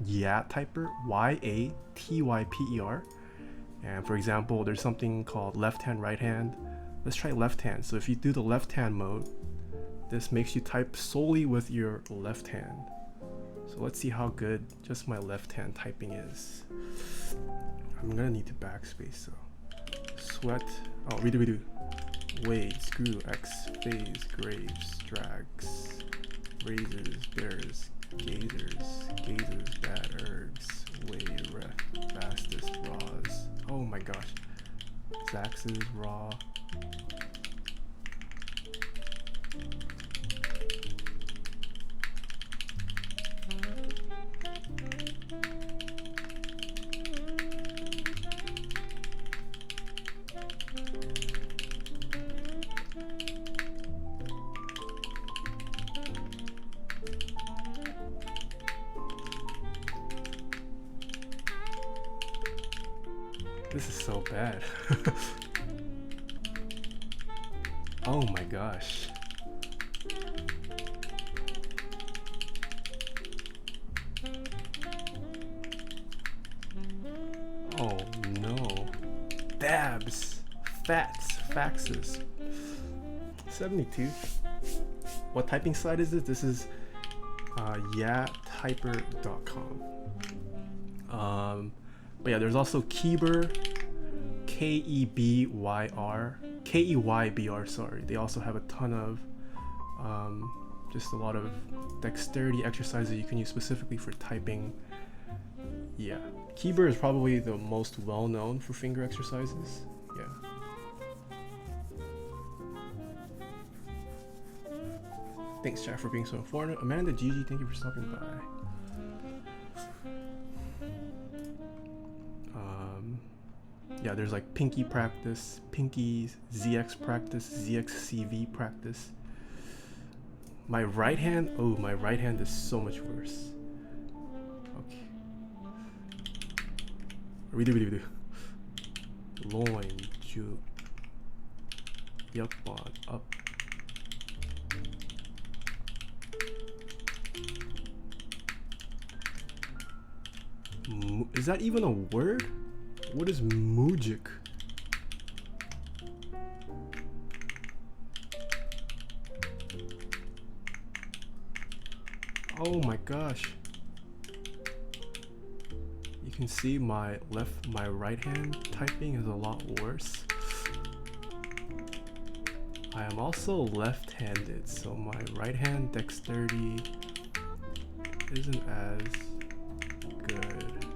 Yatyper, Yatyper. And for example, there's something called left hand, right hand. Let's try left hand. So if you do the left hand mode, this makes you type solely with your left hand. So let's see how good just my left hand typing is. I'm gonna need to backspace, so sweat. Oh, redo. Wade, screw, X, phase, graves, drags, razors, bears, gazers, bad herbs, way, ref, fastest, raws. Oh my gosh. Zaxes, raw. This is so bad. Oh my gosh. Oh no. Dabs. Fats. Faxes. 72. What typing site is this? This is yeahtyper.com. But yeah, there's also Keyber, Keybr, sorry. They also have a ton of just a lot of dexterity exercises you can use specifically for typing. Yeah, Keyber is probably the most well known for finger exercises. Yeah. Thanks, chat, for being so informative. Amanda, Gigi, thank you for stopping by. Yeah, there's like pinky practice, pinky ZX practice, ZXCV practice. My right hand, oh, my right hand is so much worse. Okay. Redo. Loin, ju, yakbon, up. Is that even a word? What is mujik? Oh my gosh. You can see my right hand typing is a lot worse. I am also left-handed, so my right hand dexterity isn't as good.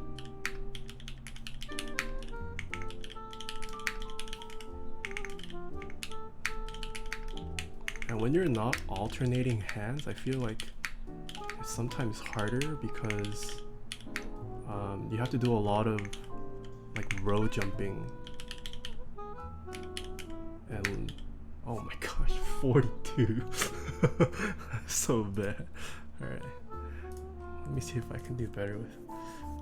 And when you're not alternating hands, I feel like it's sometimes harder because you have to do a lot of like row jumping. And oh my gosh, 42. So bad. Alright. Let me see if I can do better with.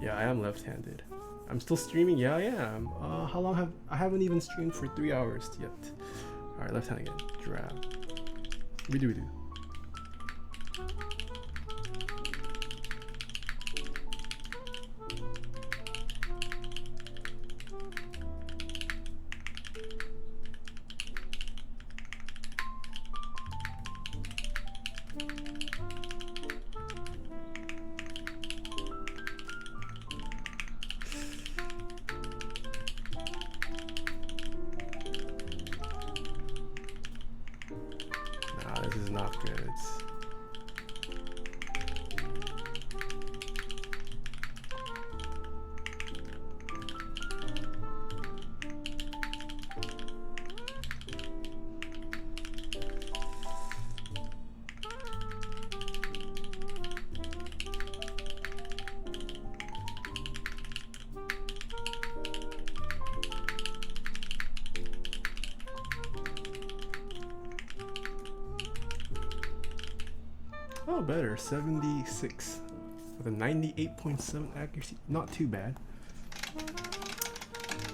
Yeah, I am left-handed. I'm still streaming. Yeah, I am. How long have I haven't even streamed for 3 hours yet. Alright, left hand again. Drag. Redo. This is not good. Oh, better. 76 with a 98.7 accuracy. Not too bad.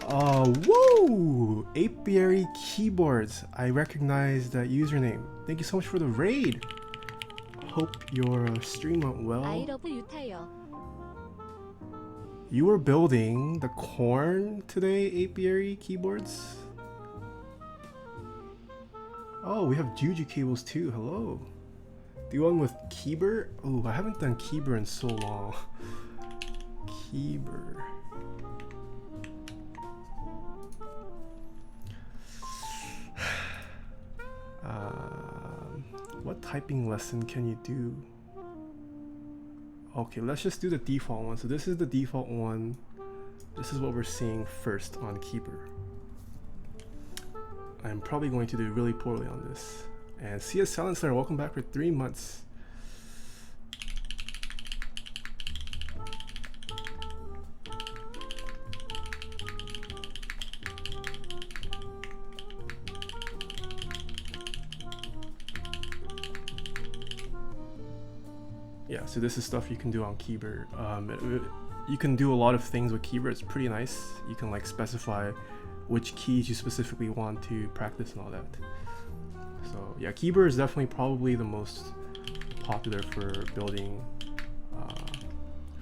Whoa! Apiary Keyboards. I recognize that username. Thank you so much for the raid. Hope your stream went well. I love you, Taeha. You were building the corn today, Apiary Keyboards? Oh, we have Juju cables too. Hello. The one with Keyber? Oh, I haven't done Keyber in so long. Keyber. What typing lesson can you do? Okay, let's just do the default one. So this is the default one. This is what we're seeing first on Keyber. I'm probably going to do really poorly on this. And CS Silencer, welcome back for 3 months. Yeah, so this is stuff you can do on Keyber. You can do a lot of things with Keyber. It's pretty nice. You can like specify which keys you specifically want to practice and all that. yeah, keyboard is definitely probably the most popular for building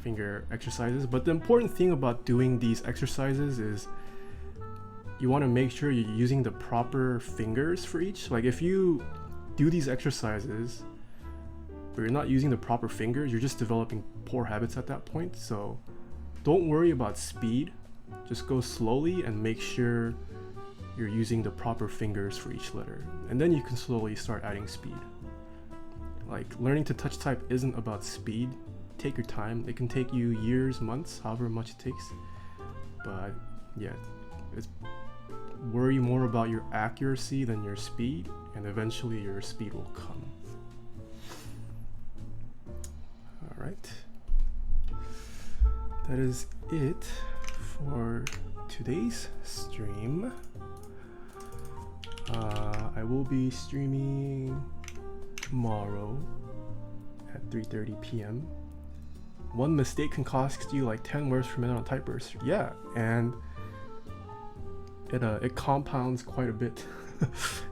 finger exercises. But the important thing about doing these exercises is you want to make sure you're using the proper fingers for each. Like if you do these exercises but you're not using the proper fingers, you're just developing poor habits at that point. So don't worry about speed, just go slowly and make sure you're using the proper fingers for each letter, and then you can slowly start adding speed. Like learning to touch type isn't about speed. Take your time. It can take you years, months, however much it takes. But yeah, it's worry more about your accuracy than your speed, and eventually your speed will come. All right, that is it for today's stream. I will be streaming tomorrow at 3:30 p.m. One mistake can cost you like 10 words per minute on type burst. Yeah, and it compounds quite a bit.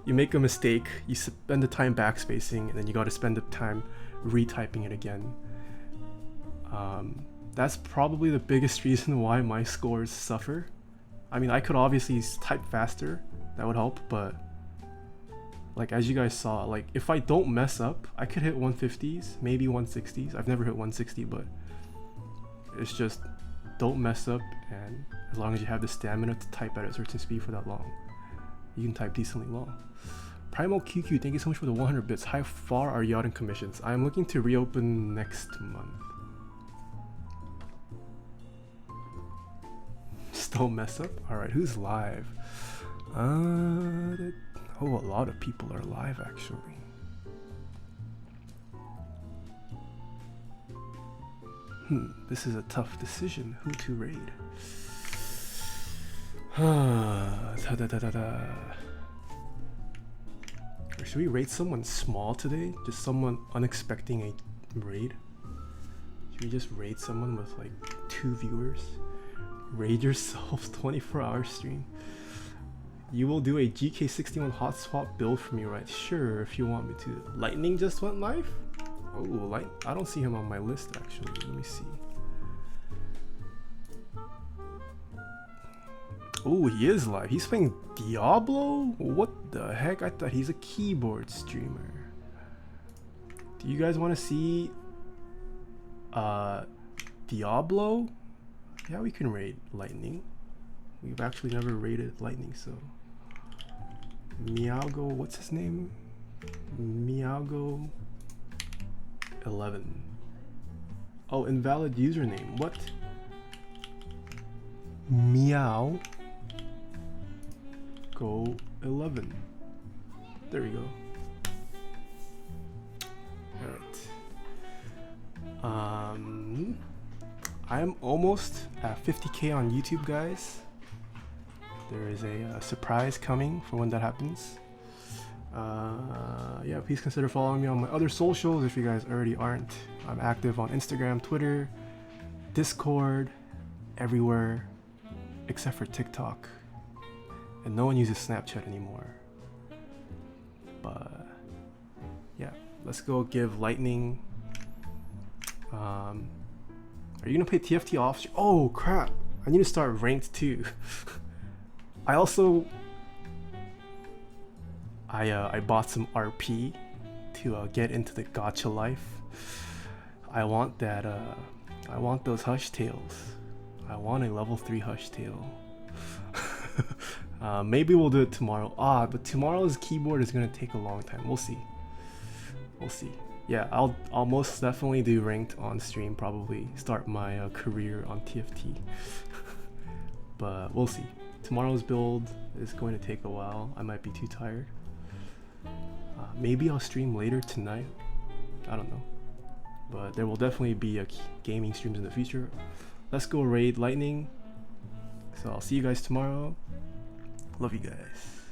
You make a mistake, you spend the time backspacing, and then you got to spend the time retyping it again. That's probably the biggest reason why my scores suffer. I mean, I could obviously type faster, that would help, but like as you guys saw, like if I don't mess up, I could hit 150s, maybe 160s. I've never hit 160, but it's just don't mess up, and as long as you have the stamina to type at a certain speed for that long, you can type decently long. Primal QQ, thank you so much for the 100 bits. How far are you out in commissions? I'm looking to reopen next month. Just don't mess up. All right, who's live? Oh, a lot of people are live actually. This is a tough decision. Who to raid? Or should we raid someone small today? Just someone unexpecting a raid? Should we just raid someone with like 2 viewers? Raid yourself 24-hour stream. You will do a GK61 hot swap build for me, right? Sure, if you want me to. Lightning just went live? Oh, I don't see him on my list actually. Let me see. Oh, he is live. He's playing Diablo? What the heck? I thought he's a keyboard streamer. Do you guys want to see Diablo? Yeah, we can raid Lightning. We've actually never raided Lightning, so Miago, what's his name? Miago 11. Oh, invalid username. What? Meow Go 11. There we go. Alright. I'm almost at 50k on YouTube, guys. There is a surprise coming for when that happens. Yeah, please consider following me on my other socials if you guys already aren't. I'm active on Instagram, Twitter, Discord, everywhere except for TikTok. And no one uses Snapchat anymore. But yeah, let's go give Lightning. Are you gonna play TFT off? Oh crap! I need to start ranked too. I also I bought some RP to get into the gacha life. I want that. I want those hush tails. I want a level 3 hush tail. Maybe we'll do it tomorrow. But tomorrow's keyboard is gonna take a long time. We'll see. We'll see. Yeah, I'll most definitely do ranked on stream. Probably start my career on TFT. But we'll see. Tomorrow's build is going to take a while. I might be too tired. Maybe I'll stream later tonight. I don't know. But there will definitely be gaming streams in the future. Let's go raid Lightning. So I'll see you guys tomorrow. Love you guys.